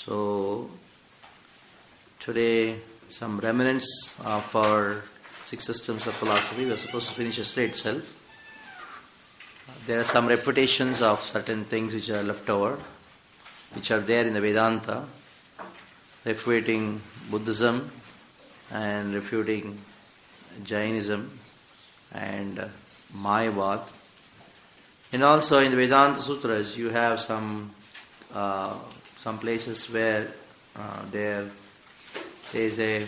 So, today some remnants of our 6 systems of philosophy. We are supposed to finish yesterday itself. There are some reputations of certain things which are left over, which are there in the Vedanta, refuting Buddhism and refuting Jainism and Mayavad. And also in the Vedanta Sutras you have some places where there is a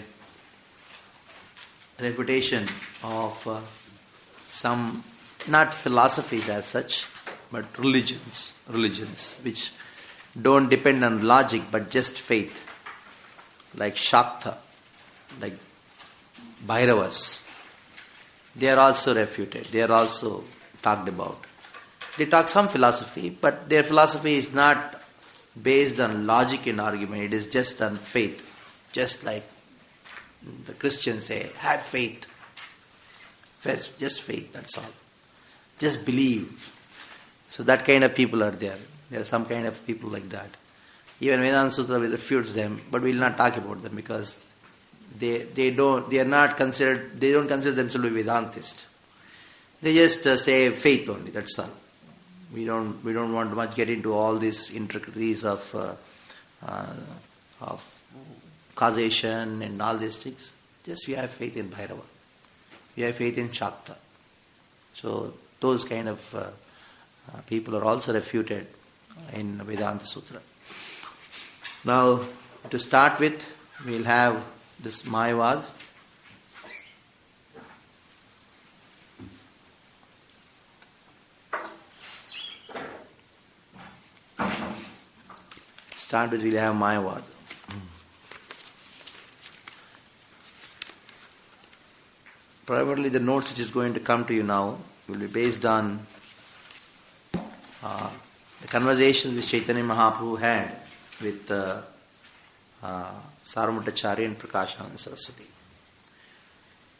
reputation of some, not philosophies as such, but religions which don't depend on logic but just faith, like Shakta, like Bhairavas. They are also refuted, they are also talked about. They talk some philosophy, but their philosophy is not based on logic and argument, it is just on faith. Just like the Christians say, have faith. Just faith, that's all. Just believe. So that kind of people are there. There are some kind of people like that. Even Vedanta Sutra refutes them, but we will not talk about them because they don't consider themselves to be Vedantist. They just say faith only, that's all. We don't want to much get into all these intricacies of causation and all these things. Just we have faith in Bhairava. We have faith in Shakta. So those kind of people are also refuted in Vedanta Sutra. Now, to start with, we'll have this Mayavad. We'll have Mayavad. Primarily the notes which is going to come to you now will be based on the conversations which Chaitanya Mahaprabhu had with Saramutacharya and Prakashananda Saraswati.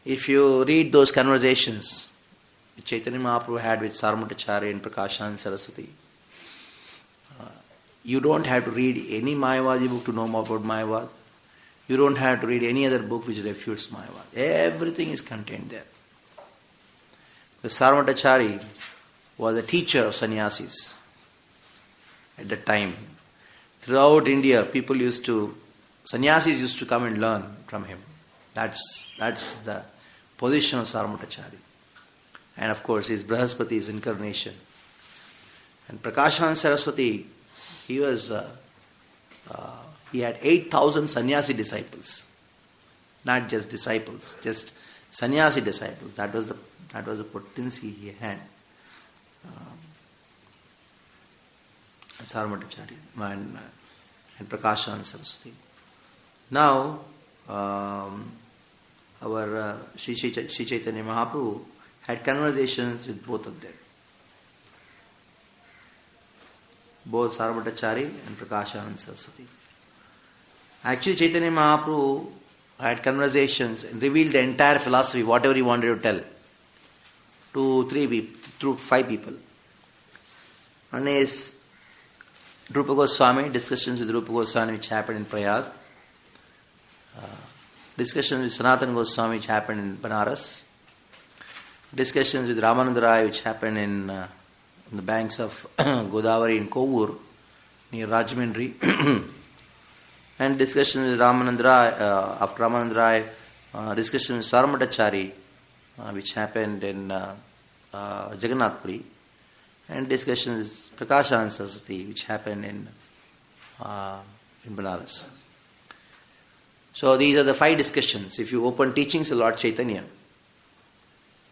If you read those conversations which Chaitanya Mahaprabhu had with Saramutacharya and Prakashananda Saraswati, you don't have to read any Mayavadi book to know more about Mayavad. You don't have to read any other book which refutes Mayavad. Everything is contained there. The Saramutacharya was a teacher of sannyasis at that time. Throughout India, sannyasis used to come and learn from him. That's the position of Saramutacharya. And of course, his Brahaspati's incarnation. And Prakashananda Saraswati, he had 8,000 sannyasi disciples. Not just disciples, just sannyasi disciples. That was the potency he had. Saramutacharya and Prakashananda Saraswati. Now, our Sri Chaitanya Mahaprabhu had conversations with both of them. Both Saramutacharya and Prakashananda Saraswati. Actually, Chaitanya Mahaprabhu had conversations and revealed the entire philosophy, whatever he wanted to tell, to 5 people. One is Rupa Goswami, discussions with Rupa Goswami which happened in Prayag. Discussions with Sanatana Goswami which happened in Banaras. Discussions with Ramananda Rai which happened in on the banks of Godavari in Kovur near Rajahmundry. And discussion with Ramananda Rai, after Ramananda Rai, discussion with Saramutacharya which happened in Jagannath Puri, and discussion with Prakashananda Saraswati which happened in Banaras. So these are the 5 discussions. If you open teachings of Lord Chaitanya,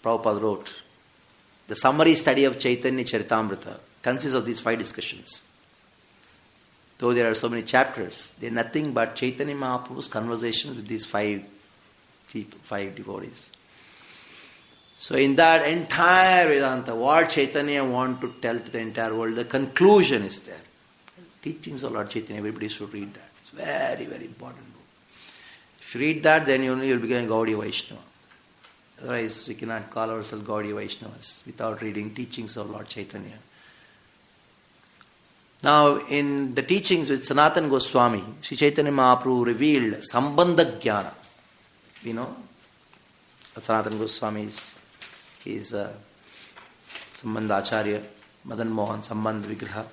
Prabhupada wrote, the summary study of Chaitanya Charitamrita consists of these 5 discussions. Though there are so many chapters, they are nothing but Chaitanya Mahaprabhu's conversations with these 5 people, 5 devotees. So in that entire Vedanta, what Chaitanya want to tell to the entire world, the conclusion is there. Teachings of Lord Chaitanya, everybody should read that. It's very, very important book. If you read that, then you'll become a Gaudiya Vaishnava. Otherwise, we cannot call ourselves Gaudiya Vaishnavas without reading teachings of Lord Chaitanya. Now, in the teachings with Sanatana Goswami, Sri Chaitanya Mahaprabhu revealed Sambandha Jnana. You know, Sanatana Goswami is Sambandha Acharya, Madan Mohan, Sambandha Vigraha.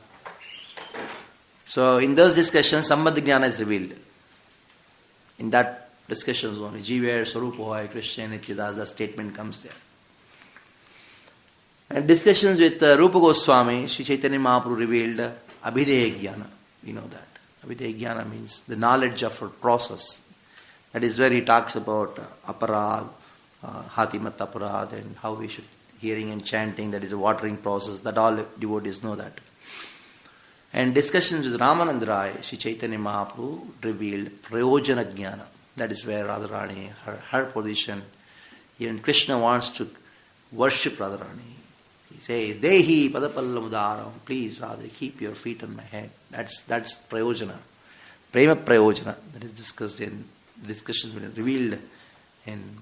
So, in those discussions, Sambandha Jnana is revealed. In that discussions only, Jiva Swarupa Hoy, Krishna Nityada, the statement comes there. And discussions with Rupa Goswami, Sri Chaitanya Mahaprabhu revealed Abhideya Jnana. We know that. Abhideya Jnana means the knowledge of a process. That is where he talks about aparad, hatimat aparad, and how we should hearing and chanting, that is a watering process, that all devotees know that. And discussions with Ramananda Rai, Sri Chaitanya Mahaprabhu revealed Prayojana Jnana. That is where Radharani, her position, even Krishna wants to worship Radharani. He says, Dehi Padapallamudharam, please Radha, keep your feet on my head. That's Prayojana. Prema Prayojana, that is discussed in discussions revealed in.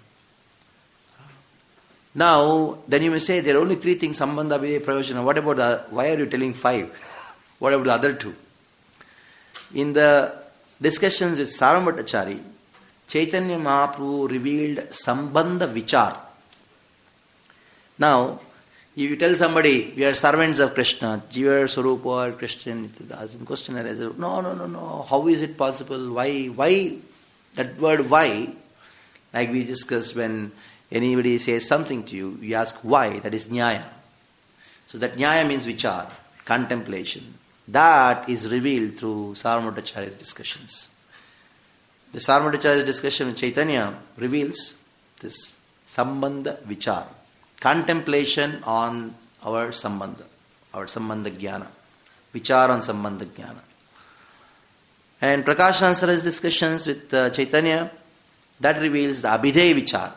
Now, then you may say there are only three things, Sambandha, Abhideya, Prayojana. What about why are you telling 5? What about the other 2? In the discussions with Sarambhattacharya, Chaitanya Mahaprabhu revealed Sambandha Vichar. Now, if you tell somebody, we are servants of Krishna, Jiva Swarupa or Krishna, the question arises, no, how is it possible? Why? That word why, like we discussed when anybody says something to you, you ask why, that is Nyaya. So that Nyaya means Vichar, contemplation. That is revealed through Sarambhattacharya's discussions. The Sarambhattacharya's discussion with Chaitanya reveals this Sambandha Vichar, contemplation on our Sambandha Jnana, Vichar on Sambandha Jnana. And Prakash Ansara's discussions with Chaitanya, that reveals the Abhideya Vichar.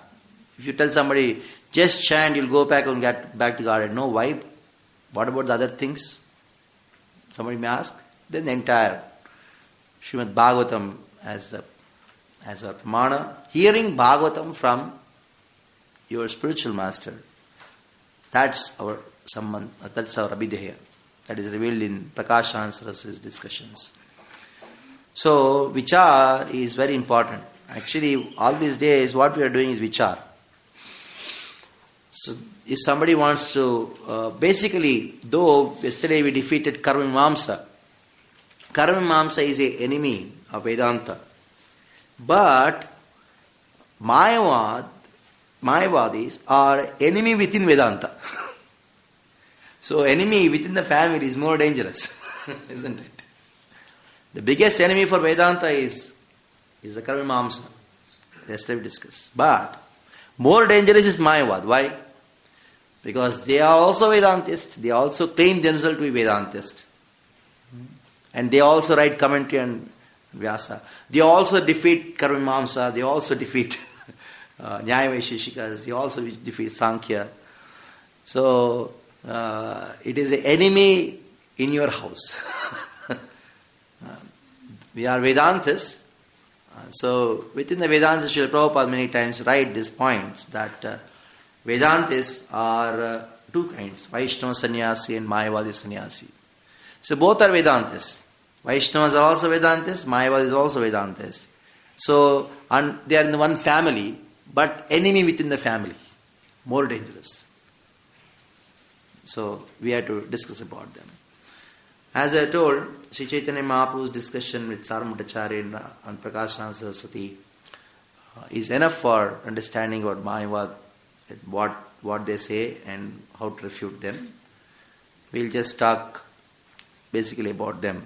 If you tell somebody, just chant, you'll go back and get back to garden. No, why? What about the other things? Somebody may ask. Then the entire Srimad Bhagavatam as a pramana, hearing Bhagavatam from your spiritual master, that's our Sambandha, that's our Abhideya. That is revealed in Prakash Ansara's discussions. So, Vichar is very important. Actually, all these days, what we are doing is Vichar. So, if somebody wants to, basically, though yesterday we defeated Karma Mimamsa is an enemy of Vedanta. But Mayavadis are enemy within Vedanta. So enemy within the family is more dangerous, isn't it? The biggest enemy for Vedanta is the Karma Mimamsa. Yesterday we discussed. But more dangerous is Mayavad. Why? Because they are also Vedantists. They also claim themselves to be Vedantists. And they also write commentary on Vyasa. They also defeat Karma Mimamsa. They also defeat Nyaya Vaisheshikas. They also defeat Sankhya. So, it is an enemy in your house. We are Vedantists. So, within the Vedantas, Srila Prabhupada many times write these points that Vedantists are 2 kinds, Vaishnava Sannyasi and Mayavadi Sannyasi. So both are Vedantists. Vaishnavas are also Vedantists, Mayavadi is also Vedantists. So they are in the one family, but enemy within the family. More dangerous. So we have to discuss about them. As I told, Sri Chaitanya Mahaprabhu's discussion with Sarambhattacharya and Prakashananda Saraswati is enough for understanding about Mayavad, what they say and how to refute them. We'll just talk basically about them.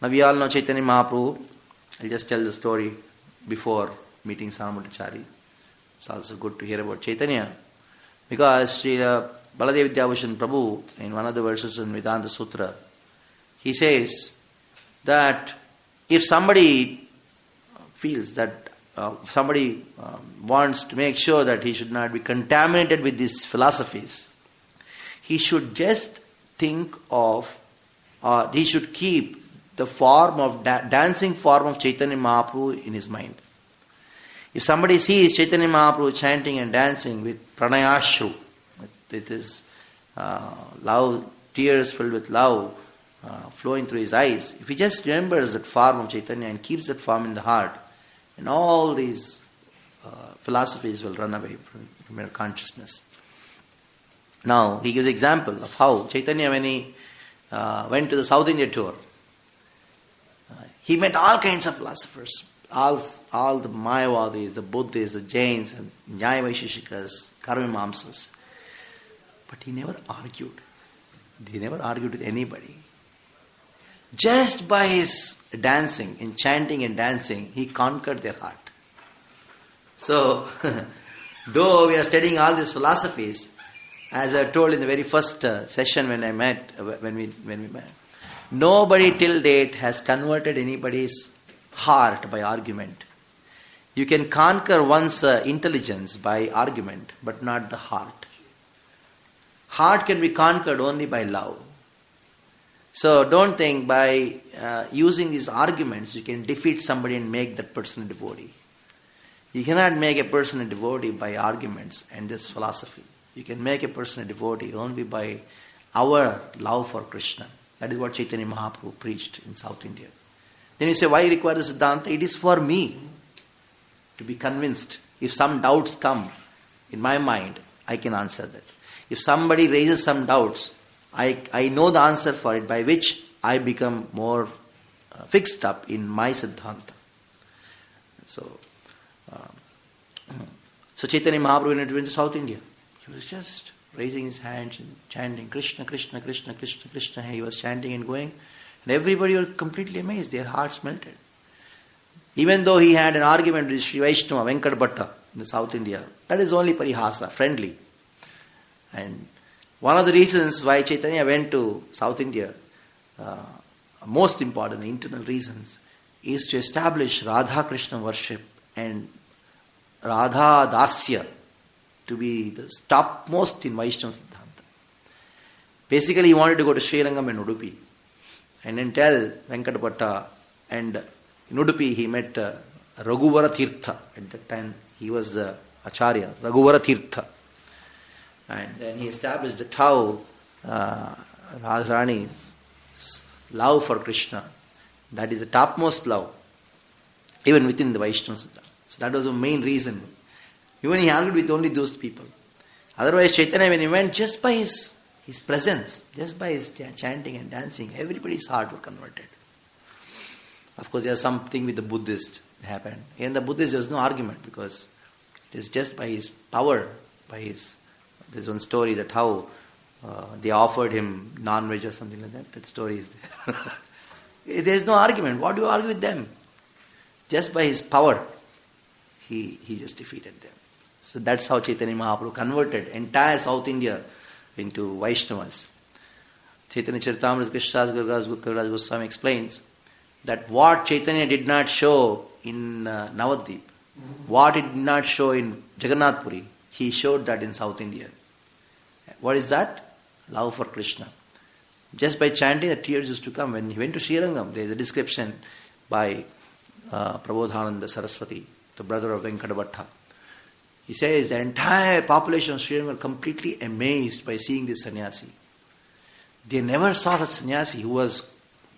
Now we all know Chaitanya Mahaprabhu. I'll just tell the story before meeting Sarambhattacharya. It's also good to hear about Chaitanya, because Sri Baladev Vidyabhushan Prabhu, in one of the verses in Vedanta Sutra, he says that if somebody feels that somebody wants to make sure that he should not be contaminated with these philosophies, he should just think of, he should keep the form of dancing form of Chaitanya Mahaprabhu in his mind. If somebody sees Chaitanya Mahaprabhu chanting and dancing with pranayashru, with his love, tears filled with love, flowing through his eyes, if he just remembers that form of Chaitanya and keeps that form in the heart, and all these philosophies will run away from your consciousness. Now, he gives example of how Chaitanya, when he went to the South India tour, he met all kinds of philosophers, all the Mayavadis, the Buddhists, the Jains, and Nyaya Vaisheshikas, Karmamamsas. But he never argued. He never argued with anybody. Just by his dancing, in chanting and dancing, he conquered their heart. So, though we are studying all these philosophies, as I told in the very first session when we met, nobody till date has converted anybody's heart by argument. You can conquer one's intelligence by argument, but not the heart. Heart can be conquered only by love. So don't think by using these arguments you can defeat somebody and make that person a devotee. You cannot make a person a devotee by arguments and this philosophy. You can make a person a devotee only by our love for Krishna. That is what Chaitanya Mahaprabhu preached in South India. Then you say, why require the Siddhanta? It is for me to be convinced. If some doubts come in my mind, I can answer that. If somebody raises some doubts, I know the answer for it, by which I become more fixed up in my Siddhanta. So Chaitanya Mahaprabhu, when he went to South India, he was just raising his hands and chanting Krishna, Krishna, Krishna, Krishna, Krishna. He was chanting and going. And everybody was completely amazed. Their hearts melted. Even though he had an argument with Sri Vaishnava, Venkata Bhatta in the South India, that is only parihasa, friendly. And one of the reasons why Chaitanya went to South India, most important, the internal reasons, is to establish Radha Krishna worship and Radha Dasya to be the topmost in Vaishnava Siddhanta. Basically, he wanted to go to Sri Rangam and Udupi and then tell Venkata Bhatta, and in Udupi he met Raghuvara Tirtha. At that time he was the Acharya, Raghuvara Tirtha. And then he established that how Radharani's love for Krishna, that is the topmost love, even within the Vaishnava Siddhanta. So that was the main reason. Even he argued with only those people. Otherwise, Chaitanya, when he went, just by his presence, just by his chanting and dancing, everybody's heart was converted. Of course, there's something with the Buddhist happened. In the Buddhist, there's no argument, because it is just by his power, there's one story that how they offered him non-veg or something like that. That story is there. There's no argument. What do you argue with them? Just by his power, he just defeated them. So that's how Chaitanya Mahaprabhu converted entire South India into Vaishnavas. Chaitanya Charitamrita Krishnadas Kaviraj Goswami explains that what Chaitanya did not show in Navadvip, what it did not show in Jagannath Puri, he showed that in South India. What is that? Love for Krishna. Just by chanting, the tears used to come. When he went to Sri Rangam, there is a description by Prabodhananda Saraswati, the brother of Venkata Bhatta. He says the entire population of Sri Rangam were completely amazed by seeing this sannyasi. They never saw that sannyasi who was,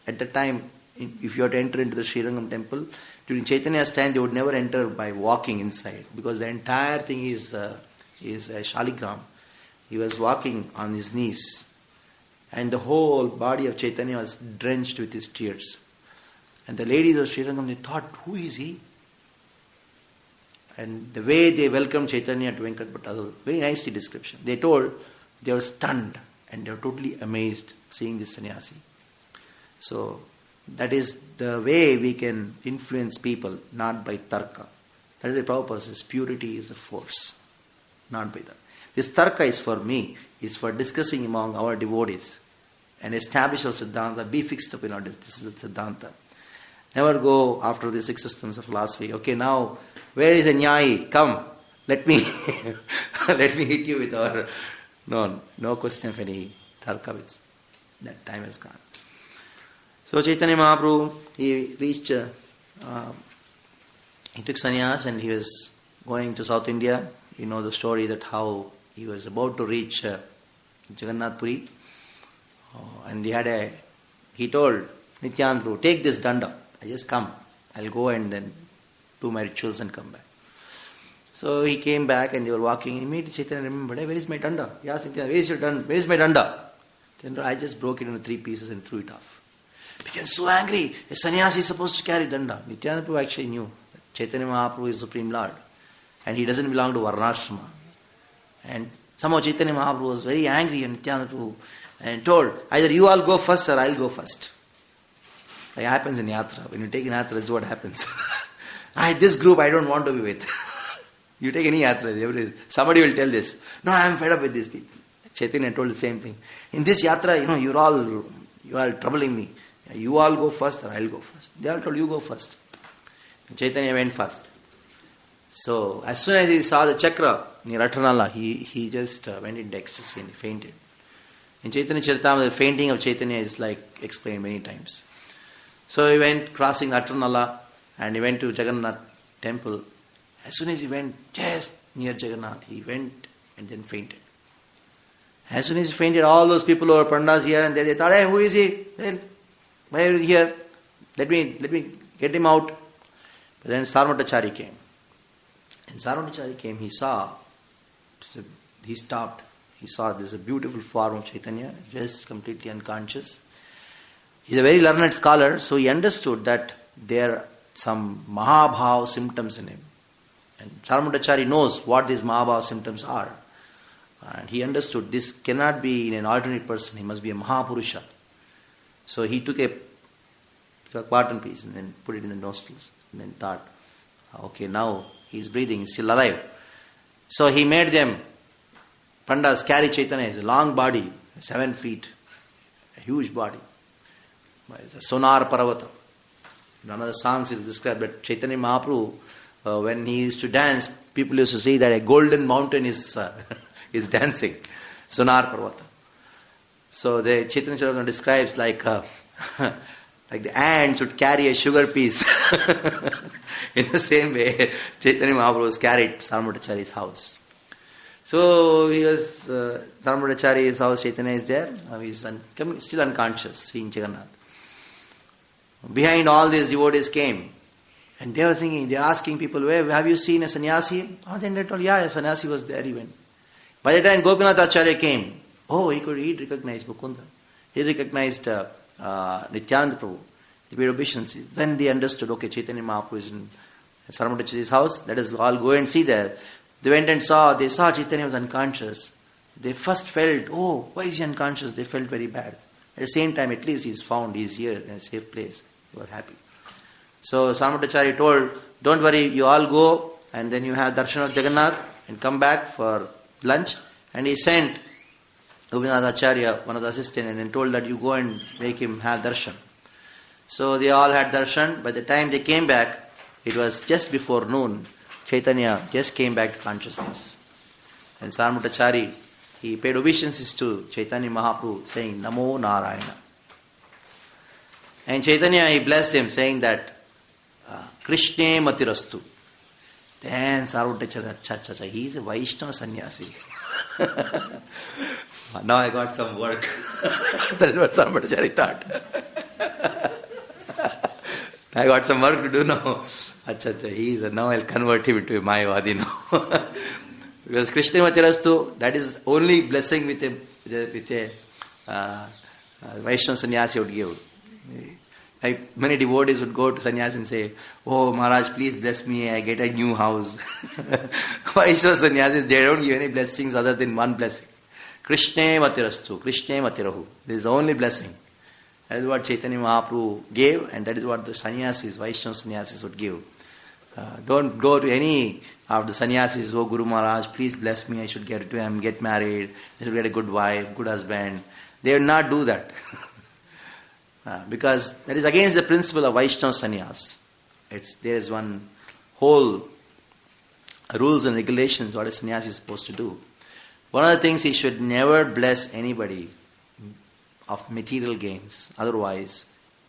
at the time, if you had to enter into the Sri Rangam temple, during Chaitanya's time, they would never enter by walking inside, because the entire thing is a shaligram. He was walking on his knees, and the whole body of Chaitanya was drenched with his tears. And the ladies of Sri Rangam, they thought, who is he? And the way they welcomed Chaitanya to Venkat Bhatta, very nicely description. They told they were stunned and they were totally amazed seeing this sannyasi. So that is the way we can influence people, not by tarka. That is the Prabhupada says, purity is a force, not by that. This tarka is for me, is for discussing among our devotees and establish our Siddhanta, be fixed up in our, this is the Siddhanta. Never go after the six systems of philosophy. Okay, now, where is a Nyayi? Come, let me let me hit you with our... No question of any tarka. That time has gone. So Chaitanya Mahaprabhu, he reached, he took sannyas and he was going to South India. You know the story that how he was about to reach Jagannath Puri. And he had he told Nityananda Prabhu, take this danda. I just come. I'll go and then do my rituals and come back. So he came back and they were walking. Immediately Chaitanya remembered, hey, where is my danda? He asked Nityananda, where is your danda? Where is my danda? Then I just broke it into 3 pieces and threw it off. Became so angry. A sannyasi is supposed to carry danda. Nityananda Prabhu actually knew that Chaitanya Mahaprabhu is Supreme Lord. And he doesn't belong to Varnashrama. And somehow Chaitanya Mahaprabhu was very angry on Nityananda Prabhu and told, either you all go first or I'll go first. Like happens in Yatra. When you take in Yatra, that's what happens. This group I don't want to be with. You take any Yatra, somebody will tell this. No, I am fed up with these people. Chaitanya told the same thing. In this Yatra, you're all troubling me. You all go first or I'll go first. They all told you go first. And Chaitanya went first. So as soon as he saw the chakra near Atranala, he just went into ecstasy and he fainted. In Chaitanya Charitamrita, the fainting of Chaitanya is like explained many times. So he went crossing Atranala and he went to Jagannath temple. As soon as he went just near Jagannath, he went and then fainted. As soon as he fainted, all those people who were pandas here and there, they thought, hey, who is he? Well, why are you here? Let me get him out. But then Sarvatachari came. And Sarvatachari came, he stopped. He saw there's a beautiful form of Chaitanya, just completely unconscious. He's a very learned scholar, so he understood that there are some Mahabhav symptoms in him. And Sarvatachari knows what these Mahabhav symptoms are. And he understood this cannot be in an ordinary person, he must be a Mahapurusha. So he took a cotton piece and then put it in the nostrils and then thought, okay, now he's breathing, he's still alive. So he made them, Pandas, carry Chaitanya. It's a long body, 7 feet, a huge body. It's a Sonar Parvata. In one of the songs it is described that Chaitanya Mahaprabhu, when he used to dance, people used to say that a golden mountain is dancing, Sonar Parvata. So the Chaitanya Charitamrita describes like the ants would carry a sugar piece. In the same way, Chaitanya Mahaprabhu was carried to Sarvatachari's house. So he was, Sarvatachari's house, Chaitanya is there. He's still unconscious, seeing Jagannath. Behind all these devotees came. And they were thinking, they were asking people, where have you seen a sannyasi? Oh, then they told, yeah, a sannyasi was there even. By the time Gopinath Acharya came, he recognized Mukunda. He recognized Nityananda Prabhu. He made obeisances. Then they understood, okay, Chaitanya Mahaprabhu is in Sarvatachari's house. Let us all go and see there. They went and they saw Chaitanya was unconscious. They first felt, why is he unconscious? They felt very bad. At the same time, at least he is found, he is here in a safe place. They were happy. So Sarvatachari told, don't worry, you all go and then you have darshan of Jagannath and come back for lunch. And he sent Gopinath Acharya, one of the assistants, and then told that you go and make him have darshan. So they all had darshan. By the time they came back, it was just before noon. Chaitanya just came back to consciousness. And Sarvatachari, he paid obeisances to Chaitanya Mahaprabhu, saying, Namo Narayana. And Chaitanya, he blessed him, saying that, Krishne Matirastu. Then Sarvatachari, he is a Vaishnava sannyasi. Now I got some work. That is what Sarvatachari thought. I got some work to do now. Now I'll convert him into a Mayavadi now. Because Krishna Matirastu, that is only blessing with a Vaishnava sannyasi would give. Like many devotees would go to sannyasi and say, oh Maharaj, please bless me, I get a new house. Vaishnava sannyasis, they don't give any blessings other than one blessing. Krishna Matirastu, Krishna Matirahu. This is the only blessing. That is what Chaitanya Mahaprabhu gave, and that is what the sannyasis, Vaishnava sannyasis would give. Don't go to any of the sannyasis, oh Guru Maharaj, please bless me, I should get married, I should get a good wife, good husband. They will not do that. Because that is against the principle of Vaishnava sannyas. There is one whole rules and regulations what a sannyasi is supposed to do. One of the things, he should never bless anybody of material gains. Otherwise,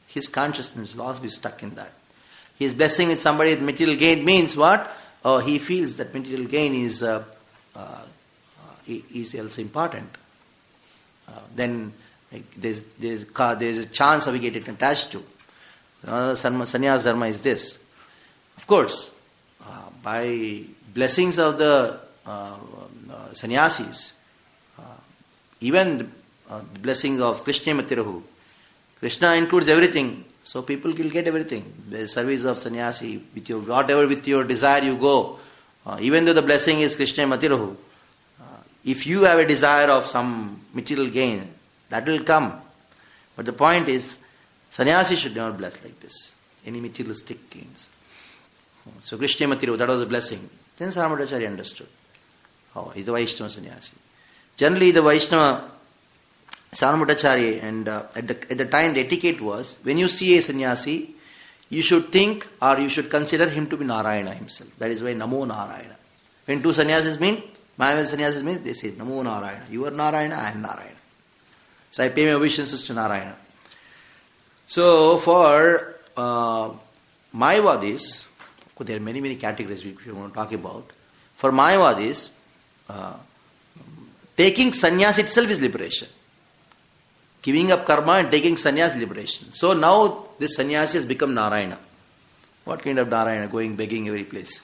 his consciousness will always be stuck in that. He is blessing with somebody with material gain means what? He feels that material gain is also important. Then Like there's a chance of we getting attached to. Another sannyas dharma is this. Of course, by blessings of the sannyasis, even the blessings of Krishna Matirahu, Krishna includes everything, so people will get everything. The service of sannyasi, with your desire you go. Even though the blessing is Krishna Matirahu, if you have a desire of some material gain, that will come. But the point is, sannyasi should never bless like this. Any materialistic gains. So Krishna Matirahu, that was a blessing. Then Saramudacharya understood. Oh, he's the Vaishnava sannyasi. Generally, the Vaishnava Saramudacharya, and at the time the etiquette was, when you see a sannyasi, you should think or you should consider him to be Narayana himself. That is why Namo Narayana. When two sannyasis meet, Mayavadi sannyasis means they say Namo Narayana. You are Narayana, I am Narayana. So I pay my obeisances to Narayana. So for Mayavadis, there are many categories which we want to talk about. For Mayavadis, taking sannyas itself is liberation. Giving up karma and taking sannyas is liberation. So now this sannyasi has become Narayana. What kind of Narayana? Going begging every place.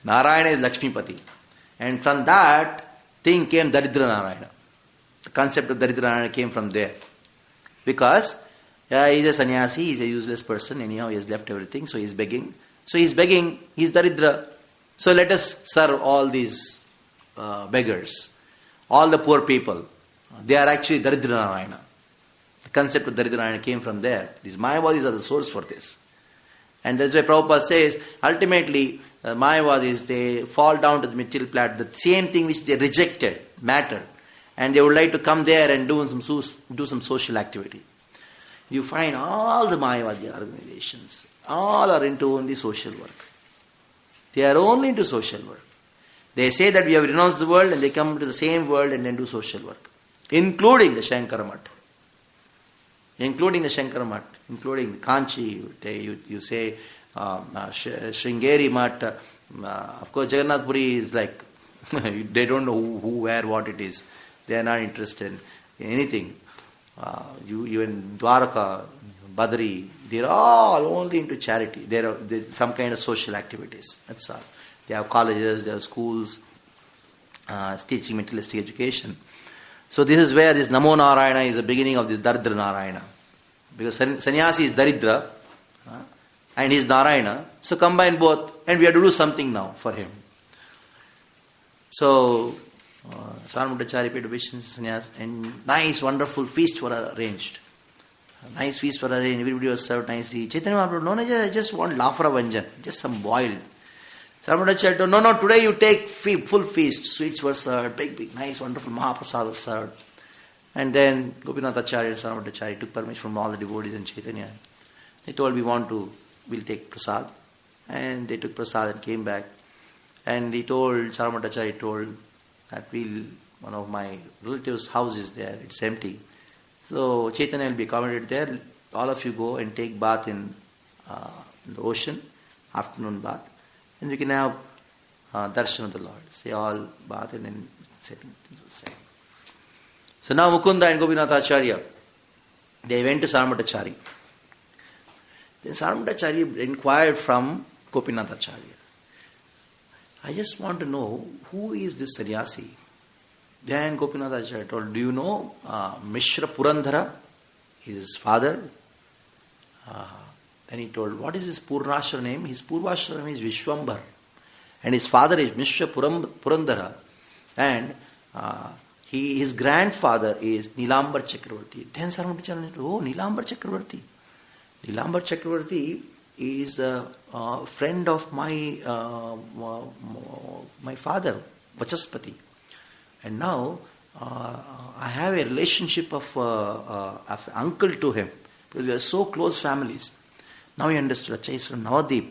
Narayana is Lakshmipati. And from that thing came Daridra Narayana. The concept of Daridra Narayana came from there. Because he's a sannyasi, he's a useless person, anyhow he has left everything, so he's begging. So he's begging, he's Daridra. So let us serve all these beggars, all the poor people. They are actually Daridra Narayana. The concept of Daridra Narayana came from there. These Mayavadis are the source for this. And that's why Prabhupada says, ultimately, Mayavadis, they fall down to the material plateau, the same thing which they rejected, matter. And they would like to come there and do some social activity. You find all the Mayavadi organizations, all are into only social work. They are only into social work. They say that we have renounced the world and they come to the same world and then do social work. Including the Shankara Math. Including the Shankara Math. Including the Kanchi. You say Sringeri Math. Of course Jagannath Puri is like, they don't know who, where, what it is. They are not interested in anything. Even Dwaraka, Badri, they are all only into charity. They are some kind of social activities. That's all. They have colleges, they have schools, teaching materialistic education. So this is where this Namo Narayana is the beginning of this Daridra Narayana. Because sannyasi is Daridra and he is Narayana. So combine both and we have to do something now for him. So Saramudacharya paid obeisance to sannyas and nice wonderful feast were arranged. Nice feast were arranged, everybody was served nicely. Chaitanya Mahaprabhu, no, I just want lafra vanjan, just some boiled. Saramudacharya told, no, today you take full feast. Sweets were served, big, nice, wonderful Mahaprasad was served. And then Gopinathacharya and Saramudacharya took permission from all the devotees and Chaitanya. They told, we'll take prasad. And they took prasad and came back. And Saramudacharya told that one of my relatives' house is there, it's empty. So Chaitanya will be accommodated there. All of you go and take bath in the ocean, afternoon bath. And we can have darshan of the Lord. Say all bath and then setting. So now Mukunda and Gopinathacharya, they went to Saramudacharya. Then Saramudacharya inquired from Gopinathacharya, I just want to know who is this sannyasi. Then Gopinathacharya told, do you know Mishra Purandhara, his father? Then he told, what is his Purnashra name? His Purvashra name is Vishwambar. And his father is Mishra Purandhara. And his grandfather is Nilambar Chakravarti. Then Saramudacharya told, oh, Nilambar Chakravarti. Nilambar Chakravarti is a friend of my father, Vachaspati. And now I have a relationship of uncle to him. Because we are so close families. Now he understood, Acha is from Navadip.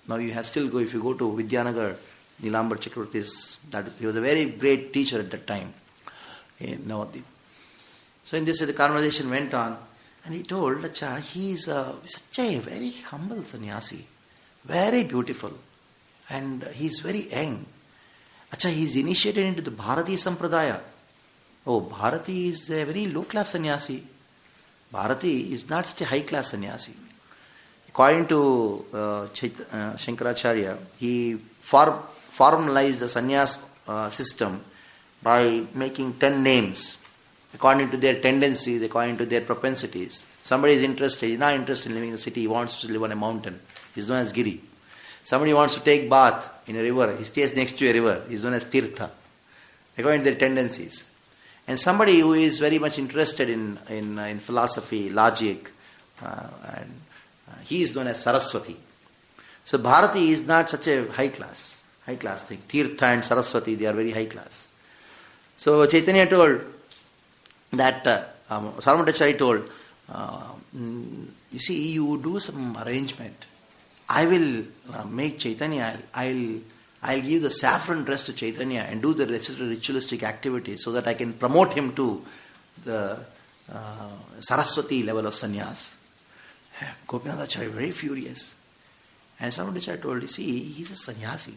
Now you have still go, if you go to Vidyanagar, Nilambar Chakravarti, he was a very great teacher at that time in Navadip. So in this the conversation went on, and he told, Acha, he is such a very humble sannyasi, very beautiful, and he is very young. Acha, he is initiated into the Bharati Sampradaya. Oh, Bharati is a very low class sannyasi. Bharati is not such a high class sannyasi. According to Shankaracharya, he formalized the sannyas system by making 10 names according to their tendencies, according to their propensities. Somebody is interested, he's not interested in living in the city, he wants to live on a mountain. He's known as Giri. Somebody wants to take bath in a river, he stays next to a river, he's known as Tirtha, according to their tendencies. And somebody who is very much interested in philosophy, logic, and he is known as Saraswati. So Bharati is not such a high class thing. Tirtha and Saraswati, they are very high class. So Chaitanya told that, Sarvamachari told, you see, you do some arrangement. I will make Chaitanya, I'll give the saffron dress to Chaitanya and do the ritualistic activities so that I can promote him to the Saraswati level of sannyas. Gopinathacharya very furious. And Sarvamachari told, you see, he's a sannyasi.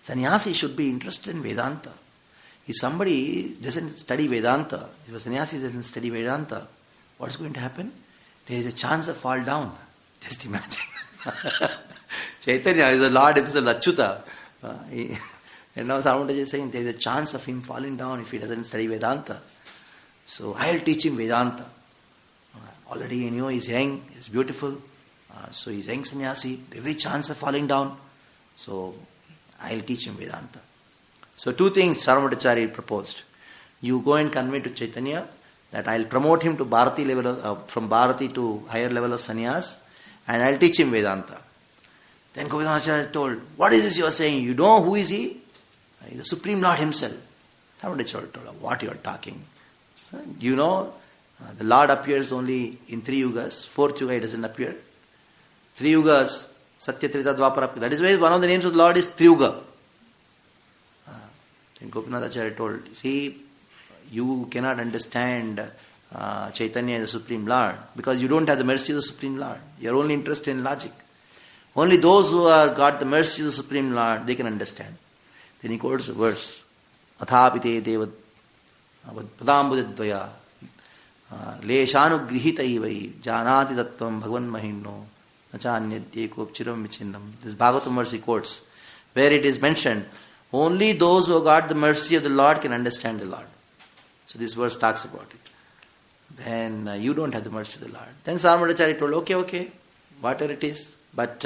Sannyasi should be interested in Vedanta. If somebody doesn't study Vedanta, if a sannyasi doesn't study Vedanta, what's going to happen? There is a chance of fall down. Just imagine. Chaitanya is the Lord himself, Achyuta. And now Sarvamachari is saying there is a chance of him falling down if he doesn't study Vedanta. So I'll teach him Vedanta. Already you know he's young, he's beautiful. So he's young sannyasi, every chance of falling down. So I'll teach him Vedanta. So two things Sarvamachari proposed. You go and convey to Chaitanya that I'll promote him to Bharati level from Bharati to higher level of sannyas, and I'll teach him Vedanta. Then Gopinathacharya told, what is this you are saying? You know who is he? He's the Supreme Lord himself. Sarvamachari told, what you are talking? So, you know, the Lord appears only in 3 yugas. 4th yuga he doesn't appear. 3 yugas, Satya, Trita, Dwapara. That is why one of the names of the Lord is Triyuga. Then Gopinathacharya told, see, you cannot understand Chaitanya as the Supreme Lord because you don't have the mercy of the Supreme Lord. You are only interested in logic. Only those who have got the mercy of the Supreme Lord, they can understand. Then he quotes a verse. Athapite devat padambudadvaya leshanu grihitaivai janati tattvam bhagavan mahimno nachanyadyekob chiram vichinnam. This Bhagavatam verse he quotes, where it is mentioned, only those who have got the mercy of the Lord can understand the Lord. So this verse talks about it. Then you don't have the mercy of the Lord. Then Sarvamachari told, okay, whatever it is. But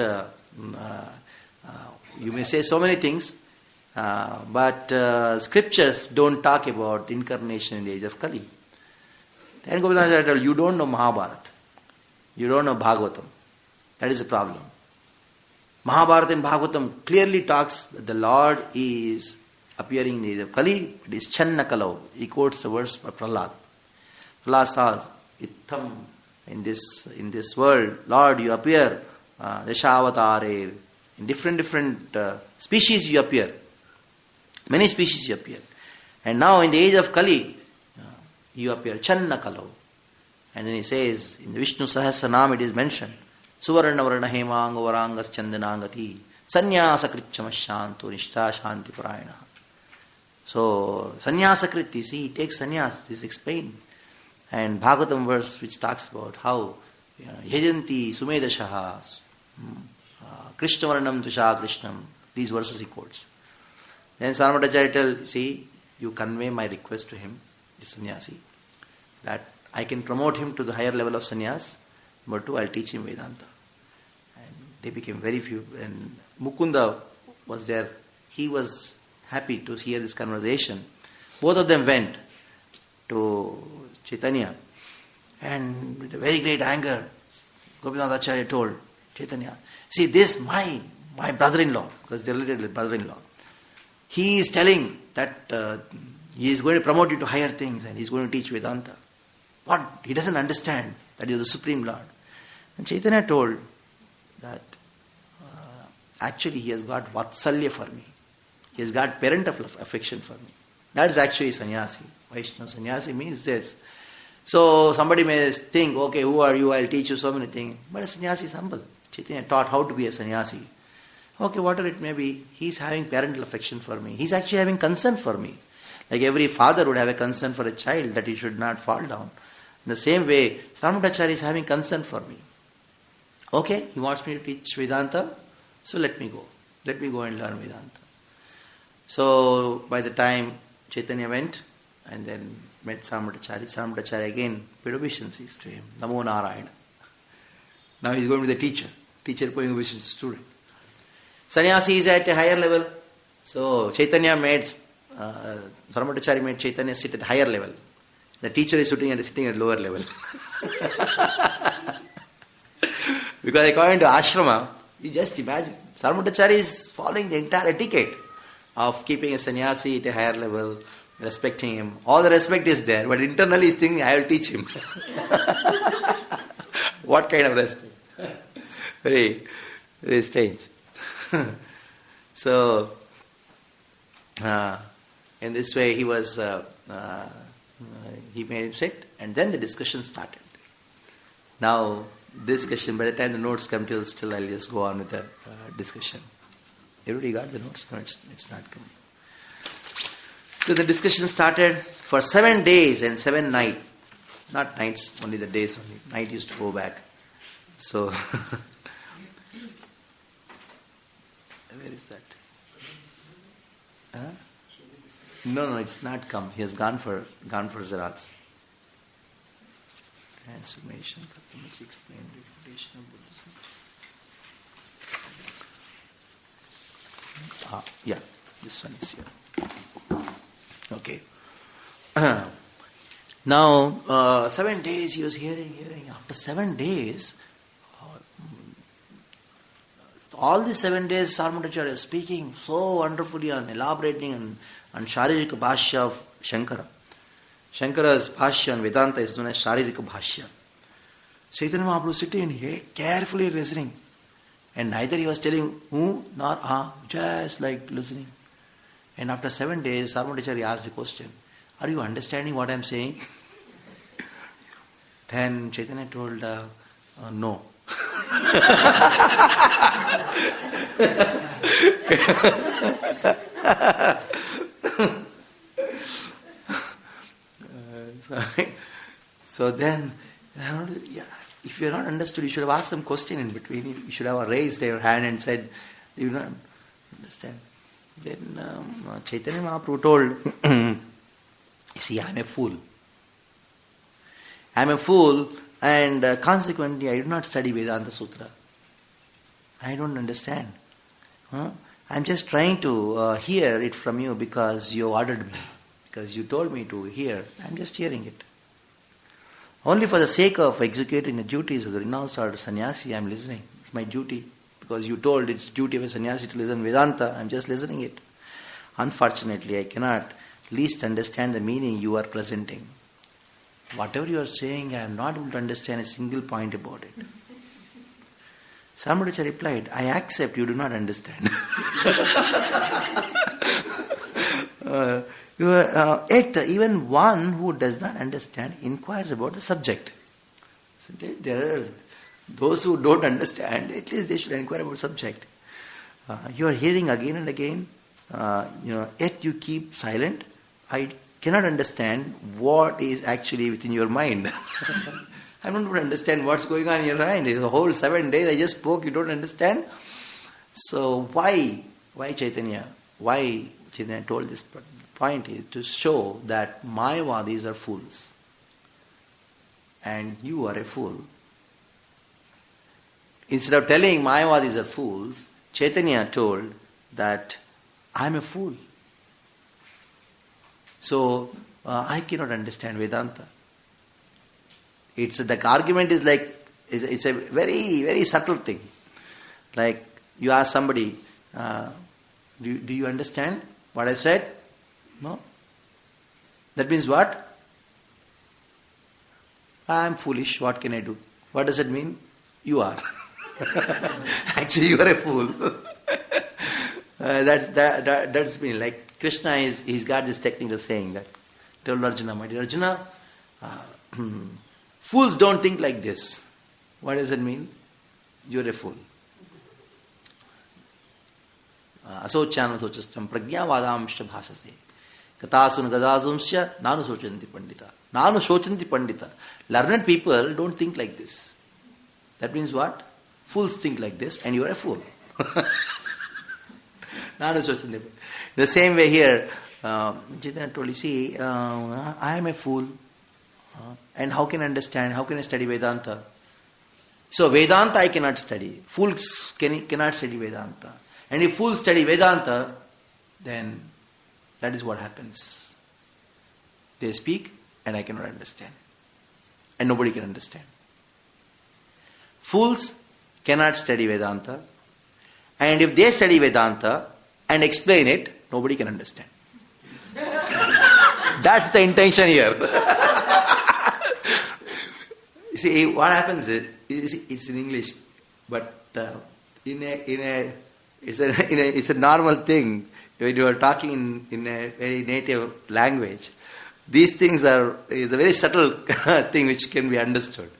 you may say so many things, but scriptures don't talk about incarnation in the age of Kali. Then Gopinathacharya told, you don't know Mahabharata. You don't know Bhagavatam. That is the problem. Mahabharata and Bhagavatam clearly talks that the Lord is appearing in the age of Kali. It is Channa Kalau. He quotes the verse by Prahlad. Prahlad says, Itham, in this world, Lord, you appear Dashavatare, in different species you appear. Many species you appear. And now in the age of Kali, you appear Channa Kalau. And then he says, in the Vishnu Sahasranam it is mentioned, Suvarna Varna Hemanga Varangas Chandanangati Sannyasa Krichamashanto Nishta Shanti Parayana. So, Sannyasa Kriti, see, he takes sannyas, this is explained. And Bhagavatam verse which talks about how Yajanti Sumedashaha Krishna Varanam Dvisha Krishnam, these verses he quotes. Then Sarvamachari tells, see, you convey my request to him, the sannyasi, that I can promote him to the higher level of sannyas, but too I'll teach him Vedanta. And they became very few. And Mukunda was there. He was happy to hear this conversation. Both of them went to Chaitanya. And with a very great anger, Gopinathacharya told Chaitanya, see, this my brother-in-law, because they're related brother-in-law, he is telling that he is going to promote you to higher things and he is going to teach Vedanta. What? He doesn't understand that you are the Supreme Lord. And Chaitanya told that actually he has got Vatsalya for me. He has got parent of affection for me. That is actually sannyasi. Vaishnava sannyasi means this. So somebody may think, okay, who are you? I'll teach you so many things. But a sannyasi is humble. Chaitanya taught how to be a sannyasi. Okay, whatever it may be, he's having parental affection for me. He's actually having concern for me. Like every father would have a concern for a child that he should not fall down. In the same way, Sarmadacharya is having concern for me. Okay, he wants me to teach Vedanta, so let me go. Let me go and learn Vedanta. So by the time Chaitanya went and then met Sarmadacharya again paid obeisances to him. Namo Narayana. Now he's going to be the teacher. Teacher paying obeisances to student. Sannyasi is at a higher level. So Chaitanya made, Sarmadacharya made Chaitanya sit at higher level. The teacher is sitting at lower level. Because according to ashrama, you just imagine, Sarmadacharya is following the entire etiquette of keeping a sannyasi at a higher level, respecting him. All the respect is there, but internally he's thinking, I will teach him. What kind of respect? Very, very strange. So, in this way he was, he made him sit, and then the discussion started. Now, discussion, by the time the notes come till, still I'll just go on with the discussion. Everybody got the notes? No, it's not coming. So the discussion started for 7 days and 7 nights. Not nights, only the days only. Night used to go back. So, where is that? Huh? No, it's not come. He has gone for Zarats. Transformation, Kattamasi explained, refutation of Buddhism. Yeah, this one is here. Okay. Now, 7 days he was hearing. After 7 days, all the 7 days Sarmadacharya is speaking so wonderfully and elaborating on Sharirika Bhashya of Shankara. Shankara's Bhashya and Vedanta is known as Sharirika Bhashya. Chaitanya Mahaprabhu sitting here carefully listening. And neither he was telling who nor just like listening. And after 7 days, Sarmadacharya asked a question. Are you understanding what I am saying? Then Chaitanya told, no. So then, if you are not understood, you should have asked some question in between. You should have raised your hand and said, you don't understand. Then Chaitanya Mahaprabhu told, see, I am a fool. I am a fool, and consequently I do not study Vedanta Sutra. I don't understand. I am just trying to hear it from you because you ordered me. Because you told me to hear. I am just hearing it. Only for the sake of executing the duties as a renounced order sannyasi, I am listening. It's my duty. Because you told it's the duty of a sannyasi to listen Vedanta, I am just listening it. Unfortunately, I cannot least understand the meaning you are presenting. Whatever you are saying, I am not able to understand a single point about it. Sarmadacharya replied, I accept you do not understand. Yet even one who does not understand inquires about the subject. So there are those who don't understand, at least they should inquire about the subject. You are hearing again and again, yet you keep silent. I cannot understand what is actually within your mind. I don't understand what's going on in your mind. The whole 7 days I just spoke, you don't understand. So why Chaitanya? Why Chaitanya told this point is to show that Mayavadis are fools. And you are a fool. Instead of telling Mayavadis are fools, Chaitanya told that I am a fool. So, I cannot understand Vedanta. The argument is like, it's a very, very subtle thing. Like, you ask somebody, do you understand what I said? No. That means what? I am foolish, what can I do? What does it mean? You are. Actually, you are a fool. That's mean. Like Krishna he's got this technique of saying that. Tell Arjuna, my dear Arjuna, fools don't think like this. What does it mean? You're a fool. Asochyana sochastam pragyavadamshta bhasase. Katasuna gadasumsya nanu sochanti pandita. Nanu sochanti pandita. Learned people don't think like this. That means what? Fools think like this and you are a fool. Nanu sochanti pandita. The same way here, Chaitanya told, you see, I am a fool. And how can I understand? How can I study Vedanta? So Vedanta I cannot study. Fools cannot study Vedanta. And if fools study Vedanta, then that is what happens. They speak and I cannot understand. And nobody can understand. Fools cannot study Vedanta. And if they study Vedanta and explain it, nobody can understand. That's the intention here. You see, what happens is, it's in English, but it's a normal thing. When you are talking in a very native language, these things is a very subtle thing which can be understood.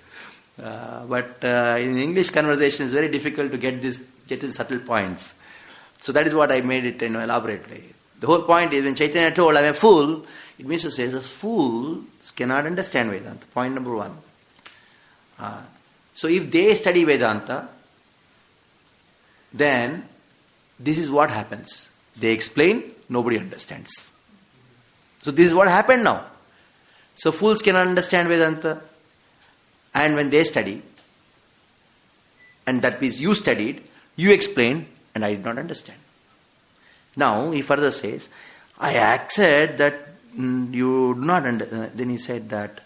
But in English conversation, it's very difficult to get to subtle points. So that is what I made it elaborately. The whole point is, when Chaitanya told, I'm a fool, it means to say, that fools cannot understand Vedanta. Point number one. So if they study Vedanta, then this is what happens. They explain, nobody understands. So this is what happened now. So fools cannot understand Vedanta. And when they study, and that means you studied, you explained, and I did not understand. Now he further says, I accept that you do not understand. Then he said that,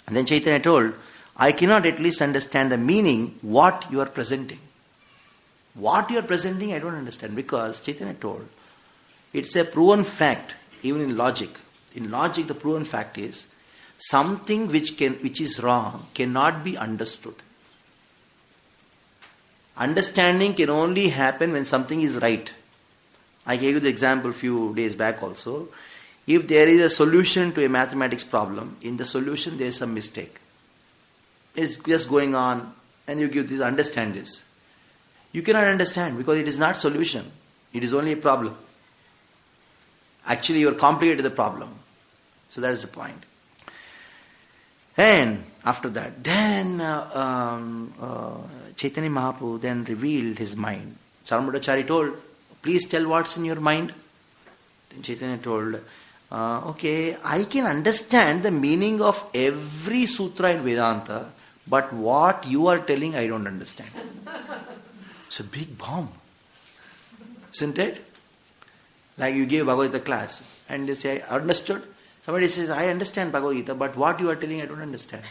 and then Chaitanya told, I cannot at least understand the meaning, what you are presenting. What you are presenting, I don't understand, because Chaitanya told, it's a proven fact, even in logic. In logic, the proven fact is, something which is wrong cannot be understood. Understanding can only happen when something is right. I gave you the example a few days back also. If there is a solution to a mathematics problem, in the solution there is some mistake. It's just going on, and you give this, understand this. You cannot understand because it is not solution. It is only a problem. Actually, you are complicated the problem. So that is the point. And after that, then Chaitanya Mahaprabhu then revealed his mind. Sarvabhaumacharya told, please tell what's in your mind. Then Chaitanya told, okay, I can understand the meaning of every sutra in Vedanta, but what you are telling I don't understand. It's a big bomb. Isn't it? Like you gave Bhagavad Gita class and they say, I understood. Somebody says, I understand Bhagavad Gita, but what you are telling I don't understand.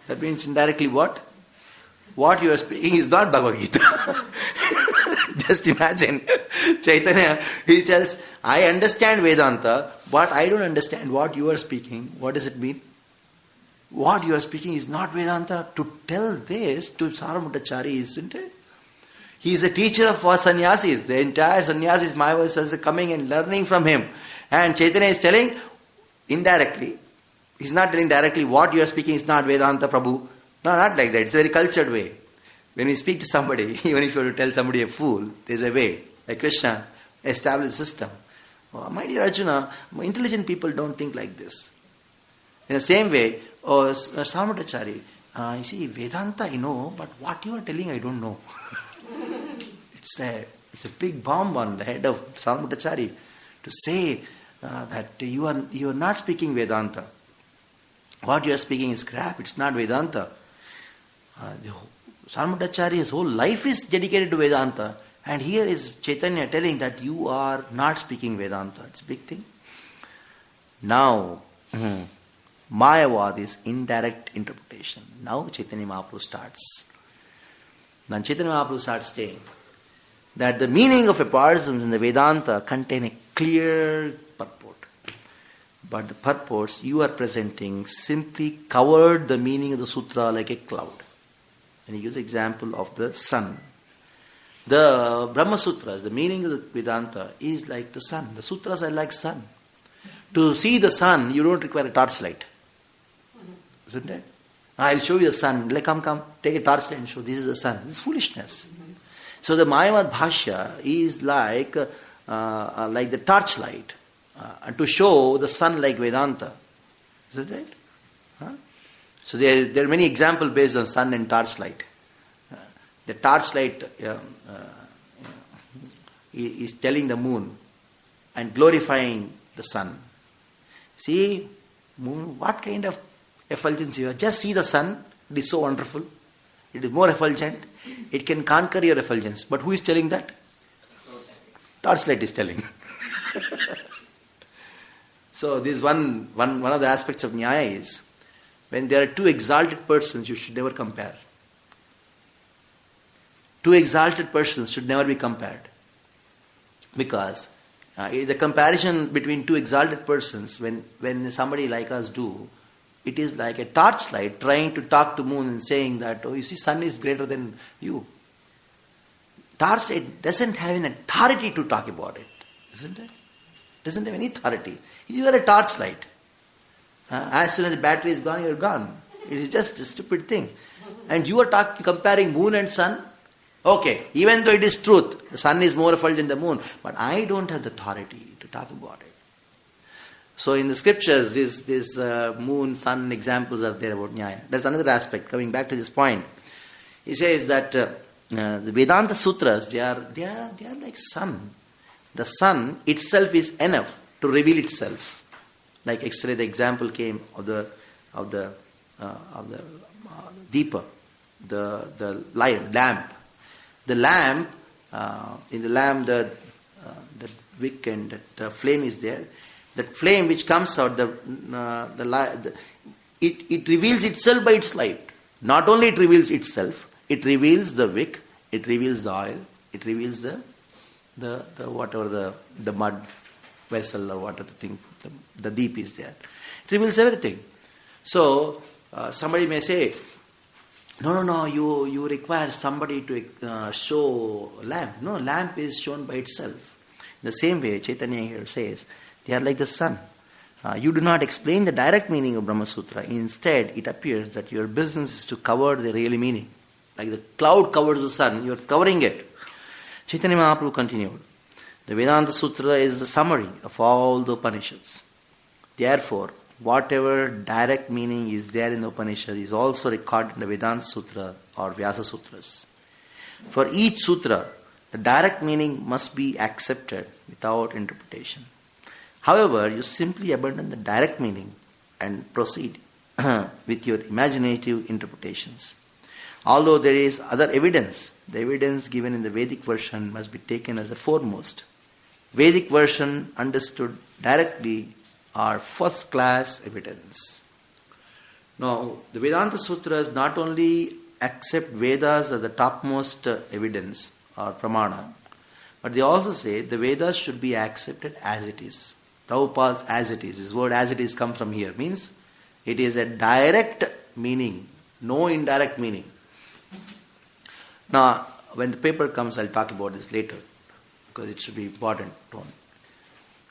That means indirectly what? What you are speaking is not Bhagavad Gita. Just imagine. Chaitanya, he tells, I understand Vedanta, but I don't understand what you are speaking. What does it mean? What you are speaking is not Vedanta. To tell this to Sarvabhaumacharya, isn't it? He is a teacher of sannyasis. The entire sannyasis, Mayavadis, are coming and learning from him. And Chaitanya is telling indirectly. He's not telling directly what you are speaking is not Vedanta, Prabhu. No, not like that. It's a very cultured way. When we speak to somebody, even if you were to tell somebody a fool, there's a way. Like Krishna established a system. Oh, my dear Arjuna, intelligent people don't think like this. In the same way, Sarvabhaumacharya, you see, Vedanta I know, but what you are telling I don't know. It's a big bomb on the head of Sarvabhaumacharya to say that you are not speaking Vedanta. What you are speaking is crap. It's not Vedanta. Sarvabhaumacharya's whole life is dedicated to Vedanta, and here is Chaitanya telling that you are not speaking Vedanta. It's a big thing. Now, Mayavad is indirect interpretation. Now Chaitanya Mahaprabhu starts. Then Chaitanya Mahaprabhu starts saying that the meaning of aphorisms in the Vedanta contain a clear purport. But the purports you are presenting simply covered the meaning of the sutra like a cloud. And he gives the example of the sun. The Brahma Sutras, the meaning of the Vedanta is like the sun. The sutras are like sun. To see the sun, you don't require a torchlight. Isn't it? I'll show you the sun. Like, come, take a torchlight and show this is the sun. This is foolishness. So the Mayavad Bhashya is like like the torchlight, and to show the sun like Vedanta. Is that right? Huh? So there are many examples based on sun and torchlight. The torchlight is telling the moon and glorifying the sun. See, moon, what kind of effulgence you have? Just see the sun. It is so wonderful. It is more effulgent. It can conquer your effulgence. But who is telling that? Torchlight is telling. So this one of the aspects of Nyaya is, when there are two exalted persons, you should never compare. Two exalted persons should never be compared. Because the comparison between two exalted persons, when somebody like us do, it is like a torchlight trying to talk to moon and saying that, oh, you see, sun is greater than you. Torchlight doesn't have an authority to talk about it, isn't it? Doesn't have any authority. You are a torchlight. As soon as the battery is gone, you're gone. It is just a stupid thing. And you are comparing moon and sun. Okay, even though it is truth, the sun is more effulgent than the moon, but I don't have the authority to talk about it. So in the scriptures, this moon, sun examples are there about Nyaya. That's another aspect. Coming back to this point, he says that the Vedanta Sutras, they are like sun. The sun itself is enough to reveal itself. Like yesterday, the example came of the deepa, the lamp. The lamp, in the lamp, the wick and that flame is there. That flame which comes out, it reveals itself by its light. Not only it reveals itself, it reveals the wick, it reveals the oil, it reveals the whatever the mud vessel or whatever the thing, the deep is there. It reveals everything. So somebody may say, no, you require somebody to show lamp. No, lamp is shown by itself. In the same way, Chaitanya here says, they are like the sun. You do not explain the direct meaning of Brahma Sutra. Instead, it appears that your business is to cover the real meaning. Like the cloud covers the sun, you are covering it. Chaitanya Mahaprabhu continued, the Vedanta Sutra is the summary of all the Upanishads. Therefore, whatever direct meaning is there in the Upanishad is also recorded in the Vedanta Sutra or Vyasa Sutras. For each sutra, the direct meaning must be accepted without interpretation. However, you simply abandon the direct meaning and proceed with your imaginative interpretations. Although there is other evidence, the evidence given in the Vedic version must be taken as the foremost. Vedic version understood directly are first class evidence. Now, the Vedanta Sutras not only accept Vedas as the topmost evidence or pramana, but they also say the Vedas should be accepted as it is. Prabhupada's as it is. This word as it is comes from here. Means it is a direct meaning, no indirect meaning. Now, when the paper comes, I'll talk about this later because it should be important.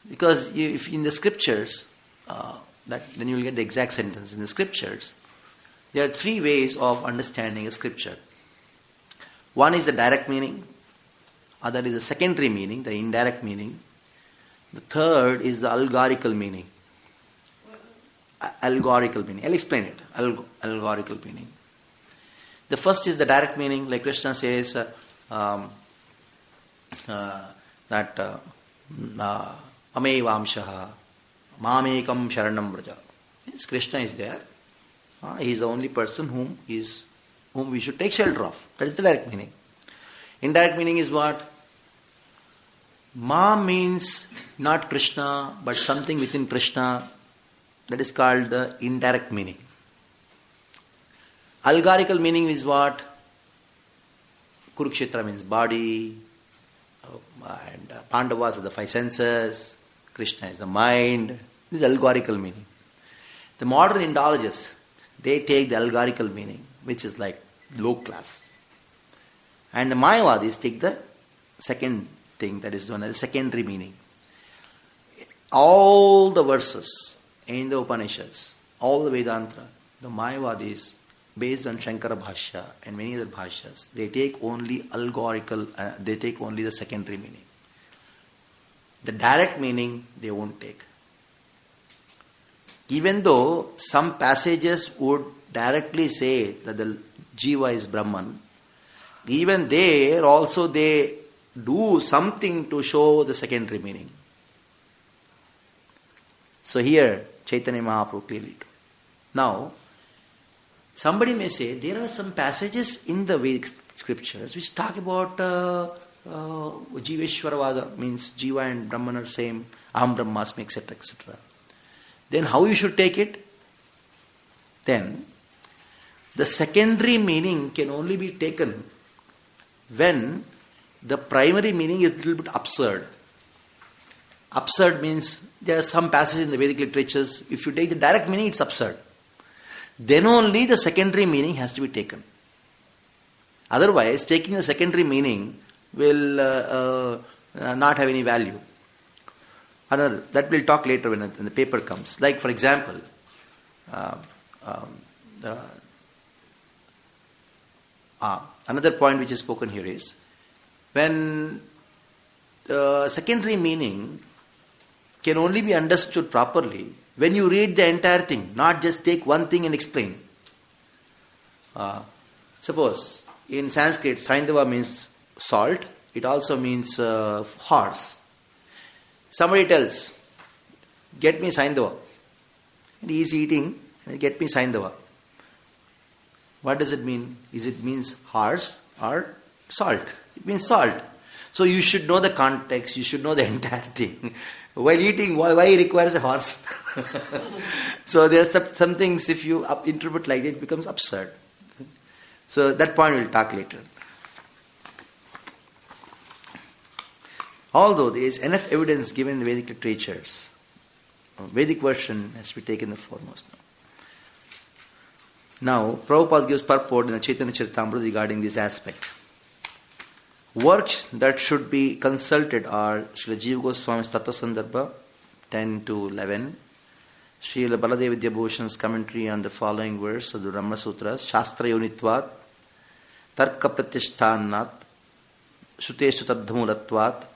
Because if in the scriptures, then you will get the exact sentence. In the scriptures, there are three ways of understanding a scripture. One is the direct meaning, other is the secondary meaning, the indirect meaning. The third is the allegorical meaning. Allegorical meaning. I'll explain it. Allegorical meaning. The first is the direct meaning, like Krishna says that Amevamshaha Mamekam Sharanam Vraja. Means Krishna is there. He is the only person whom we should take shelter of. That is the direct meaning. Indirect meaning is what? Ma means not Krishna, but something within Krishna. That is called the indirect meaning. Allegorical meaning is what? Kurukshetra means body, and Pandavas are the five senses, Krishna is the mind. This is allegorical meaning. The modern Indologists, they take the allegorical meaning, which is like low class. And the Mayavadis take the second thing that is known as secondary meaning. All the verses in the Upanishads, all the Vedanta, the Mayavadis, based on Shankara Bhashya and many other Bhashyas, they take only allegorical, they take only the secondary meaning. The direct meaning they won't take. Even though some passages would directly say that the Jiva is Brahman, even there also they do something to show the secondary meaning. So here Chaitanya Mahaprabhu clearly told. Now, somebody may say there are some passages in the Vedic scriptures which talk about Jiveshwaravada, means Jiva and Brahman are same, Aham Brahmasmi, etc., etc. Then how you should take it? Then the secondary meaning can only be taken when the primary meaning is a little bit absurd. Absurd means there are some passages in the Vedic literatures, if you take the direct meaning, it's absurd. Then only the secondary meaning has to be taken. Otherwise, taking the secondary meaning will not have any value. Another, that we'll talk later when the paper comes. Like, for example, another point which is spoken here is, when secondary meaning can only be understood properly when you read the entire thing, not just take one thing and explain. Suppose in Sanskrit, Saindava means salt, it also means horse. Somebody tells, get me Saindava. And he is eating, and get me Saindava. What does it mean? Is it means horse or salt? It means salt. So you should know the context, you should know the entire thing. While eating, why he requires a horse? So there are some things, if you interpret like that, it becomes absurd. So that point we'll talk later. Although there is enough evidence given in the Vedic literatures, Vedic version has to be taken the foremost now. Now, Prabhupada gives purport in the Chaitanya Charitamrita regarding this aspect. Works that should be consulted are Srila Jiva Goswami's Tattva Sandarbha 10 to 11, Srila Baladev Vidyabhushan's commentary on the following verse of the Brahma Sutras, Shastra Yonitvat, Tarka Pratishthanat, Shuteshu Tadhamulatvat,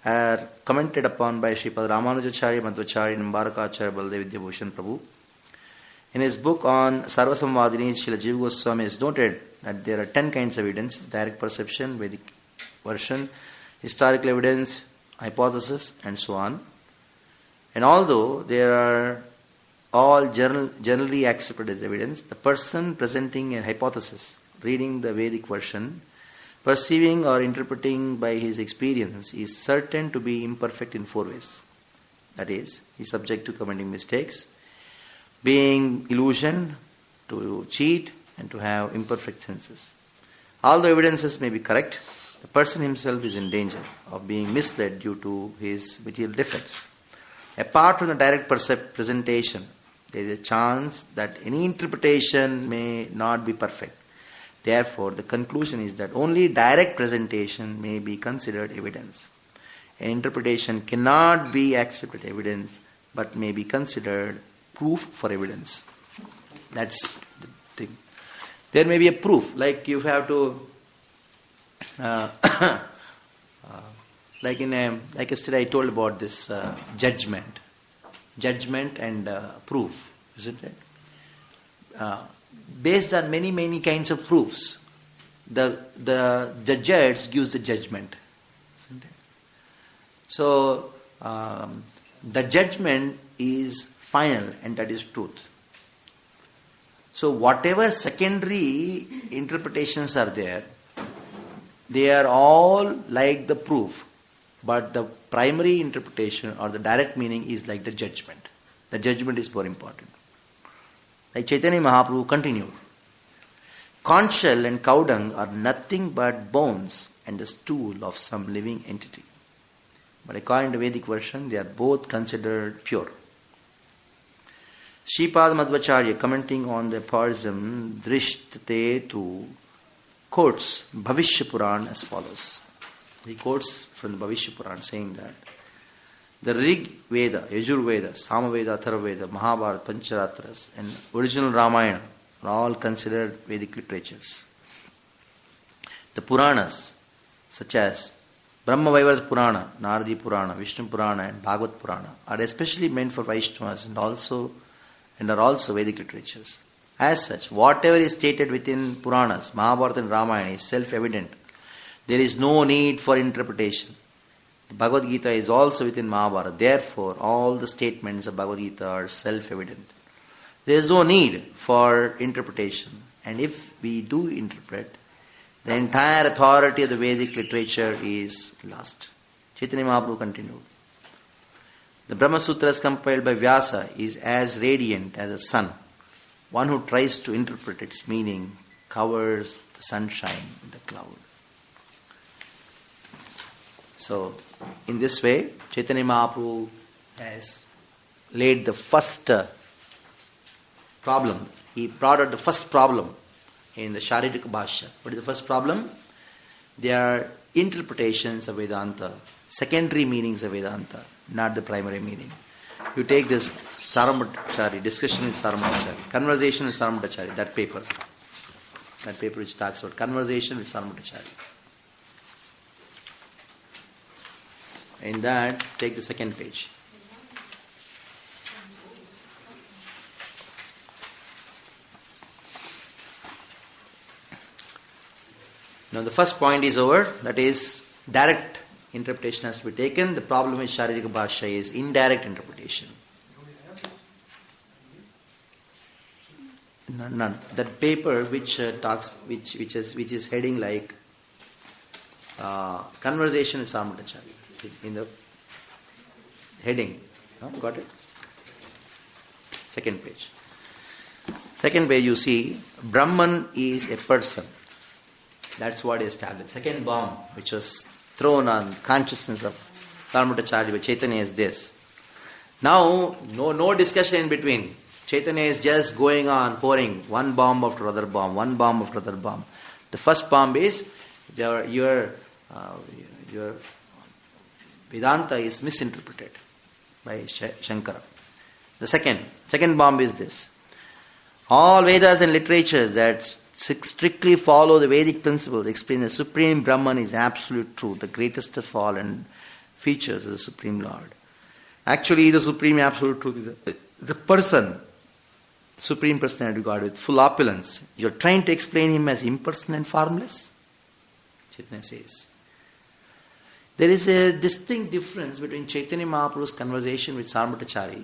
are commented upon by Sripad Ramanujacharya, Madhvacharya, and Mbarakacharya Baladev Vidyabhushan Prabhu. In his book on Sarvasamvadini, Srila Jiva Goswami has noted that there are 10 kinds of evidence: direct perception, Vedic version, historical evidence, hypothesis, and so on. And although there are all generally accepted as evidence, the person presenting a hypothesis, reading the Vedic version, perceiving or interpreting by his experience, is certain to be imperfect in 4 ways. That is, he is subject to committing mistakes, being illusioned, to cheat, and to have imperfect senses. Although evidences may be correct, the person himself is in danger of being misled due to his material defects. Apart from the direct presentation, there is a chance that any interpretation may not be perfect. Therefore, the conclusion is that only direct presentation may be considered evidence. An interpretation cannot be accepted evidence, but may be considered proof for evidence. That's the thing. There may be a proof, like you have to, like yesterday I told about this judgment and proof, isn't it? Based on many kinds of proofs, the judge gives the judgment, isn't it? So the judgment is final, and that is truth. So whatever secondary interpretations are there, they are all like the proof, but the primary interpretation or the direct meaning is like the judgment. The judgment is more important. Like Chaitanya Mahaprabhu continued, conch shell and cow dung are nothing but bones and the stool of some living entity. But according to Vedic version, they are both considered pure. Sripad Madhvacharya, commenting on the aphorism Drishtate tu, quotes Bhavishya Puran as follows. He quotes from the Bhavishya Puran saying that the Rig Veda, Yajur Veda, Samaveda, Atharvaveda, Mahabharata, Pancharatras, and original Ramayana are all considered Vedic literatures. The Puranas, such as Brahma Vaivas Purana, Naradi Purana, Vishnu Purana and Bhagavad Purana are especially meant for Vaishnavas and are also Vedic literatures. As such, whatever is stated within Puranas, Mahabharata and Ramayana is self-evident. There is no need for interpretation. The Bhagavad Gita is also within Mahabharata. Therefore, all the statements of Bhagavad Gita are self-evident. There is no need for interpretation. And if we do interpret, the entire authority of the Vedic literature is lost. Chaitanya Mahaprabhu continued. The Brahma Sutras compiled by Vyasa is as radiant as the sun. One who tries to interpret its meaning covers the sunshine in the cloud. So, in this way, Chaitanya Mahaprabhu has laid the first problem. He brought out the first problem in the Sharirika Bhashya. What is the first problem? They are interpretations of Vedanta, secondary meanings of Vedanta, not the primary meaning. You take this Saramachari, discussion with Saramachari, conversation with Saramachari, that paper which talks about conversation with Saramachari. In that, take the second page. Now the first point is over, that is direct interpretation has to be taken. The problem with Sharirika Bhashya is indirect interpretation. None. That paper which talks, which is heading like conversation with Saramachari in the heading. Got it? Second page. Second page you see Brahman is a person. That's what is established. Second bomb which was thrown on consciousness of Saramachari by Chaitanya is this. Now no discussion in between. Chaitanya is just going on pouring one bomb after other bomb, one bomb after other bomb. The first bomb is your Vedanta is misinterpreted by Shankara. The second bomb is this. All Vedas and literatures that strictly follow the Vedic principles explain the Supreme Brahman is absolute truth, the greatest of all and features of the Supreme Lord. Actually, the Supreme Absolute Truth is the person, Supreme Personality of God with full opulence. You're trying to explain him as impersonal and formless? Chaitanya says. There is a distinct difference between Chaitanya Mahaprabhu's conversation with Saramachari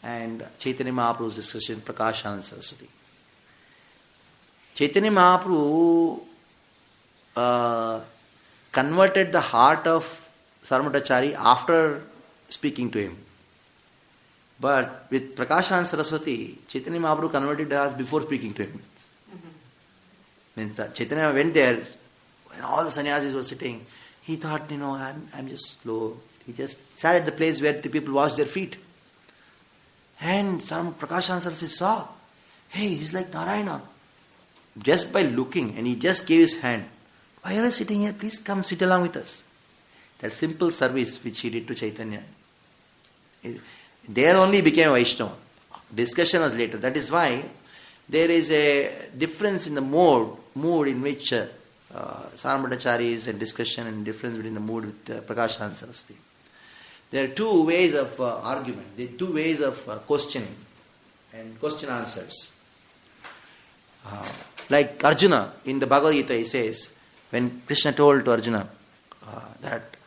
and Chaitanya Mahaprabhu's discussion with Prakashananda Saraswati. Chaitanya Mahaprabhu converted the heart of Saramachari after speaking to him. But with Prakashananda Saraswati, Chaitanya Mahaprabhu converted us before speaking to him. Means that Chaitanya went there, when all the sannyasis were sitting, he thought, I'm just slow. He just sat at the place where the people wash their feet. And some Prakashananda Saraswati saw, hey, he's like Narayana. Just by looking, and he just gave his hand. Why are you sitting here? Please come sit along with us. That simple service which he did to Chaitanya. There only became a Vaishnava. Discussion was later. That is why there is a difference in the mood in which Saramachari is a discussion and difference between the mood with Prakashananda Saraswati. There are two ways of argument. There are two ways of questioning and question answers. Like Arjuna in the Bhagavad Gita, he says, when Krishna told to Arjuna that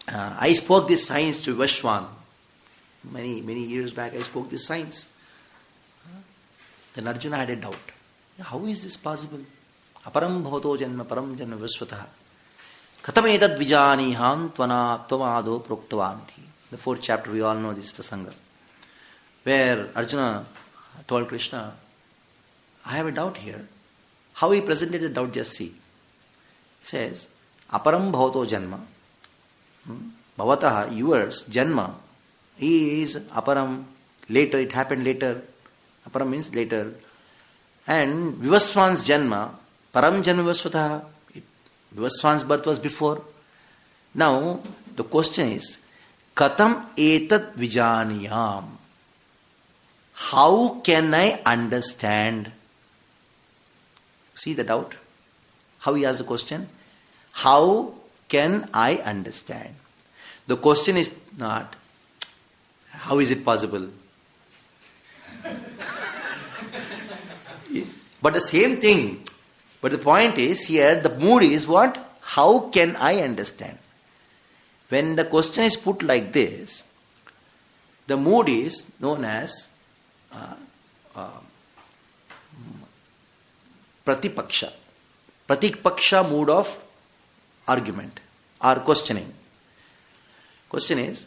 I spoke this science to Vashwan, many years back I spoke this science. Then Arjuna had a doubt. How is this possible? Aparam bhavato janma param janma vishwataha. Katam etad vijaniham tvamado proktavanti. The 4th chapter, we all know this prasanga. Where Arjuna told Krishna, I have a doubt here. How he presented the doubt, just see. He says, Aparam bhavato janma. Bhavataha, yours, janma. He is aparam, later, it happened later. Aparam means later. And Vivaswan's janma, param janma vivasvataha. Vivaswan's birth was before. Now, the question is, Katam etat vijaniyam. How can I understand? See the doubt? How he asked the question? How can I understand? The question is not, how is it possible? But the same thing. But the point is here, the mood is what? How can I understand? When the question is put like this, the mood is known as pratipaksha. Pratipaksha mood of argument or questioning. Question is,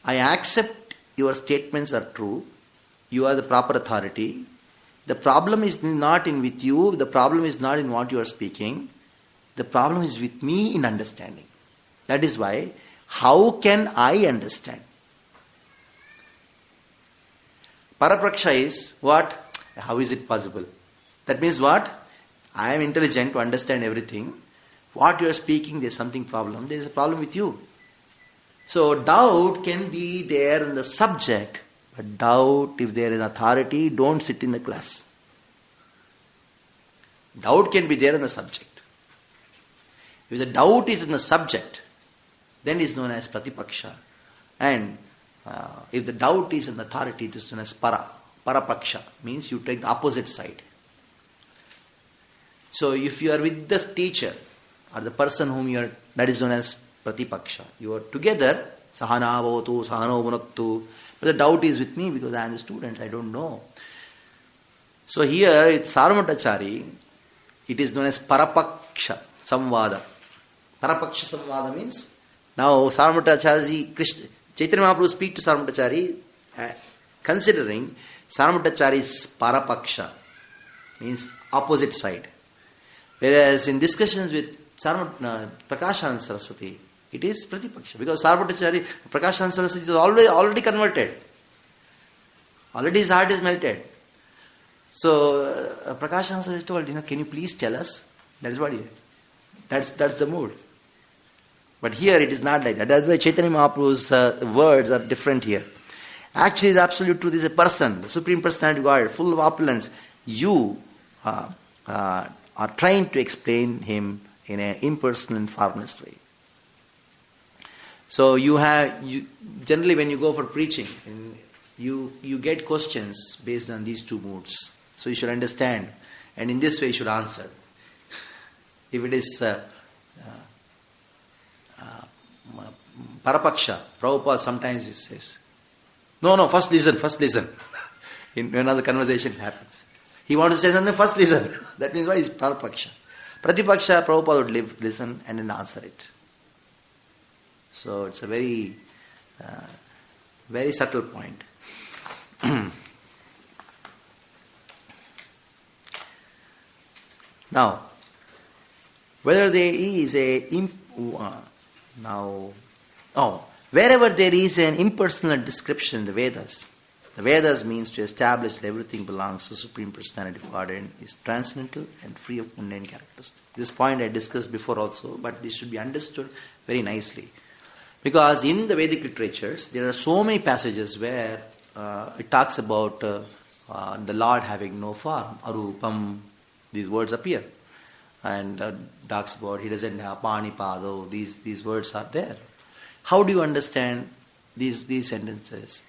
I accept your statements are true. You are the proper authority. The problem is not in with you. The problem is not in what you are speaking. The problem is with me in understanding. That is why, how can I understand? Parapraksha is what? How is it possible? That means what? I am intelligent to understand everything. What you are speaking, there is something problem. There is a problem with you. So doubt can be there in the subject, but doubt, if there is authority, don't sit in the class. Doubt can be there in the subject. If the doubt is in the subject, then it is known as pratipaksha. And if the doubt is in the authority, it is known as parapaksha. Means you take the opposite side. So if you are with the teacher or the person whom you are, that is known as pratipaksha. You are together, sahana bhavatu, sahano bhunaktu. But the doubt is with me because I am the student, I don't know. So here, it's Sarvamatachari, it is known as parapaksha samvada. Parapaksha samvada means, now Sarvamatachari, Chaitanya Mahaprabhu speak to Sarvamatachari, considering Sarvamatachari's parapaksha, means opposite side. Whereas in discussions with Prakashananda Saraswati, it is pratipaksha. Because Sarvamatachari, Prakashananda Saraswati is already converted. Already his heart is melted. So Prakashananda Saraswati told, can you please tell us? That is what he That's the mood. But here it is not like that. That's why Chaitanya Mahaprabhu's words are different here. Actually, the absolute truth is a person, the Supreme Personality of God, full of opulence. You are trying to explain him in an impersonal and formless way. So generally when you go for preaching, you get questions based on these two moods. So you should understand, and in this way you should answer. If it is parapaksha, Prabhupada sometimes he says, no, first listen. In another conversation happens. He wants to say something, first listen. That means what is parapaksha. Pratipaksha, Prabhupada would listen and then answer it. So it's a very, very subtle point. Now, whether there is wherever there is an impersonal description in the Vedas means to establish that everything belongs to Supreme Personality of God and is transcendental and free of mundane characteristics. This point I discussed before also, but this should be understood very nicely. Because in the Vedic literatures, there are so many passages where it talks about the Lord having no form, arupam, these words appear. And talks about he doesn't have panipado, these words are there. How do you understand these sentences?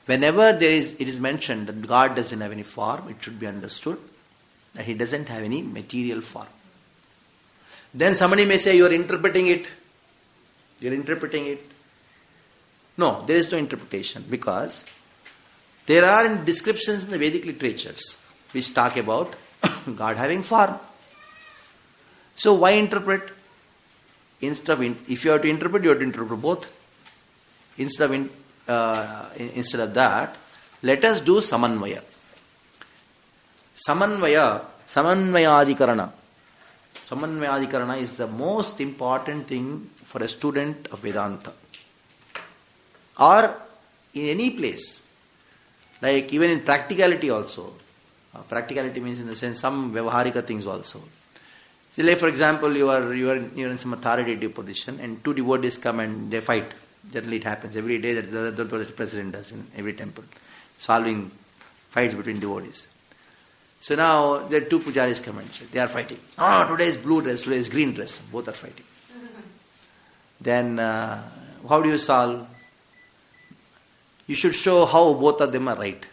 Whenever it is mentioned that God doesn't have any form, it should be understood that he doesn't have any material form. Then somebody may say, you're interpreting it. No, there is no interpretation, because there are descriptions in the Vedic literatures which talk about God having form. So why interpret? If you have to interpret, you have to interpret both. Instead of that, let us do samanvaya. Samanvayadikarana. Samanvayadikarana is the most important thing for a student of Vedanta. Or in any place. Like even in practicality also. Practicality means in the sense some vyavaharika things also. See, like for example, you are in some authoritative position and two devotees come and they fight. Generally it happens every day. That's what the president does in every temple, solving fights between devotees. So now there are two pujaris come and say they are fighting. Oh, today is blue dress, today is green dress. Both are fighting. then how do you solve? You should show how both of them are right.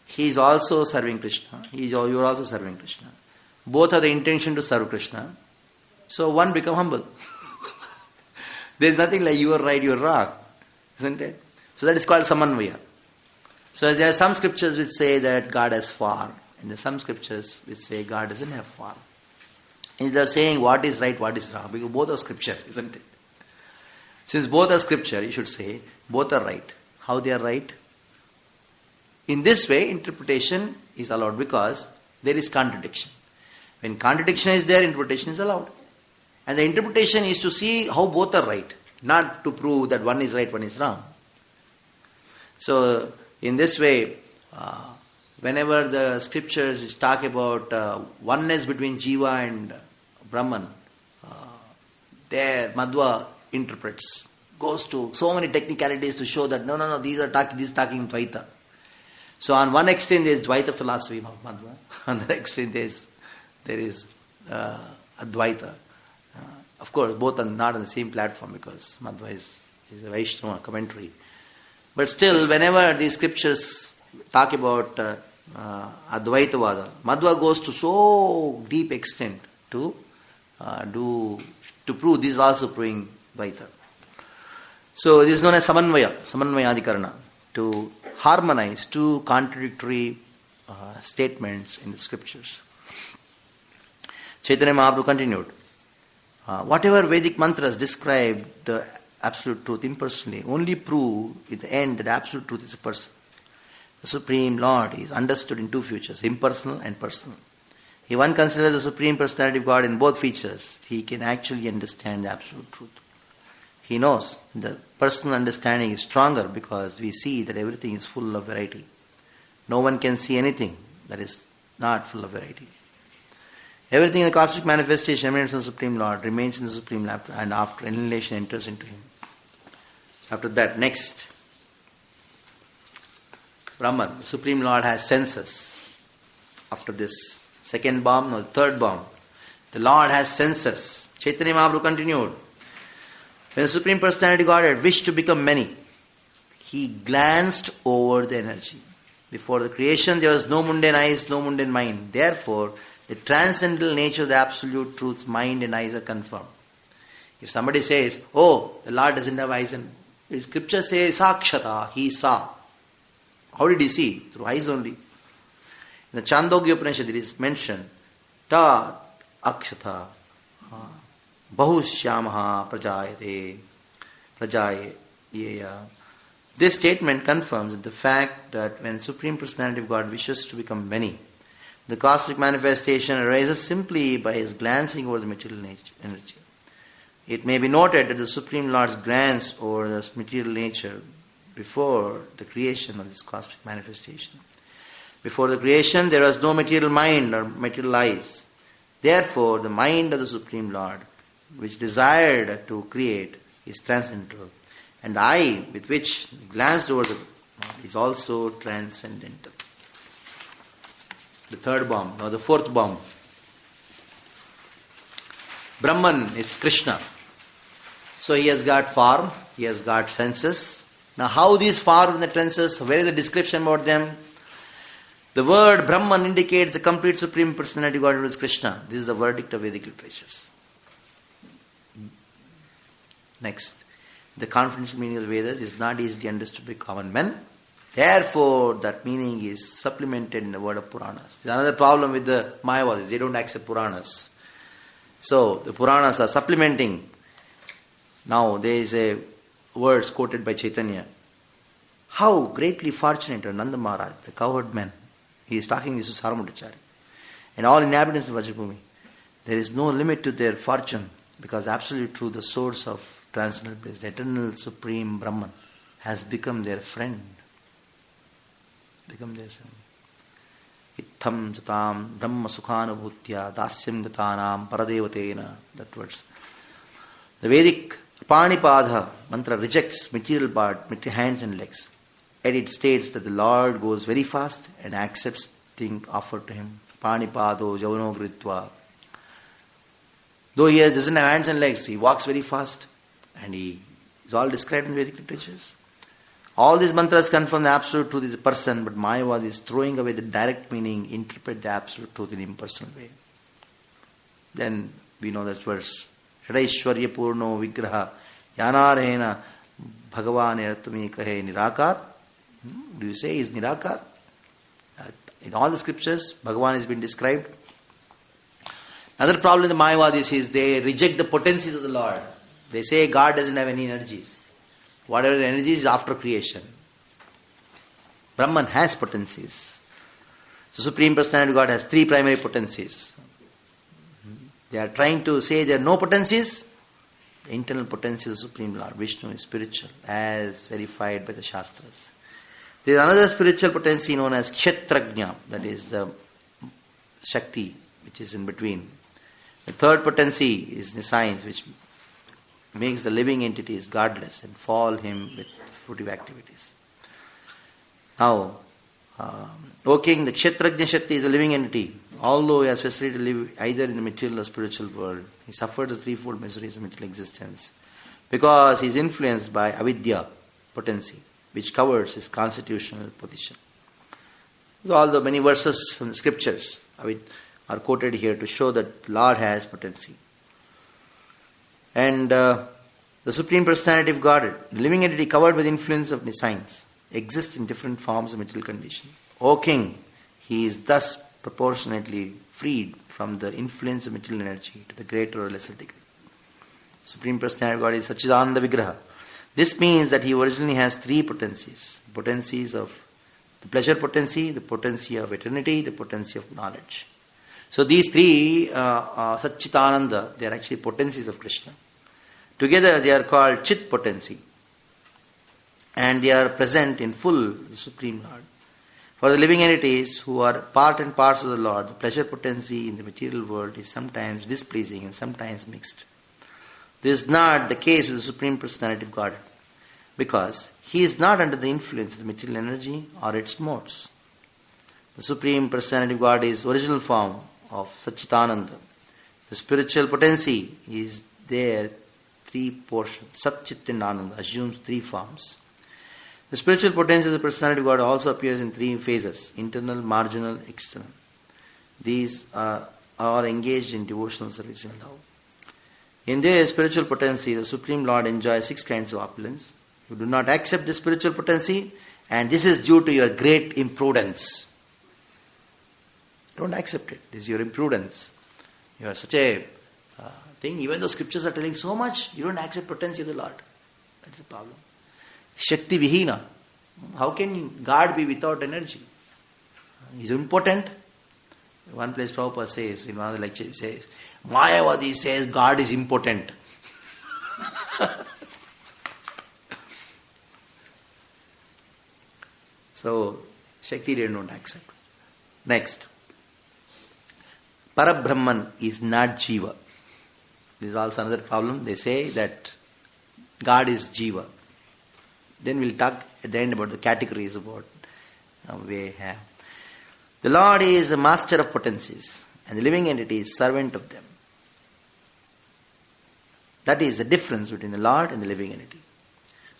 He is also serving Krishna. You are also serving Krishna. Both have the intention to serve Krishna. So one become humble. There is nothing like you are right, you are wrong. Isn't it? So that is called samanvaya. So there are some scriptures which say that God has form. And there are some scriptures which say God doesn't have form. And they are saying what is right, what is wrong. Because both are scripture, isn't it? Since both are scripture, you should say both are right. How they are right? In this way, interpretation is allowed because there is contradiction. When contradiction is there, interpretation is allowed. And the interpretation is to see how both are right, not to prove that one is right, one is wrong. So, in this way, whenever the scriptures talk about oneness between Jiva and Brahman, there Madhva interprets, goes to so many technicalities to show that no, this is talking Dvaita. So on one extreme there is Dvaita philosophy of Madhva, on the extreme there is Advaita. Of course, both are not on the same platform because Madhva is a Vaishnava commentary. But still, whenever these scriptures talk about Advaitavada, Madhva goes to so deep extent to prove this is also proving Dvaita. So this is known as Samanvayadikarana, to harmonize two contradictory statements in the scriptures. Chaitanya Mahaprabhu continued, whatever Vedic mantras describe the absolute truth impersonally only prove in the end that absolute truth is a person. The Supreme Lord is understood in two features, impersonal and personal. If one considers the Supreme Personality of God in both features, he can actually understand the absolute truth. He knows the personal understanding is stronger because we see that everything is full of variety. No one can see anything that is not full of variety. Everything in the cosmic manifestation emanates from the Supreme Lord, remains in the Supreme Lord, and after annihilation enters into him. So after that, next, Brahman, the Supreme Lord has senses. After this second bomb or third bomb, the Lord has senses. Chaitanya Mahaprabhu continued, when the Supreme Personality Godhead wished to become many, he glanced over the energy. Before the creation, there was no mundane eyes, no mundane mind. Therefore, the transcendental nature of the absolute truth's mind and eyes are confirmed. If somebody says, oh, the Lord doesn't have eyes, and the scripture says, sakshata, he saw. How did he see? Through eyes only. In the Chandogya Upanishad it is mentioned, ta akshata bahushyamaha prajayeya. This statement confirms the fact that when Supreme Personality of God wishes to become many, the cosmic manifestation arises simply by his glancing over the material energy. It may be noted that the Supreme Lord's glance over the material nature before the creation of this cosmic manifestation. Before the creation, there was no material mind or material eyes. Therefore, the mind of the Supreme Lord, which desired to create, is transcendental. And the eye with which he glanced over the is also transcendental. The third bomb, or the fourth bomb. Brahman is Krishna. So he has got form, he has got senses. Now how these form and the senses, where is the description about them? The word Brahman indicates the complete Supreme Personality of God, who is Krishna. This is the verdict of Vedic literatures. Next, the confidential meaning of the Vedas is not easily understood by common men. Therefore, that meaning is supplemented in the word of Puranas. There's another problem with the Mayavadis. They don't accept Puranas. So, the Puranas are supplementing. Now, there is a words quoted by Chaitanya. How greatly fortunate are Nanda Maharaj, the cowherd man. He is talking this to Saramudachari. And all inhabitants of Vajrabhumi. There is no limit to their fortune because absolute truth, the source of transcendental bliss, the eternal supreme Brahman, has become their friend. Become their friend. Itham jatam brahma sukhanubhutya dasyam gatanam paradevatena. That words. The Vedic Panipadha mantra rejects material part, material hands and legs. And it states that the Lord goes very fast and accepts things offered to him. Panipado javano gritva. Though he doesn't have hands and legs, he walks very fast And he is all described in Vedic literatures. All these mantras confirm the absolute truth is a person, but Mayavad is throwing away the direct meaning, interpret the absolute truth in impersonal way. Then we know that verse. Shadaishwarya Purno Vigraha Yanarhena Bhagavan Eratumi Kahe Nirakar. Do you say is Nirakar? In all the scriptures, Bhagavan has been described. Another problem in the Mayavadis is they reject the potencies of the Lord. They say God doesn't have any energies. Whatever the energy is after creation. Brahman has potencies. So Supreme Personality of God has three primary potencies. They are trying to say there are no potencies. The internal potency of the Supreme Lord, Vishnu, is spiritual, as verified by the Shastras. There is another spiritual potency known as Kshetrajna, that is the Shakti, which is in between. The third potency is the science, which makes the living entities godless and fall him with fruitive activities. Now, O King, the Kshetrajna Shakti is a living entity. Although he has facility to live either in the material or spiritual world, he suffers the threefold miseries of material existence because he is influenced by avidya, potency, which covers his constitutional position. So all the many verses from the scriptures are quoted here to show that Lord has potency. And the Supreme Personality of God, the living entity covered with influence of science, exists in different forms of material condition. O King, he is thus proportionately freed from the influence of material energy to the greater or lesser degree. Supreme Personality of God is Satchidananda Vigraha. This means that he originally has three potencies. Potencies of the pleasure potency, the potency of eternity, the potency of knowledge. So these three, Satchitananda, they are actually potencies of Krishna. Together they are called Chit potency. And they are present in full the Supreme Lord. For the living entities who are part and parts of the Lord, the pleasure potency in the material world is sometimes displeasing and sometimes mixed. This is not the case with the Supreme Personality of God, because he is not under the influence of the material energy or its modes. The Supreme Personality of God is original form of Satchitananda. The spiritual potency is there, three portions. Sat, Chit and Ananda assumes three forms. The spiritual potency of the Personality of God also appears in three phases: internal, marginal, external. These are engaged in devotional service and love. In their spiritual potency, the Supreme Lord enjoys 6 kinds of opulence. You do not accept the spiritual potency, and this is due to your great imprudence. Don't accept it. This is your imprudence. You are such a thing. Even though scriptures are telling so much, you don't accept potency of the Lord. That's the problem. Shakti Vihina. How can God be without energy? He's impotent. One place Prabhupada says, in one of the lectures, he says, Mayavadi says God is impotent. So, Shakti they don't accept. Next. Parabrahman is not Jiva. This is also another problem. They say that God is Jiva. Then we'll talk at the end about the categories about we have. The Lord is a master of potencies, and the living entity is servant of them. That is the difference between the Lord and the living entity.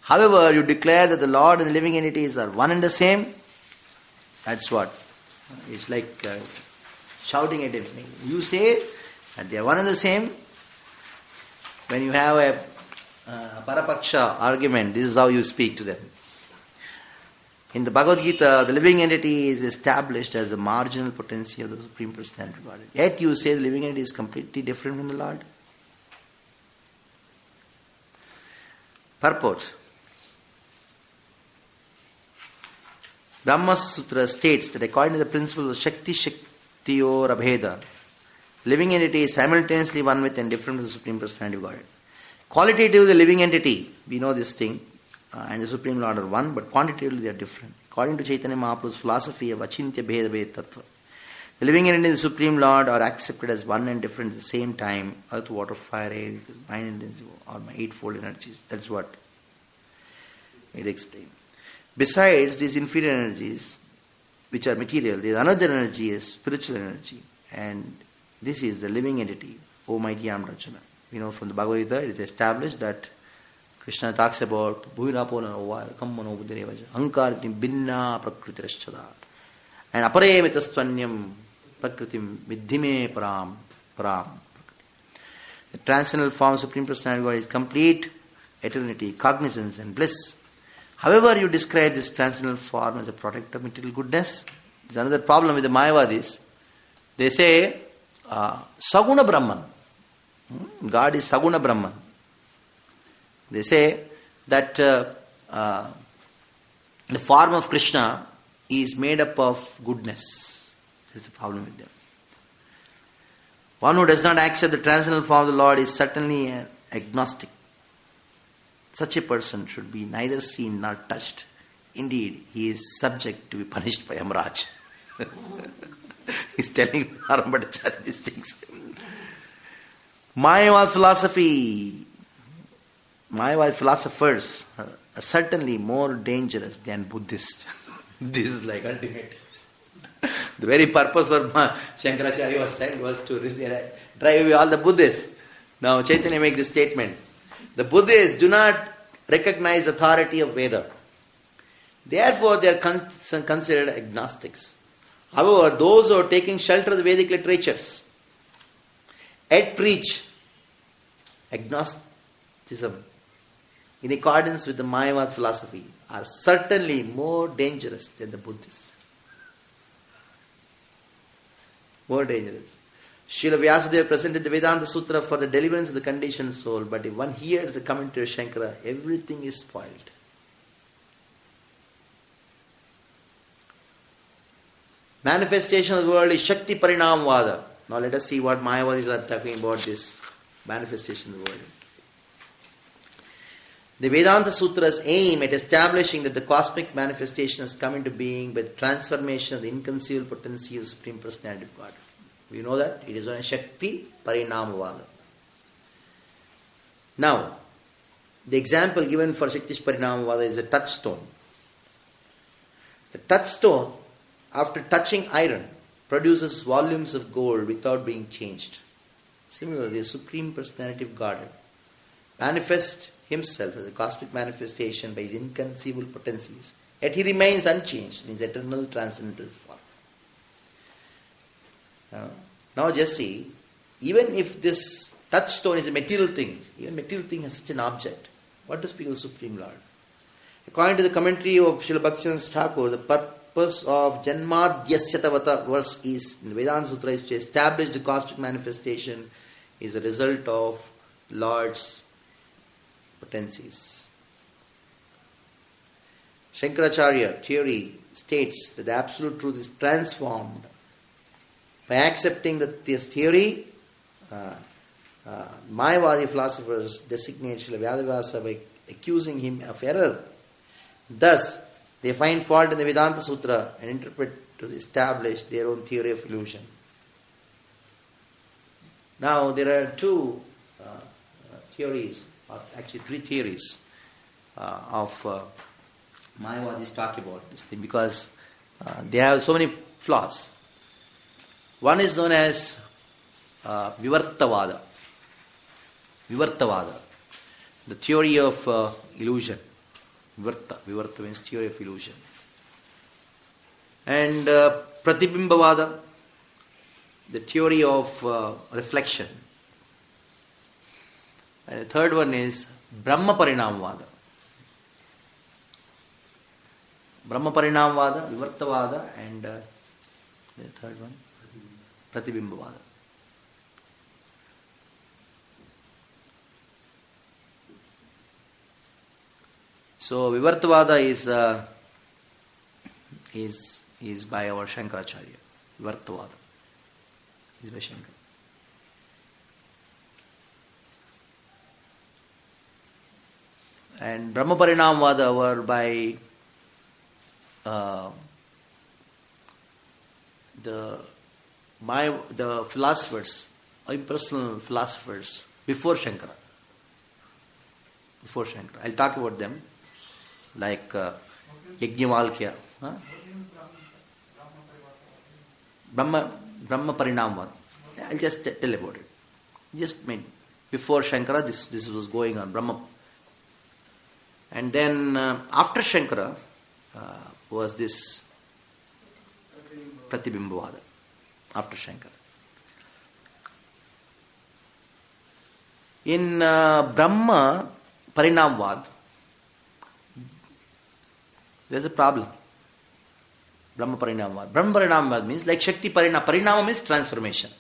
However, you declare that the Lord and the living entities are one and the same. That's what. It's like shouting at him. You say that they are one and the same. When you have a Parapaksha argument, this is how you speak to them. In the Bhagavad Gita, the living entity is established as the marginal potency of the Supreme Personality of God. Yet you say the living entity is completely different from the Lord. Purport. Brahma Sutra states that according to the principle of Shakti Shaktiyor Abheda, living entity is simultaneously one with and different from the Supreme Personality of God. Qualitatively, the living entity, we know this thing, and the Supreme Lord are one, but quantitatively they are different. According to Chaitanya Mahaprabhu's philosophy of Achintya Bheda Bhed Tattva, the living entity and the Supreme Lord are accepted as one and different at the same time: earth, water, fire, air, mind, and or my eightfold energies. That's what it explains. Besides these inferior energies, which are material, there is another energy, is spiritual energy, and this is the living entity, O mighty Arjuna. We know from the Bhagavad Gita, it is established that Krishna talks about Bhuirapona Kammano Buddhirevaja Ankariti Binna Prakritirashchada and Apare Mitastvanyam Prakritim Vidhime Param. The transcendental form of Supreme Personality God is complete eternity, cognizance and bliss. However you describe this transcendental form as a product of material goodness, there's another problem with the Mayavadis. They say Saguna Brahman. God is Saguna Brahman. They say that the form of Krishna is made up of goodness. There is a problem with them. One who does not accept the transcendental form of the Lord is certainly an agnostic. Such a person should be neither seen nor touched. Indeed, he is subject to be punished by Yamraj. He's telling Arambhacharya these things. Mayavad philosophers are certainly more dangerous than Buddhists. This is like ultimate. The very purpose for Shankaracharya was sent was to drive away all the Buddhists. Now Chaitanya makes this statement. The Buddhists do not recognize authority of Veda. Therefore they are considered agnostics. However, those who are taking shelter of the Vedic literatures yet preach agnosticism in accordance with the Mayavad philosophy are certainly more dangerous than the Buddhists. More dangerous. Srila Vyasadeva presented the Vedanta Sutra for the deliverance of the conditioned soul, but if one hears the commentary of Shankara, everything is spoiled. Manifestation of the world is Shakti Parinamvada. Now let us see what Mayavadis are talking about this manifestation of the world. The Vedanta Sutras aim at establishing that the cosmic manifestation has come into being by the transformation of the inconceivable potency of the Supreme Personality of God. We know that it is on a Shakti Parinamavada. Now, the example given for Shakti Parinamavada is a touchstone. The touchstone, after touching iron, produces volumes of gold without being changed. Similarly, the Supreme Personality of Godhead manifests himself as a cosmic manifestation by his inconceivable potencies, yet he remains unchanged in his eternal transcendental form. Now just see, even if this touchstone is a material thing, even material thing has such an object, what to speak of the Supreme Lord? According to the commentary of Srila Bhaktivinoda Thakur, the purpose of Janmadhyasyatavata verse is, in the Vedanta Sutra, is to establish the cosmic manifestation is a result of Lord's potencies. Shankaracharya theory states that the absolute truth is transformed. By accepting this theory, Mayavadi philosophers designate Srila Vyadvyasa by accusing him of error. Thus, they find fault in the Vedanta Sutra and interpret to establish their own theory of illusion. Now, there are two theories, or actually three theories of Mayavadis talk about this thing, because they have so many flaws. One is known as Vivartavada. Vivartavada, the theory of illusion. Vivarta means theory of illusion. And Pratibhimbavada, the theory of reflection. And the third one is Brahma Parinamvada. Brahma Parinamvada, Vivartavada, and the third one, Pratibhimbavada. So Vivartavada is by our Shankaracharya. Vivartavada is by Shankara. And Brahma Parinamvada were by the philosophers, impersonal philosophers before Shankara. I'll talk about them, like Yajnavalkya. Brahma Parinamvada. I'll just tell about it. Just before Shankara, this was going on. Brahma And then after Shankara was this Pratibimbavada. After Shankara. In Brahma Parinamvad, there's a problem. Brahma Parinamvad. Brahma Parinamvad means like Shakti Parinama. Parinama means transformation.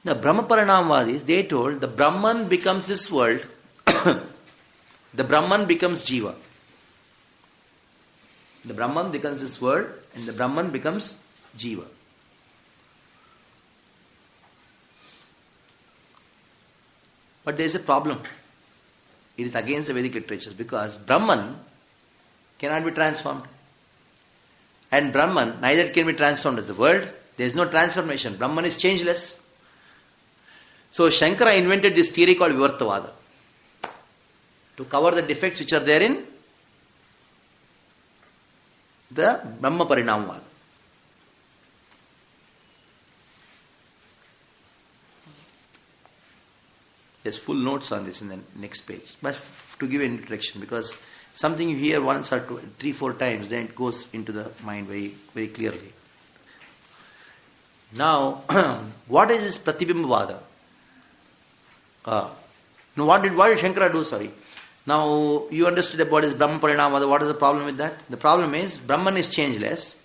The Brahma Parinamvad is, they told the Brahman becomes this world, the Brahman becomes Jiva. The Brahman becomes this world and the Brahman becomes Jiva. But there is a problem. It is against the Vedic literatures because Brahman cannot be transformed. And Brahman neither can be transformed as the world. There is no transformation. Brahman is changeless. So Shankara invented this theory called Vivartavada to cover the defects which are there in the Brahma Parinamvada. There's full notes on this in the next page. But to give an introduction, because something you hear once or two, 3-4 times, then it goes into the mind very, very clearly. Now, what is this Pratibimbavada? What did Shankara do? Sorry. Now, you understood about this Brahma Parinamvada. What is the problem with that? The problem is, Brahman is changeless.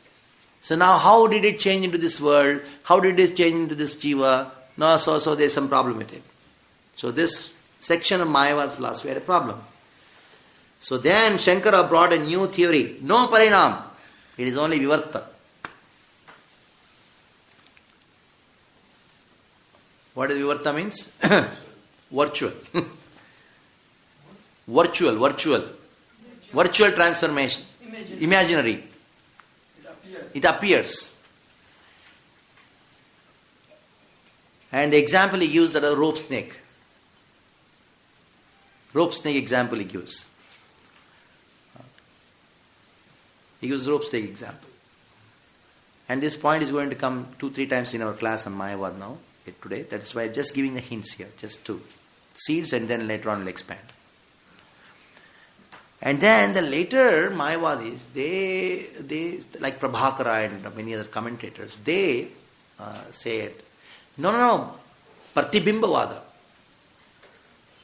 So now, how did it change into this world? How did it change into this Jiva? No, so there's some problem with it. So this section of Mayavad philosophy had a problem. So then Shankara brought a new theory. No Parinam. It is only Vivarta. What does Vivarta means? Virtual. Virtual transformation. Imaginary. It appears. And the example he gives that a rope snake. Rope snake example he gives. He gives rope snake example. And this point is going to come 2-3 times in our class on Mayavad now, today. That's why I'm just giving the hints here, just two seeds, and then later on we'll expand. And then the later Mayavadis, they like Prabhakara and many other commentators, they said, no, Pratibimbavada.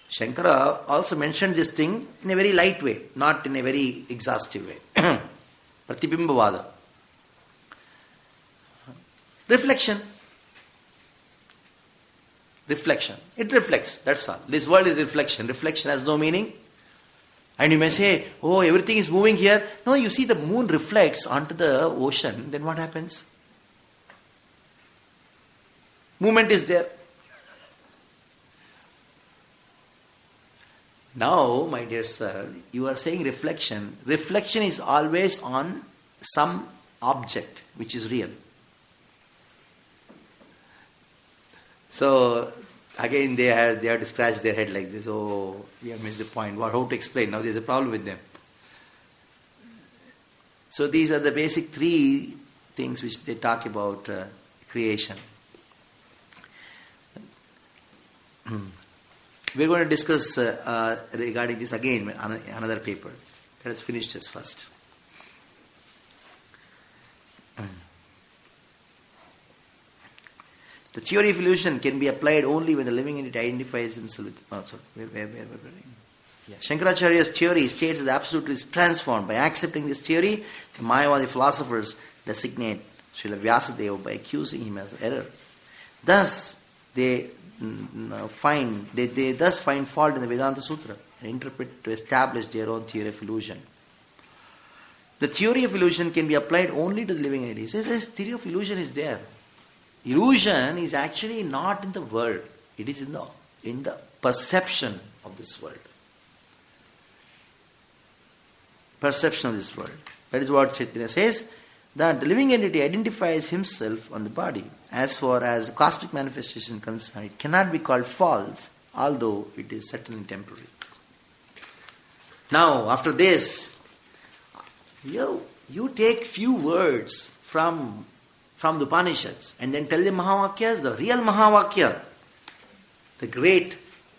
Shankara also mentioned this thing in a very light way, not in a very exhaustive way. Pratibimbavada. Reflection. It reflects, that's all. This world is reflection. Reflection has no meaning. And you may say, oh, everything is moving here. No, you see the moon reflects onto the ocean, then what happens? Movement is there. Now, my dear sir, you are saying reflection. Reflection is always on some object which is real. So, again they have to scratch their head like this. Oh, we have missed the point. How to explain? Now there's a problem with them. So these are the basic 3 things which they talk about creation. We're going to discuss regarding this again in another paper. Let us finish this first. The theory of illusion can be applied only when the living entity identifies himself with... Shankaracharya's theory states that the absolute is transformed. By accepting this theory, the Mayavadi philosophers designate Srila Vyasadeva by accusing him as error. Thus, they thus find fault in the Vedanta Sutra and interpret to establish their own theory of illusion. The theory of illusion can be applied only to the living entity. He says this theory of illusion is there. Illusion is actually not in the world. It is in the perception of this world. Perception of this world. That is what Chaitanya says, that the living entity identifies himself on the body. As far as cosmic manifestation is concerned, it cannot be called false, although it is certainly temporary. Now, after this, you take few words from the Upanishads and then tell them Mahavakyas, the real Mahavakya, the great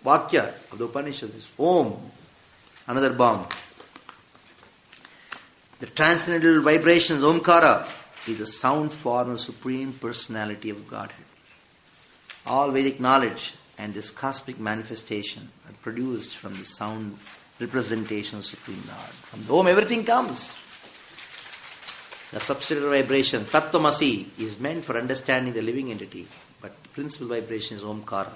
Vakya of the Upanishads is Om, another bomb. The transcendental vibrations, Omkara, is the sound form of Supreme Personality of Godhead. All Vedic knowledge and this cosmic manifestation are produced from the sound representation of Supreme Lord. From the Om, everything comes. The subsidiary vibration, Tattvamasi, is meant for understanding the living entity, but the principal vibration is Omkara.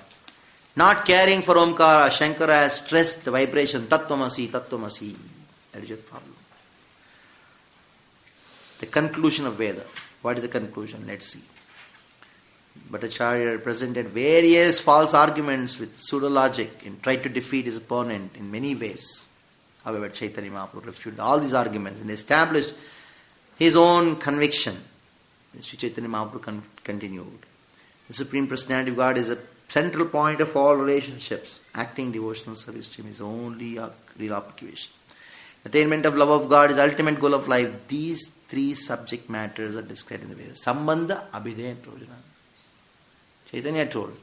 Not caring for Omkara, Shankara has stressed the vibration Tattvamasi, Tattvamasi. That is your problem. The conclusion of Veda. What is the conclusion? Let's see. Bhattacharya presented various false arguments with pseudo-logic and tried to defeat his opponent in many ways. However, Chaitanya Mahaprabhu refuted all these arguments and established his own conviction. Sri Chaitanya Mahaprabhu continued. The Supreme Personality of God is a central point of all relationships. Acting devotional service to Him is only a real occupation. Attainment of love of God is the ultimate goal of life. These three subject matters are described in the Vedas. Sambandha, Abhideya and Prajna. Chaitanya told,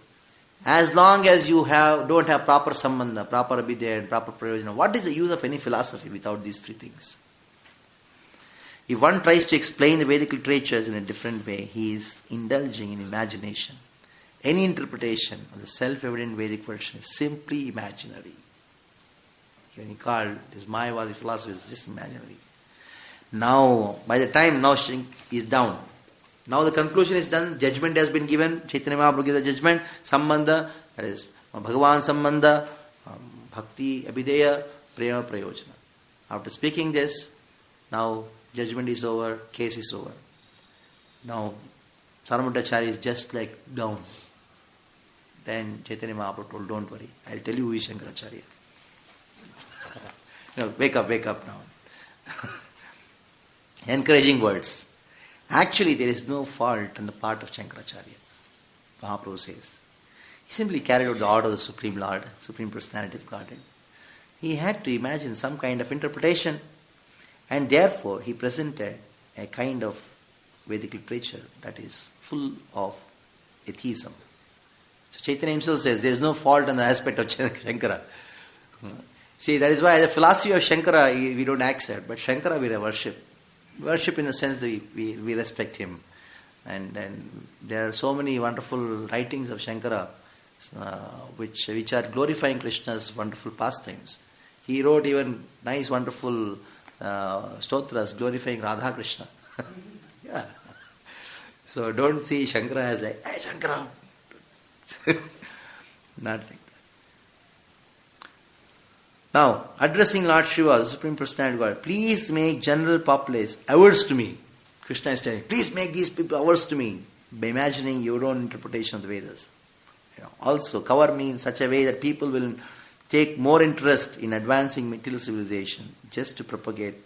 as long as you don't have proper sambandha, proper abhideya and proper prayojana, what is the use of any philosophy without these three things? If one tries to explain the Vedic literatures in a different way, he is indulging in imagination. Any interpretation of the self-evident Vedic version is simply imaginary. When he called this Mayavadi philosophy is just imaginary. Now, by the time now is down, now the conclusion is done, judgment has been given, Chaitanya Mahaprabhu gives the judgment, Sambandha, that is Bhagavan Sambandha, Bhakti, Abhideya, Prema, Prayojana. After speaking this, now judgment is over, case is over. Now, Sarvabhaumacharya is just like down. Then Chaitanya Mahaprabhu told, don't worry, I'll tell you who is Shankaracharya. No, wake up now. Encouraging words. Actually, there is no fault on the part of Shankaracharya. Mahaprabhu says. He simply carried out the order of the Supreme Lord, Supreme Personality of Godhead. He had to imagine some kind of interpretation, and therefore he presented a kind of Vedic literature that is full of atheism. So Chaitanya himself says there is no fault on the aspect of Shankara. See, that is why the philosophy of Shankara we don't accept, but Shankara we worship. Worship in the sense that we respect him. And there are so many wonderful writings of Shankara which are glorifying Krishna's wonderful pastimes. He wrote even nice wonderful stotras glorifying Radha Krishna. Yeah. So don't see Shankara as like, hey Shankara. Not like that. Now, addressing Lord Shiva, the Supreme Personality of God, please make general populace averse to me. Krishna is telling, please make these people averse to me by imagining your own interpretation of the Vedas. Also, cover me in such a way that people will take more interest in advancing material civilization just to propagate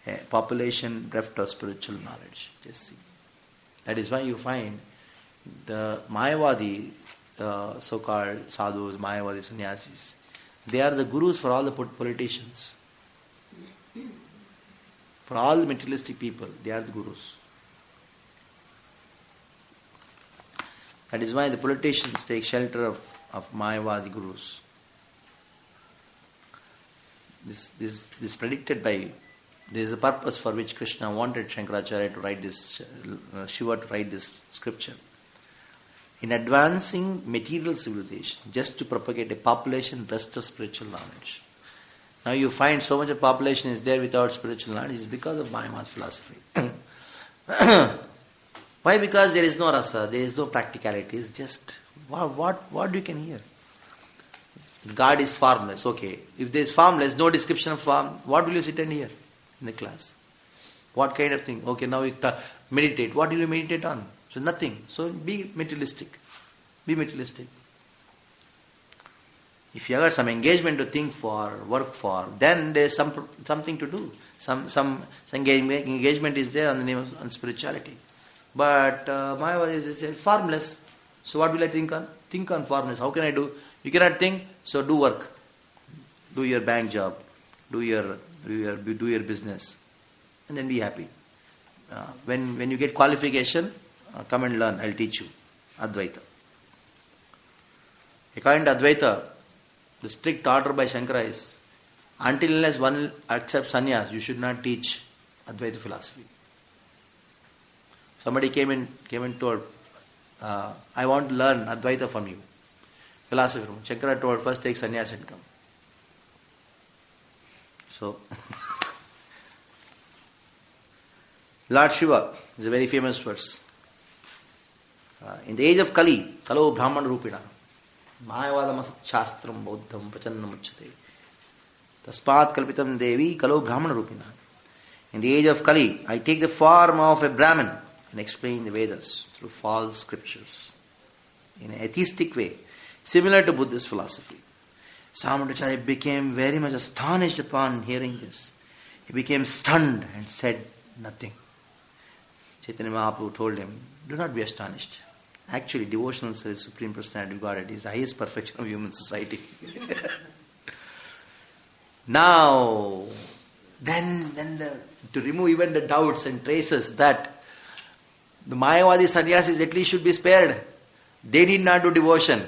a population bereft of spiritual knowledge. Just see. That is why you find the Mayavadi, so-called sadhus, Mayavadi sannyasis, they are the gurus for all the politicians. For all the materialistic people, they are the gurus. That is why the politicians take shelter of Mayavadi gurus. This predicted by, there is a purpose for which Krishna wanted Shankaracharya to write this, Shiva to write this scripture. In advancing material civilization, just to propagate a population bereft of spiritual knowledge. Now you find so much of population is there without spiritual knowledge, is because of Mayavada philosophy. Why? Because there is no rasa, there is no practicality. It's just, what you can hear? God is formless, okay. If there is formless, no description of form, what will you sit and hear in the class? What kind of thing? Okay, now you meditate. What will you meditate on? So nothing. So be materialistic. Be materialistic. If you have got some engagement to think for, work for, then there is something to do. Some engagement is there on the name of spirituality. But Mayavadi is formless. So what will I think on? Think on formless. How can I do? You cannot think, so do work. Do your bank job. Do your business. And then be happy. When you get qualification, come and learn, I'll teach you. Advaita. According to Advaita, The strict order by Shankara is, until unless one accepts sannyas, you should not teach Advaita philosophy. Somebody came and told, I want to learn Advaita from you. Philosophy from Shankara told, first take sannyas and come. So, Lord Shiva is a very famous verse. In the age of Kali, Kalo Brahman Rupina, Mayavada Masat Shastram Bodham Pachannam Uchate, Taspat Kalpitam Devi, Kalo Brahman Rupina. In the age of Kali, I take the form of a Brahmin and explain the Vedas through false scriptures in an atheistic way, similar to Buddhist philosophy. Samandracharya became very much astonished upon hearing this. He became stunned and said nothing. Chaitanya Mahaprabhu told him, do not be astonished. Actually, devotional service, Supreme Personality of Godhead is the highest perfection of human society. Now, to remove even the doubts and traces that the Mayavadi sannyasis at least should be spared. They need not do devotion.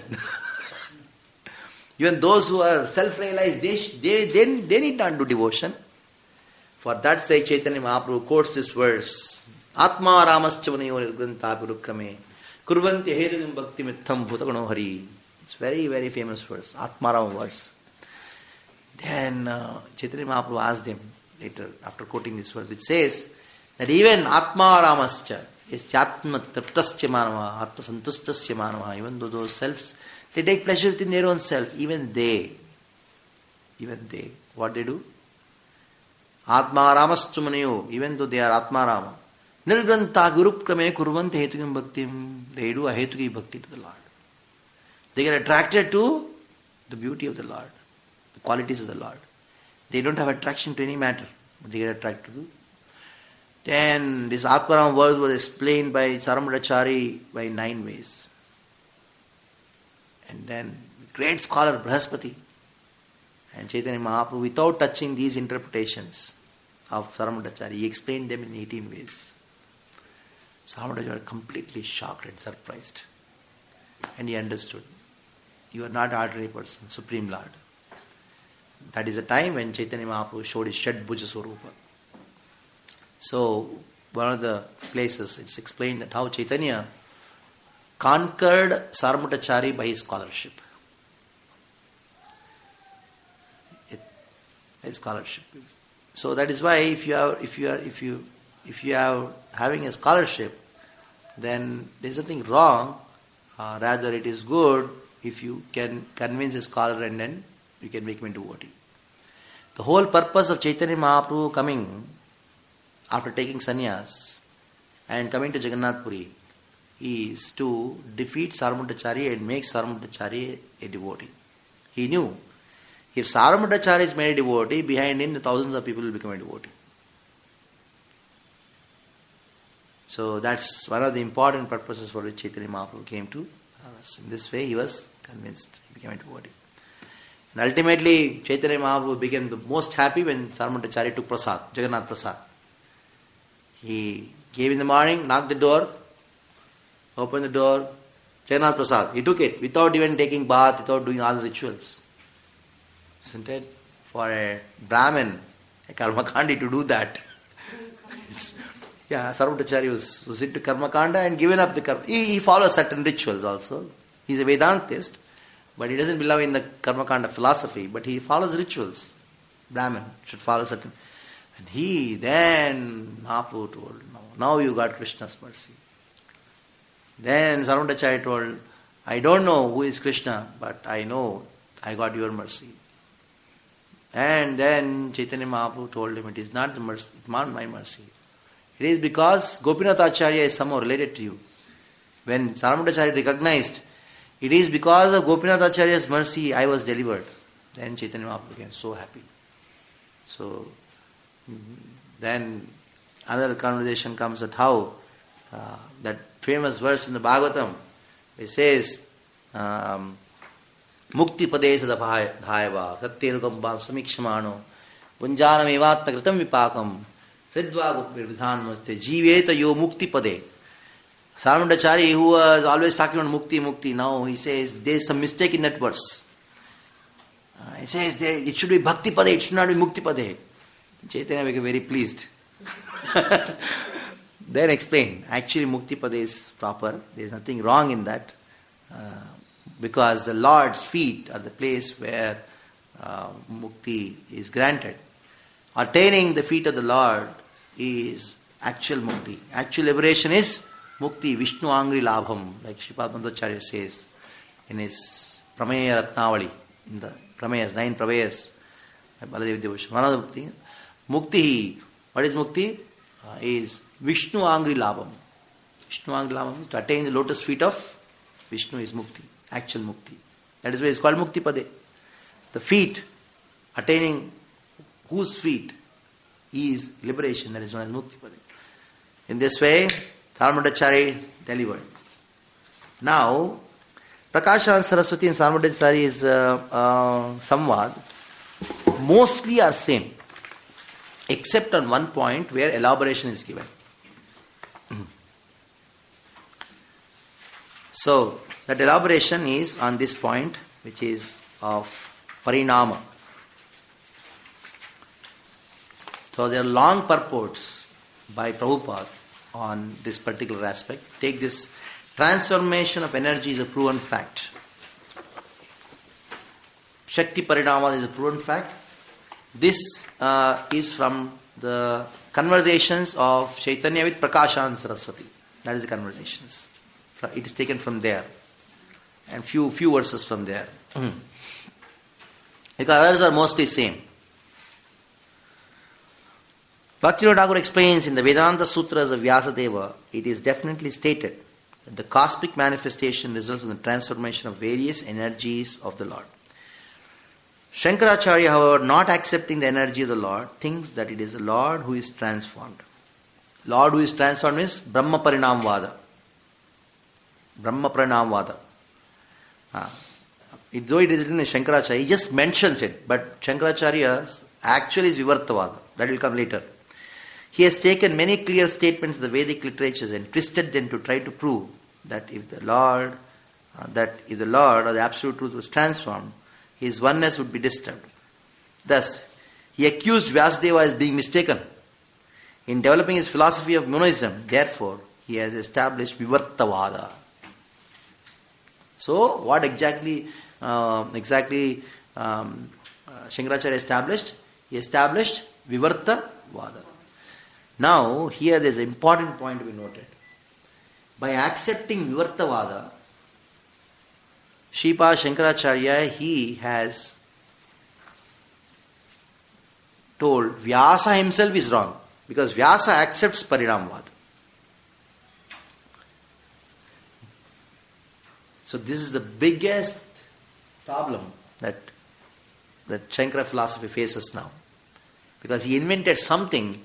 Even those who are self-realized, they need not do devotion. For that sake, Chaitanya Mahaprabhu quotes this verse, Atma Ramaschavanayo Nirgranta Purukrame Kurvanti Hedugam Bhakti Mitham Bhutagano Hari. It's very, very famous verse, Atma Rama verse. Then Chaitanya Mahaprabhu asked him later, after quoting this verse, which says that even Atma Ramascha is Atma Triptascha Manava, Atma Santustascha Manava, even though those selves, they take pleasure within their own self, even they, what they do? Atma Ramastumanayo, even though they are Atma Rama, Nirgranta Gurukrame Kurvanti Hetugam Bhaktim, they do a Hetugi Bhakti to the Lord. They get attracted to the beauty of the Lord, the qualities of the Lord. They don't have attraction to any matter, but they get attracted to. Then this Atmaram verse was explained by Saramudachari by 9 ways. And then great scholar Brahaspati and Chaitanya Mahaprabhu, without touching these interpretations of Saramudachari, he explained them in 18 ways. Saramudachari was completely shocked and surprised. And he understood. You are not an ordinary person, Supreme Lord. That is the time when Chaitanya Mahaprabhu showed his Shadbhuja Swarupa. So, one of the places it's explained that how Chaitanya conquered Saramudachari by his scholarship. His scholarship. So that is why if you are having a scholarship, then there is nothing wrong. Rather, it is good if you can convince a scholar and then you can make him into devotee. The whole purpose of Chaitanya Mahaprabhu coming after taking sannyas and coming to Jagannath Puri is to defeat Saramudachari and make Saramudachari a devotee. He knew if Saramudachari is made a devotee, behind him the thousands of people will become a devotee. So that's one of the important purposes for which Chaitanya Mahaprabhu came to us. In this way he was convinced, he became a devotee. And ultimately Chaitanya Mahaprabhu became the most happy when Saramudachari took prasad, Jagannath prasad. He gave in the morning, knocked the door, opened the door, Jagannath prasad. He took it without even taking bath, without doing all the rituals. Isn't it? For a Brahmin, a Karmakandi to do that. Saramudachari was into Karmakanda and given up the Karma. He follows certain rituals also. He's a Vedantist, but he doesn't belong in the Karmakanda philosophy, but he follows rituals. Brahmin should follow certain. And he then, Mahaprabhu told, no, now you got Krishna's mercy. Then Saramudachari told, I don't know who is Krishna, but I know I got your mercy. And then Chaitanya Mahaprabhu told him, it is not the mercy, it's not my mercy. It is because Gopinath Acharya is somehow related to you. When Saramudachari recognized, it is because of Gopinath Acharya's mercy I was delivered. Then Chaitanya Mahaprabhu became so happy. So, then another conversation comes at how that famous verse in the Bhagavatam, it says, Mukti padesa dhayava satyenukambam samikshamano punjanam evatma kritam vipakam hridva gupir vidhanmaste jiveta yo mukti pade. Saramudachari, who was always talking about mukti, now he says there is some mistake in that verse. It says it should be Bhakti Pade, it should not be Mukti Pade. Chaitanya became very pleased. Then explained, actually Mukti Pade is proper, there is nothing wrong in that. Because the Lord's feet are the place where Mukti is granted. Attaining the feet of the Lord is actual Mukti. Actual liberation is Mukti, Vishnu Angri Labham, like Sripad Madhvacharya says in his Prameya Ratnavali, in the Prameyas, 9 Prameyas. One of the things, Mukti, what is Mukti? Is Vishnu Angri Labham. Vishnu Angri Labham, to attain the lotus feet of Vishnu is Mukti, actual Mukti. That is why it's called Mukti Pade. The feet, attaining whose feet is liberation, that is known as Mukti Pade. In this way, Sarmadachari delivered. Now, Prakasha and Saraswati and Sarmadachari is samvad. Mostly are same, except on one point where elaboration is given. So, that elaboration is on this point, which is of Parinama. So, there are long purports by Prabhupada on this particular aspect. Take this, transformation of energy is a proven fact. Shakti Parinama is a proven fact. This is from the conversations of Chaitanya with Prakasha and Saraswati. That is the conversations. It is taken from there. And few verses from there. Because others are mostly same. Bhaktivinoda Thakur explains in the Vedanta Sutras of Vyasadeva, it is definitely stated that the cosmic manifestation results in the transformation of various energies of the Lord. Shankaracharya, however, not accepting the energy of the Lord, thinks that it is the Lord who is transformed. Lord who is transformed is Brahma Parinam Vada. Brahma Parinam Vada. Though it is written in Shankaracharya, he just mentions it, but Shankaracharya actually is Vivartavada. That will come later. He has taken many clear statements of the Vedic literatures and twisted them to try to prove that if the Lord or the Absolute Truth was transformed, his oneness would be disturbed. Thus, he accused Vyasadeva as being mistaken. In developing his philosophy of monism, therefore, he has established Vivartavada. So, what exactly Shankaracharya established? He established Vivartavada. Now, here there is an important point to be noted. By accepting Vivartavada, Sripad Shankaracharya, he has told Vyasa himself is wrong, because Vyasa accepts Parinamvada. So this is the biggest problem that Shankara philosophy faces now. Because he invented something.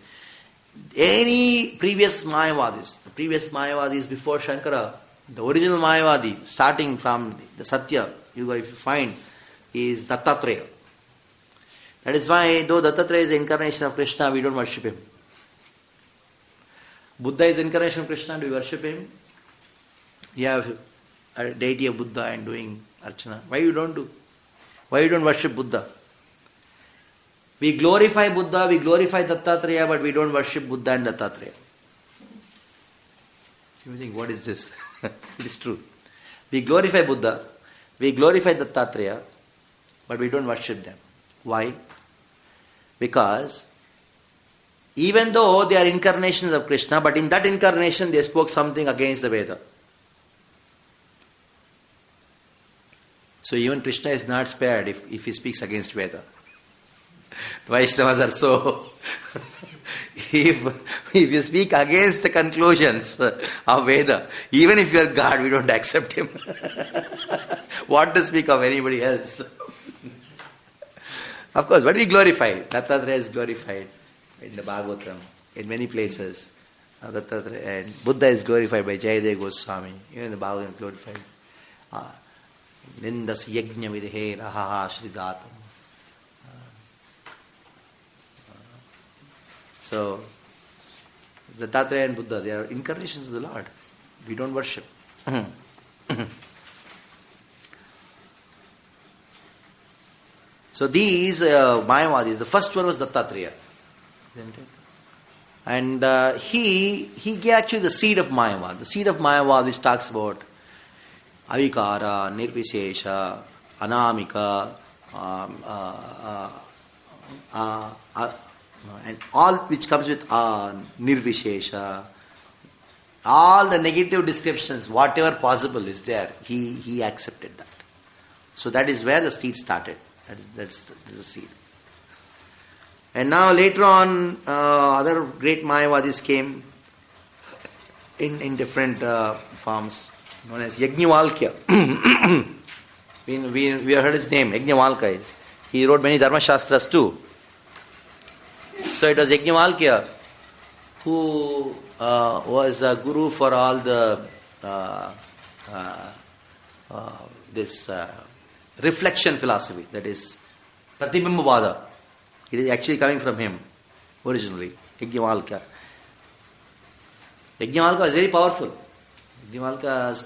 Any previous Mayavadis before Shankara, the original Mayavadi, starting from the Satya Yuga, if you find, is Dattatreya. That is why, though Dattatreya is the incarnation of Krishna, we don't worship him. Buddha is the incarnation of Krishna, do we worship him? You have a deity of Buddha and doing Archana. Why you don't worship Buddha? We glorify Buddha, we glorify Dattatreya, but we don't worship Buddha and Dattatreya. You think, what is this? It is true. We glorify Buddha, we glorify Dattatreya, but we don't worship them. Why? Because even though they are incarnations of Krishna, but in that incarnation they spoke something against the Veda. So even Krishna is not spared if he speaks against Veda. The Vaishnavas are so. If you speak against the conclusions of Veda, even if you are God, we don't accept him. What to speak of anybody else? Of course, but we glorify. Dattatreya is glorified in the Bhagavatam, in many places. Dattatreya and Buddha is glorified by Jayadeva Goswami. Even in the Bhagavatam glorified. Nindas yajna vidhe rahaha shridatam. So, Dattatreya and Buddha, they are incarnations of the Lord. We don't worship. So these Mayavadis, the first one was Dattatreya. Isn't it? And he gave actually the seed of Mayavad. The seed of Mayavad which talks about Avikara, Nirvishesha, Anamika, and all which comes with Nirvishesha, all the negative descriptions, whatever possible is there, he accepted that. So that is where the seed started. That's the seed. And now later on, other great Mayavadis came in different forms, known as Yajnavalkya. we have heard his name, Yajnavalkya is. He wrote many Dharma Shastras too. So it was Yajnavalkya who was a guru for all the this reflection philosophy, that is Pratibhimbavada. It is actually coming from him originally, Yajnavalkya. Yajnavalkya was very powerful. Yajnavalkya's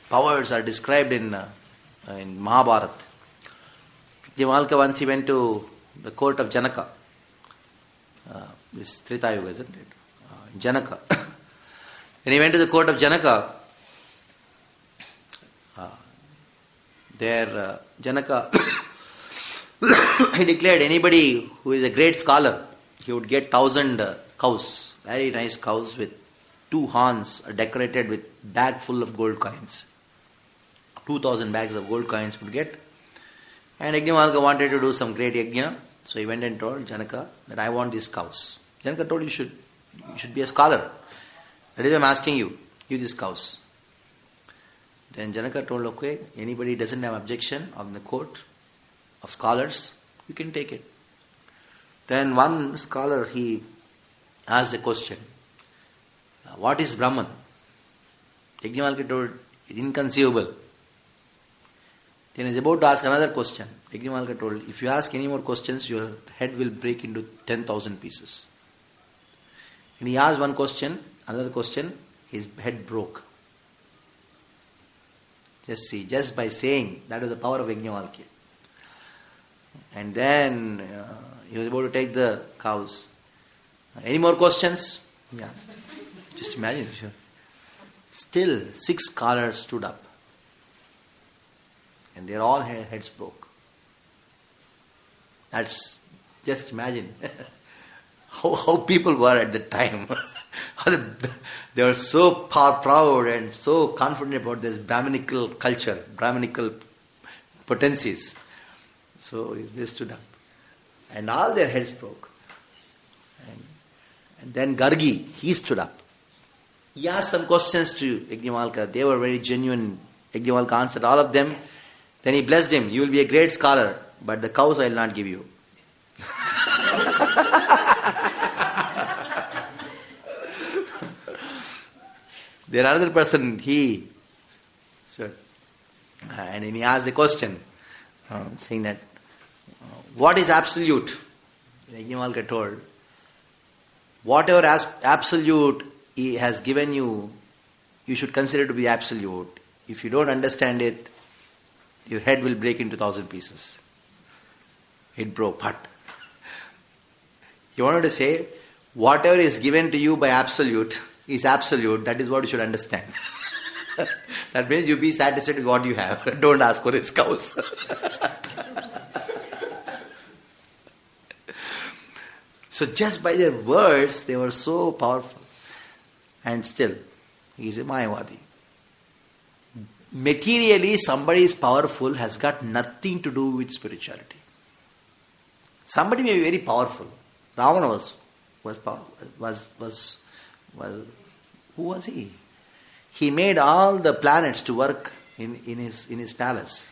powers are described in Mahabharata. Yajnavalkya once he went to the court of Janaka. This Treta Yuga, isn't it? Janaka. When he went to the court of Janaka, Janaka he declared anybody who is a great scholar, he would get 1,000 cows, very nice cows with 2 horns decorated with bag full of gold coins. 2,000 bags of gold coins would get. And Yajnavalkya wanted to do some great yajna, so he went and told Janaka that I want these cows. Janaka told you should be a scholar. That is why I am asking you, give these cows. Then Janaka told, okay, anybody doesn't have objection on the court of scholars, you can take it. Then one scholar, he asked a question, what is Brahman? Yajnavalkya told, it's inconceivable. Then he is about to ask another question. Yajnavalkya told, if you ask any more questions, your head will break into 10,000 pieces. And he asked one question, another question, his head broke. Just see, just by saying, that was the power of Yajnavalkya. And then he was about to take the cows. Any more questions? He asked. Just imagine. Still, 6 scholars stood up. And their all heads broke. That's, just imagine how people were at the time. They were so proud and so confident about this Brahminical culture, Brahminical potencies. So they stood up. And all their heads broke. And then Gargi, he stood up. He asked some questions to Yajnavalkya. They were very genuine. Yajnavalkya answered all of them. Then he blessed him. You will be a great scholar, but the cows I will not give you. There another person, and he asked a question, saying that, what is absolute? Yajnavalkya told, whatever absolute he has given you, you should consider to be absolute. If you don't understand it, your head will break into 1,000 pieces. It broke. But you wanted to say, whatever is given to you by absolute is absolute. That is what you should understand. That means you be satisfied with what you have. Don't ask for his cows. So just by their words, they were so powerful. And still, he is a Mayavadi. Materially, somebody is powerful has got nothing to do with spirituality. Somebody may be very powerful. Ravana was who was he? He made all the planets to work in his palace.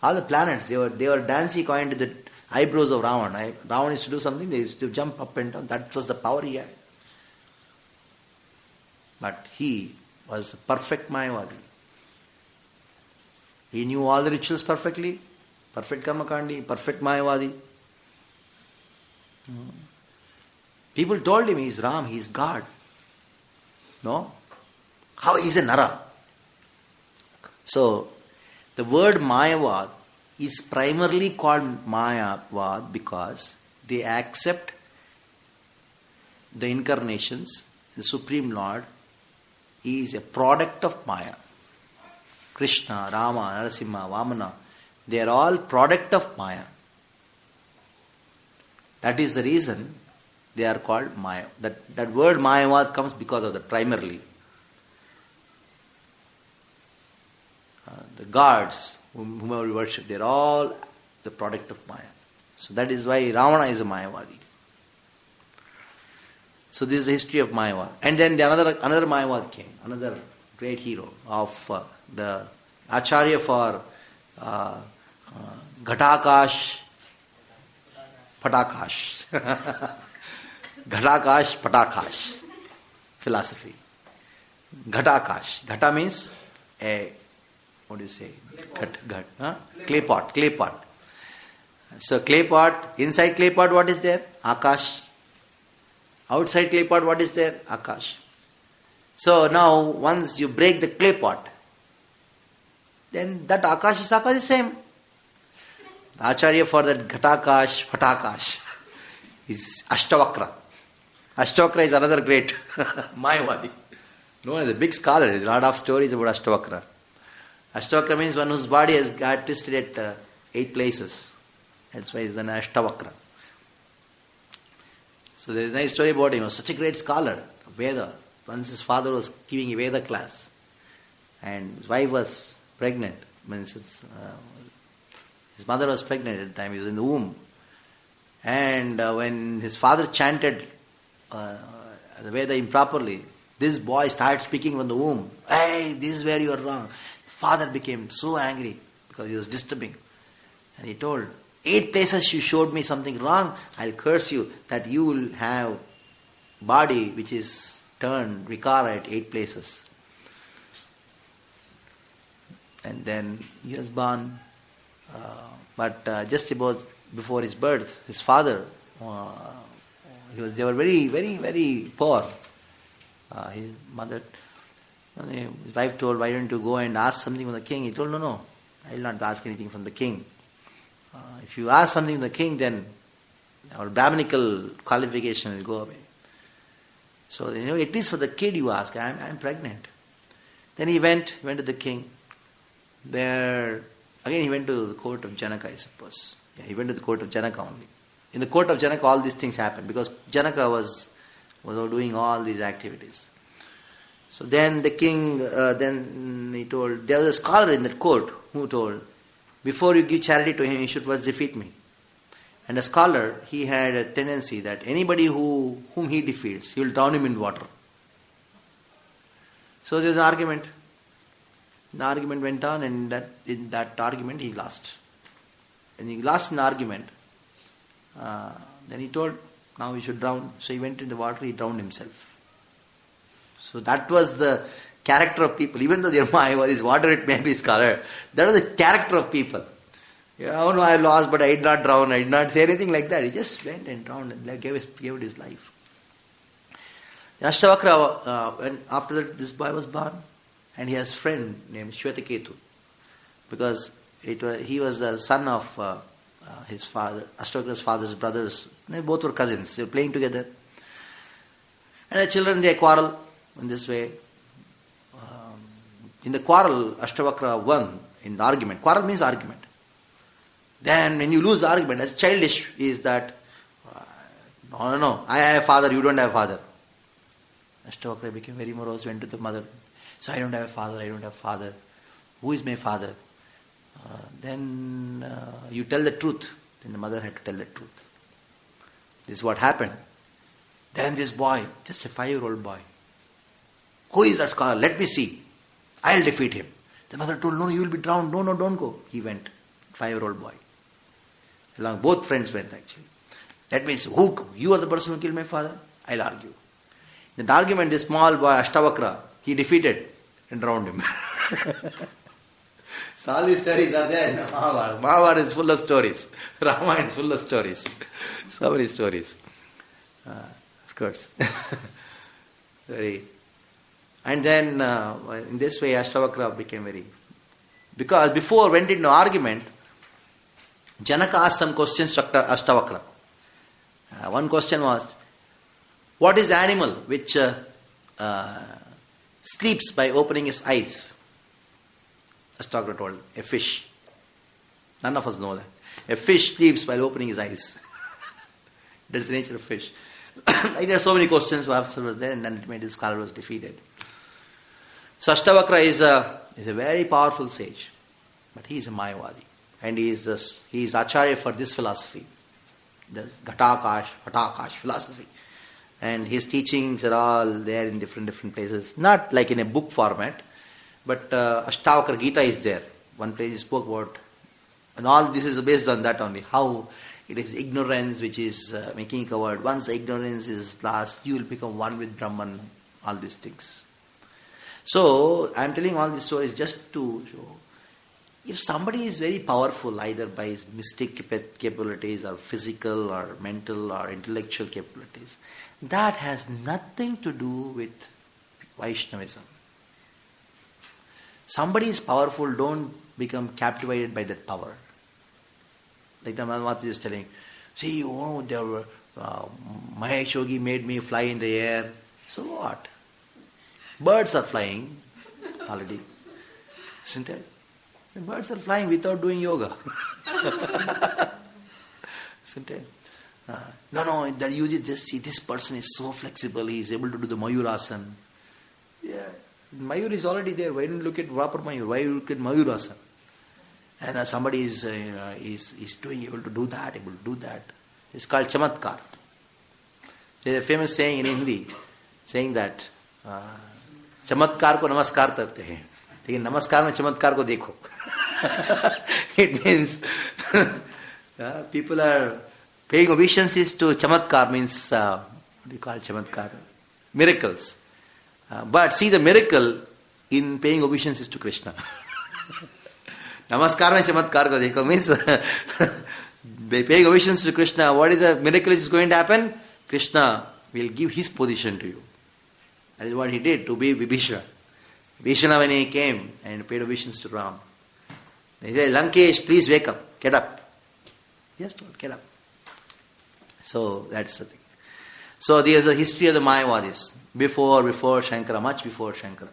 All the planets, they were dancing according to the eyebrows of Ravana. Ravana used to do something, they used to jump up and down. That was the power he had. But he was a perfect Mayavadi. He knew all the rituals perfectly. Perfect Karmakandi, perfect Mayavadi. People told him he's Ram, he's God. No? How? He's a Nara. So, the word Mayavad is primarily called Mayavad because they accept the incarnations, the Supreme Lord is a product of Maya. Krishna, Rama, Narasimha, Vamana, they are all product of Maya. That is the reason they are called Maya. That word Mayavad comes because of that, primarily. The gods whom we worship, they are all the product of Maya. So that is why Ravana is a Mayavadi. So this is the history of Mayavad. And then another Mayavad came, another great hero of the Acharya for Ghatakash, Patakash. Ghatakash, Patakash. Philosophy. Ghatakash. Ghata means what do you say? Clay pot. So clay pot, inside clay pot what is there? Akash. Outside clay pot what is there? Akash. So now once you break the clay pot, then that Akash is same. The Acharya for that Ghatakash, Patakash is Ashtavakra. Ashtavakra is another great Mayavadi. Known as a big scholar. There's a lot of stories about Ashtavakra. Ashtavakra means one whose body has got twisted at 8 places. That's why he's an Ashtavakra. So there is a nice story about him. He was such a great scholar, Veda. Once his father was giving a Veda class and his wife was pregnant. His mother was pregnant at the time. He was in the womb. And when his father chanted the Veda improperly, this boy started speaking from the womb. Hey, this is where you are wrong. The father became so angry because he was disturbing. And he told, 8 places you showed me something wrong, I'll curse you that you will have body which is turned vikara at 8 places. And then he was born. But just about before his birth, his father, they were very, very, very poor. His mother, his wife told, why don't you go and ask something from the king? He told, no, I will not ask anything from the king. If you ask something from the king, then our Brahminical qualification will go away. So, at least for the kid you ask, I'm pregnant. Then he went to the king. There, again he went to the court of Janaka, I suppose. Yeah, he went to the court of Janaka only. In the court of Janaka, all these things happened because Janaka was doing all these activities. So then the king, then he told, there was a scholar in that court who told, before you give charity to him, you should first defeat me. And a scholar, he had a tendency that anybody whom he defeats, he will drown him in water. So there was an argument. The argument went on, and in that argument he lost. And he lost an argument. Then he told, now he should drown. So he went in the water, he drowned himself. So that was the character of people. Even though their mind was water, it may be scholar. That was the character of people. Oh no, I lost, but I did not drown. I did not say anything like that. He just went and drowned and gave it his life. Ashtavakra, when after that, this boy was born, and he has a friend named Shwetaketu, because he was the son of his father, Ashtavakra's father's brothers. They both were cousins. They were playing together. And the children, they quarrel in this way. In the quarrel, Ashtavakra won in the argument. Quarrel means argument. Then when you lose the argument, as childish is that, no, I have a father, you don't have a father. Ashtavakra became very morose, went to the mother. So I don't have a father. Who is my father? Then you tell the truth. Then the mother had to tell the truth. This is what happened. Then this boy, just a 5-year-old boy. Who is that scholar? Let me see. I'll defeat him. The mother told, no, you will be drowned. No, don't go. He went. 5-year-old boy. Along, both friends went actually. Let me see. Who? You are the person who killed my father? I'll argue. In the argument, this small boy, Ashtavakra, he defeated and drowned him. So all these stories are there in the Mahabharata. Mahabharata is full of stories. Ramayana is full of stories. So many stories. Of course. And then in this way Ashtavakra became very... Because before went into argument, Janaka asked some questions to Ashtavakra. One question was, what is the animal which sleeps by opening his eyes? Ashtavakra told, a fish. None of us know that. A fish sleeps while opening his eyes. That's the nature of fish. There are so many questions who was there, and ultimately the scholar was defeated. So Ashtavakra is a very powerful sage, but he is a Mayavadi, and he is Acharya for this philosophy, this Ghatakash philosophy, and his teachings are all there in different places, not like in a book format, but Ashtavakra Gita is there. One place he spoke about, and all this is based on that only, how it is ignorance which is making you covered. Once the ignorance is lost, you will become one with Brahman, all these things. So, I am telling all these stories just to show, if somebody is very powerful, either by his mystic capabilities or physical or mental or intellectual capabilities, that has nothing to do with Vaishnavism. Somebody is powerful, don't become captivated by that power. Like the Madhvati is telling, see, Mahesh Yogi made me fly in the air. So what? Birds are flying already. Isn't it? The birds are flying without doing yoga. Isn't it? No, that you just see this person is so flexible, he is able to do the Mayurasana. Yeah, Mayur is already there. Why don't you look at proper Mayur? Why you look at Mayurasana? And somebody is able to do that. It's called Chamatkar. There's a famous saying in Hindi, saying that चमत्कार को नमस्कार करते हैं, लेकिन नमस्कार में चमत्कार को देखो. It means people are paying obeisances to chamatkar, means what do you call chamatkar? Miracles. But see the miracle in paying obeisances to Krishna. Namaskar mein chamatkar ko dekho means by paying obeisances to Krishna, what is the miracle is going to happen? Krishna will give his position to you. That is what he did to be Vibhishana. Vibhishana, when he came and paid obeisance to Ram, he said, Lankesh, please wake up, get up. Yes, get up. So that's the thing. So there is a history of the Mayavadis before Shankara, much before Shankara.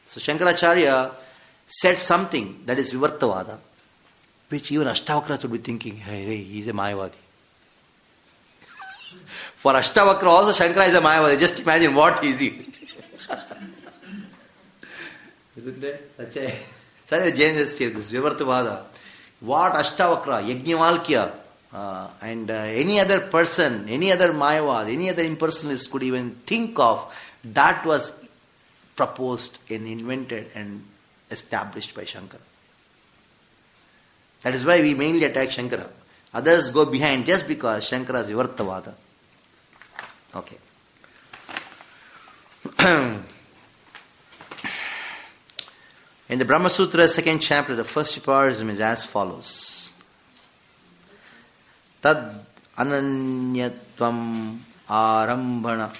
So Shankaracharya said something that is Vivartavada, which even Ashtavakra should be thinking, hey, he is a Mayavadi. For Ashtavakra also Shankara is a Mayavadi. Just imagine what is he. Isn't it? Such a genius here, this Vivartavada. What Ashtavakra, Yajnavalkya, and any other person, any other Mayavad, any other impersonalist could even think of, that was proposed and invented and established by Shankara. That is why we mainly attack Shankara. Others go behind just because Shankara is Vivartavada. Okay. In the Brahma Sutra, second chapter, the first aphorism is as follows. Tad ananyatvam arambhana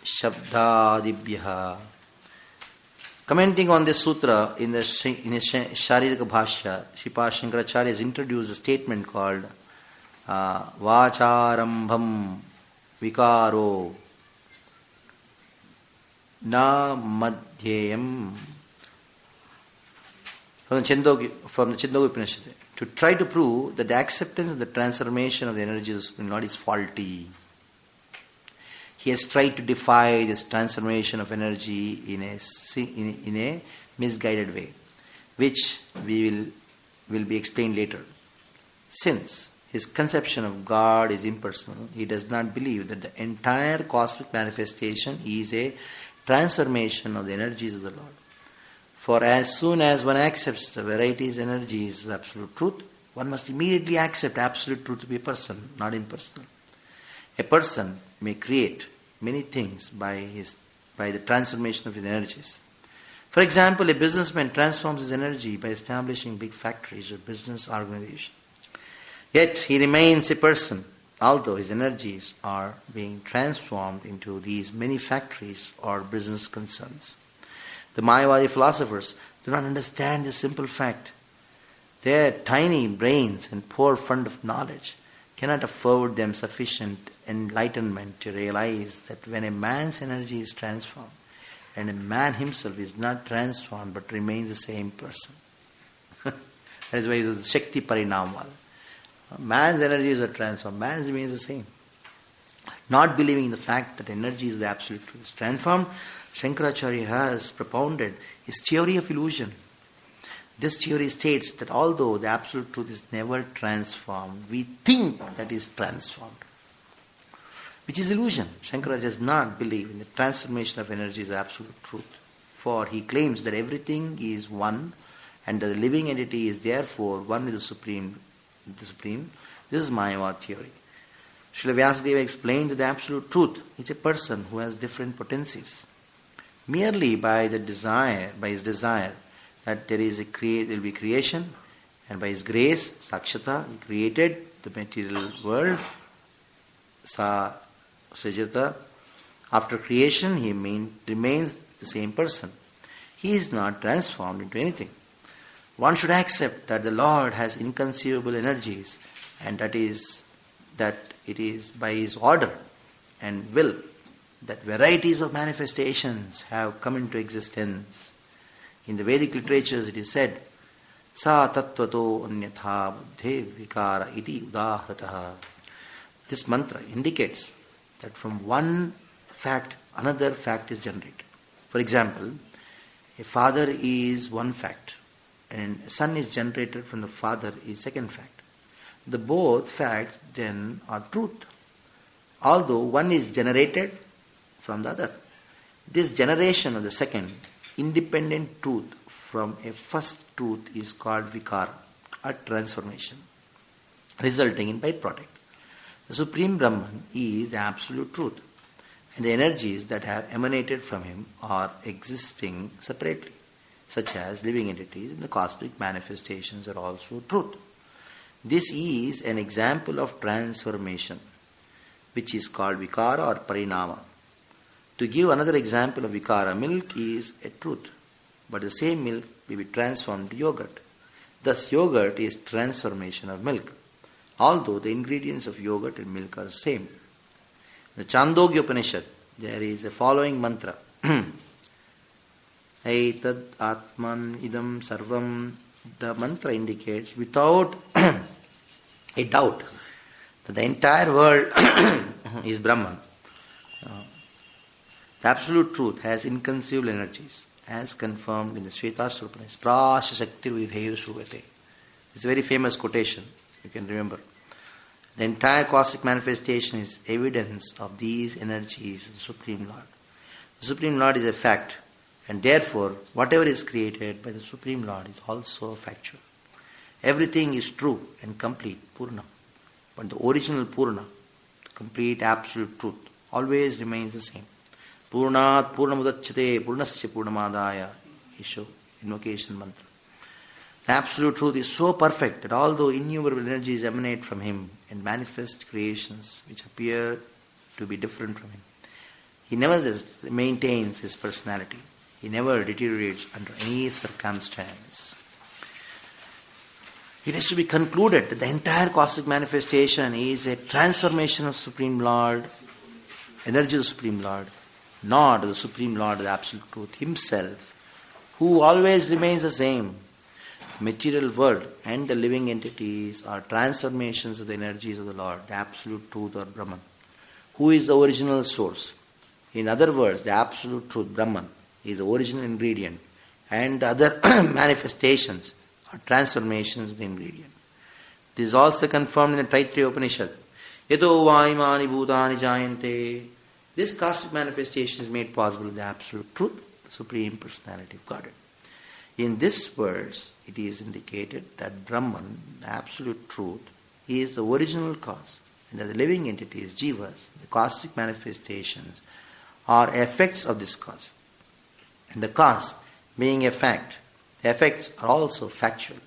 shabdadibhyaha. Commenting on this sutra in his Sharirika Bhashya, Sripad Shankaracharya has introduced a statement called Vacharambham Vikaro Na Madhyayam from the Chandogya Upanishad, to try to prove that the acceptance and the transformation of the energies will not is faulty. He has tried to defy this transformation of energy in a misguided way, which will be explained later. Since his conception of God is impersonal, he does not believe that the entire cosmic manifestation is a transformation of the energies of the Lord. For as soon as one accepts the varieties energies as absolute truth, one must immediately accept absolute truth to be a person, not impersonal. A person may create many things by the transformation of his energies. For example, a businessman transforms his energy by establishing big factories or business organizations. Yet he remains a person, although his energies are being transformed into these many factories or business concerns. The Mayavadi philosophers do not understand this simple fact Their tiny brains and poor fund of knowledge cannot afford them sufficient enlightenment to realize that when a man's energy is transformed, and a man himself is not transformed but remains the same person. That is why it is Shakti Parinamal. Man's energies are transformed, man remains the same. Not believing in the fact that energy is the absolute truth is transformed, Shankaracharya has propounded his theory of illusion. This theory states that although the absolute truth is never transformed, we think that is transformed, which is illusion. Shankaracharya does not believe in the transformation of energy as absolute truth, for he claims that everything is one and that the living entity is therefore one with the Supreme. This is Mayavad theory. Srila Vyasadeva explained that the absolute truth is a person who has different potencies. Merely by his desire that there will be creation, and by his grace, Sakshata, he created the material world, Sa Srijata. After creation, he remains the same person. He is not transformed into anything. One should accept that the Lord has inconceivable energies, and that it is by His order and will that varieties of manifestations have come into existence. In the Vedic literatures it is said, Sa tattvato anyatha buddhe vikara iti udahrataha. This mantra indicates that from one fact, another fact is generated. For example, a father is one fact, and a son is generated from the father is second fact. The both facts then are truth, although one is generated from the other. This generation of the second independent truth from a first truth is called vikara, a transformation, resulting in byproduct. The Supreme Brahman is the absolute truth, and the energies that have emanated from him are existing separately, such as living entities and the cosmic manifestations are also truth. This is an example of transformation, which is called vikara or parinama. To give another example of vikara, milk is a truth, but the same milk may be transformed to yogurt. Thus, yogurt is transformation of milk, although the ingredients of yogurt and milk are the same. In the Chandogya Upanishad, there is a following mantra. Aitad Atman Idam Sarvam. The mantra indicates without a doubt that the entire world is Brahman. The absolute truth has inconceivable energies, as confirmed in the Shvetasvara Upanishad. Prasya Shakti Vidheir Shuvate. It's a very famous quotation, you can remember. The entire cosmic manifestation is evidence of these energies of the Supreme Lord. The Supreme Lord is a fact, and therefore whatever is created by the Supreme Lord is also factual. Everything is true and complete, Purna. But the original Purna, the complete absolute truth, always remains the same. Purnat Purnamudachyate Purnasya Purnamadaya Isho, invocation mantra. The absolute truth is so perfect that although innumerable energies emanate from him and manifest creations which appear to be different from him, he nevertheless maintains his personality. He never deteriorates under any circumstance. It is to be concluded that the entire cosmic manifestation is a transformation of Supreme Lord, energy of the Supreme Lord, not the Supreme Lord, the Absolute Truth Himself, who always remains the same. The material world and the living entities are transformations of the energies of the Lord, the Absolute Truth or Brahman, who is the original source. In other words, the Absolute Truth, Brahman, is the original ingredient, and the other manifestations are transformations of the ingredient. This is also confirmed in the Taittiriya Upanishad. Yato vaimani bhutani jayante. This cosmic manifestation is made possible with the Absolute Truth, the Supreme Personality of Godhead. In this verse, it is indicated that Brahman, the Absolute Truth, is the original cause, and that the living entities, jivas, the cosmic manifestations, are effects of this cause. And the cause being a fact, the effects are also factual.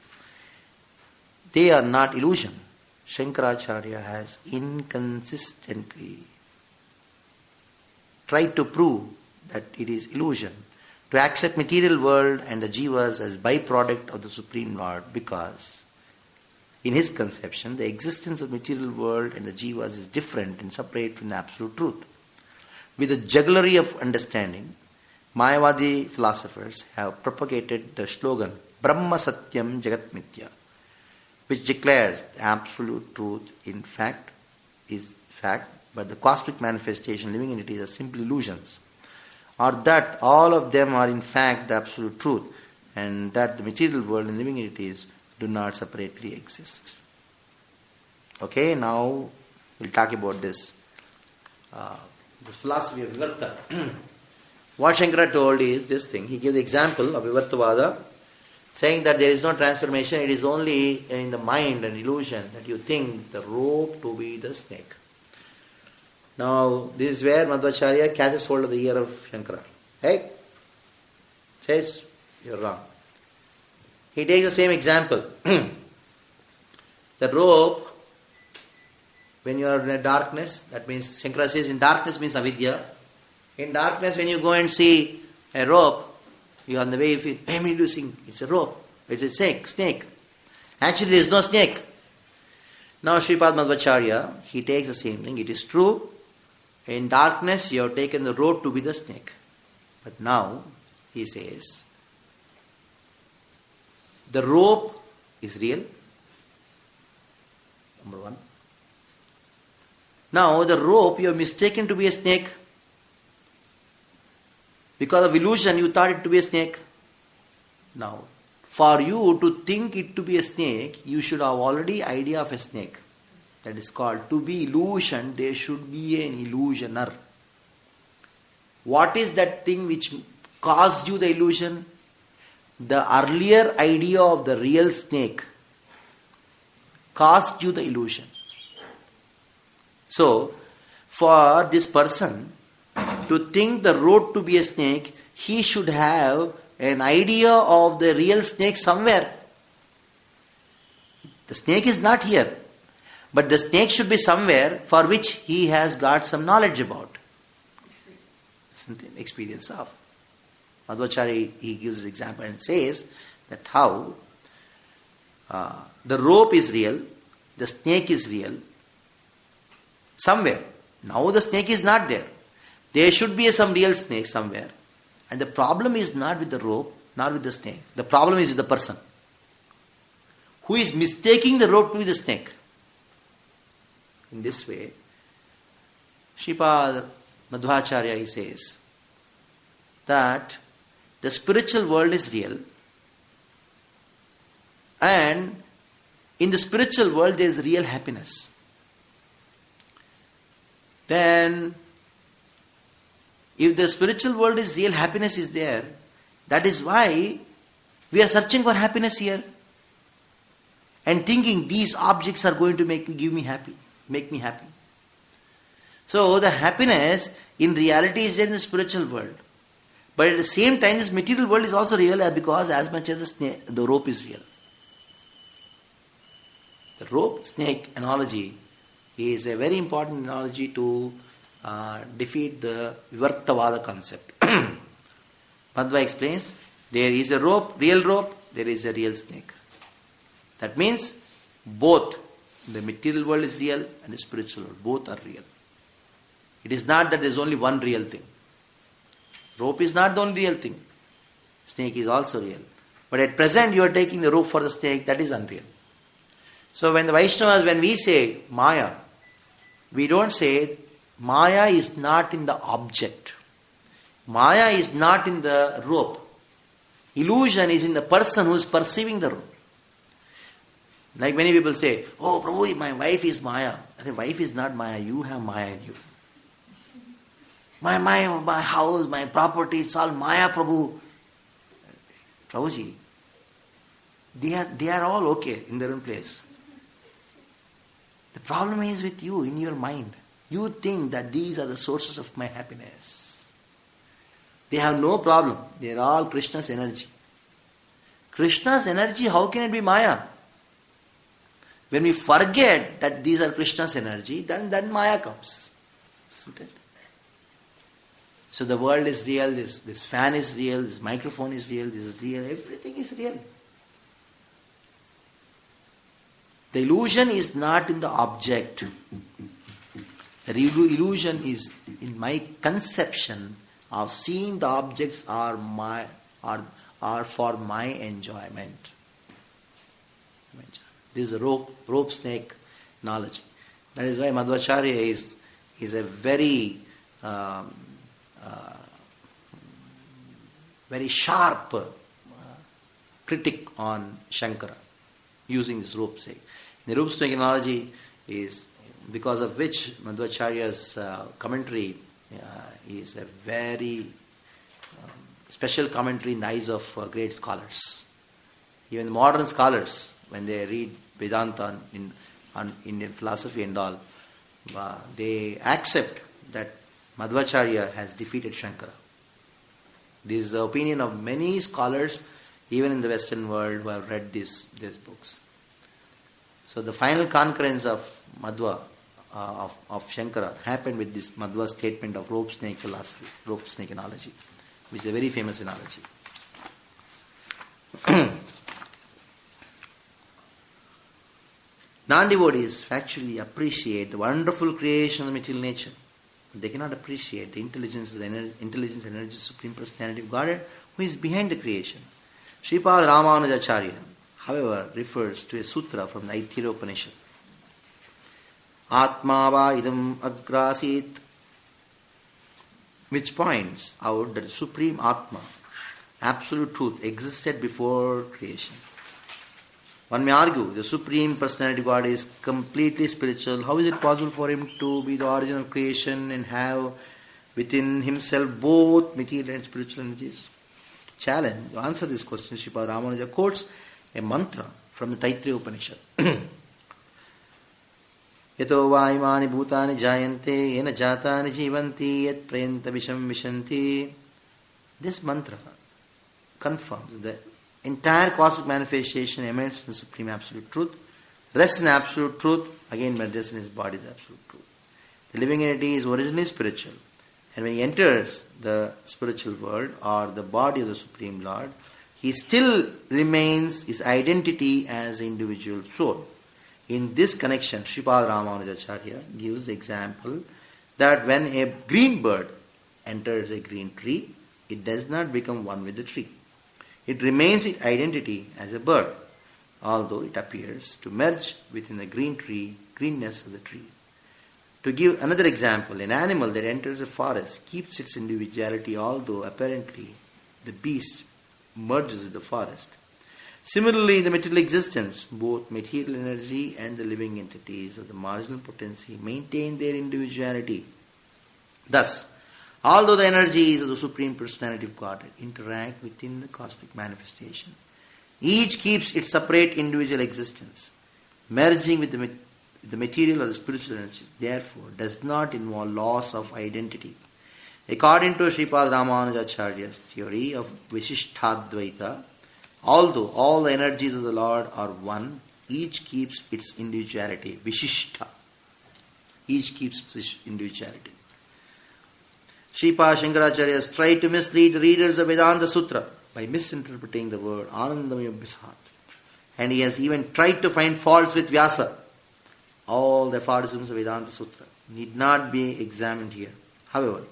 They are not illusion. Shankaracharya has inconsistently tried to prove that it is illusion, to accept material world and the jivas as byproduct of the Supreme Lord, because in his conception, the existence of material world and the jivas is different and separate from the absolute truth. With the jugglery of understanding, Mayavadi philosophers have propagated the slogan Brahma Satyam Jagat Mithya, which declares the absolute truth in fact is fact, but the cosmic manifestation living in it is simple illusions, or that all of them are in fact the absolute truth, and that the material world and living in it is do not separately exist. Okay, now we'll talk about this philosophy of Vivarta. What Shankara told is this thing. He gave the example of Vivartavada, saying that there is no transformation, it is only in the mind and illusion that you think the rope to be the snake. Now, this is where Madhvacharya catches hold of the ear of Shankara. Hey, says, you're wrong. He takes the same example. The rope, when you are in a darkness, that means, Shankara says in darkness means avidya. In darkness, when you go and see a rope, you are on the way, you feel, I'm inducing, it's a rope, it's a snake. Actually, there is no snake. Now, Sripad Madhvacharya, he takes the same thing. It is true, in darkness, you have taken the rope to be the snake. But now, he says, the rope is real. Number one. Now, the rope you have mistaken to be a snake. Because of illusion, you thought it to be a snake. Now, for you to think it to be a snake, you should have already idea of a snake. That is called, to be illusion, there should be an illusioner. What is that thing which caused you the illusion? The earlier idea of the real snake caused you the illusion. So, for this person to think the road to be a snake, he should have an idea of the real snake somewhere. The snake is not here, but the snake should be somewhere for which he has got some knowledge about. Experience of. Madhvacharya, he gives an example and says that how the rope is real, the snake is real, somewhere. Now the snake is not there. There should be some real snake somewhere. And the problem is not with the rope, not with the snake. The problem is with the person who is mistaking the rope to be the snake. In this way, Sripad Madhvacharya, he says that the spiritual world is real, and in the spiritual world there is real happiness. Then, if the spiritual world is real, happiness is there. That is why we are searching for happiness here, and thinking these objects are going to make me happy. So the happiness in reality is there in the spiritual world. But at the same time, this material world is also real because as much as the rope is real. The rope-snake analogy is a very important analogy to defeat the Vivartavada concept. Madhva explains, there is a rope, real rope, there is a real snake. That means both the material world is real and the spiritual world, both are real. It is not that there is only one real thing. Rope is not the only real thing. Snake is also real. But at present you are taking the rope for the snake, that is unreal. So when the Vaishnavas, when we say Maya, we don't say Maya is not in the object. Maya is not in the rope. Illusion is in the person who is perceiving the rope. Like many people say, oh Prabhu, my wife is Maya. Wife is not Maya, you have Maya in you. My house, my property, it's all Maya, Prabhu. Prabhuji, they are all okay in their own place. The problem is with you, in your mind. You think that these are the sources of my happiness. They have no problem. They are all Krishna's energy. Krishna's energy, how can it be Maya? When we forget that these are Krishna's energy, then Maya comes. Isn't it? So the world is real, this fan is real, this microphone is real, this is real, everything is real. The illusion is not in the object. The illusion is in my conception of seeing the objects are for my enjoyment. This is a rope snake knowledge. That is why Madhvacharya is a very very sharp critic on Shankara, using this rope snake. The rope snake analogy is because of which Madhvacharya's commentary is a very special commentary in the eyes of great scholars. Even the modern scholars, when they read Vedanta on Indian philosophy and all, they accept that Madhvacharya has defeated Shankara. This is the opinion of many scholars, even in the Western world, who have read these books. So the final concurrence of Madhva, of Shankara, happened with this Madhva statement of rope snake philosophy, rope snake analogy, which is a very famous analogy. Non-devotees factually appreciate the wonderful creation of material nature. They cannot appreciate the intelligence, energy, Supreme Personality of Godhead, who is behind the creation. Sripad Ramanujacharya, however, refers to a sutra from the Aitira Upanishad. Atma va idam agrasit, which points out that the Supreme Atma, absolute truth, existed before creation. One may argue the Supreme Personality of God is completely spiritual. How is it possible for Him to be the origin of creation and have within Himself both material and spiritual energies? Challenge. To answer this question, Sripad Ramanuja quotes a mantra from the Taittiriya Upanishad. Yato va imani bhutani jayante yena jatani jivanti yat prayanta visham vishanti. This mantra confirms that entire cosmic manifestation emanates from the Supreme Absolute Truth, rests in Absolute Truth, again rests in His body is Absolute Truth. The living entity is originally spiritual, and when he enters the spiritual world or the body of the Supreme Lord, he still remains his identity as an individual soul. In this connection, Sripad Ramanujacharya gives the example that when a green bird enters a green tree, it does not become one with the tree. It remains its identity as a bird, although it appears to merge within the greenness of the tree. To give another example, an animal that enters a forest keeps its individuality, although apparently the beast merges with the forest. Similarly, in the material existence, both material energy and the living entities of the marginal potency maintain their individuality. Thus, although the energies of the Supreme Personality of God interact within the cosmic manifestation, each keeps its separate individual existence. Merging with the material or the spiritual energies, therefore, does not involve loss of identity. According to Sripad Ramanujacharya's theory of Vishishtadvaita, although all the energies of the Lord are one, each keeps its individuality. Vishishta. Each keeps its individuality. Sripad Shankaracharya has tried to mislead the readers of Vedanta Sutra by misinterpreting the word Anandamaya Bishat. And he has even tried to find faults with Vyasa. All the aphorisms of Vedanta Sutra need not be examined here. However,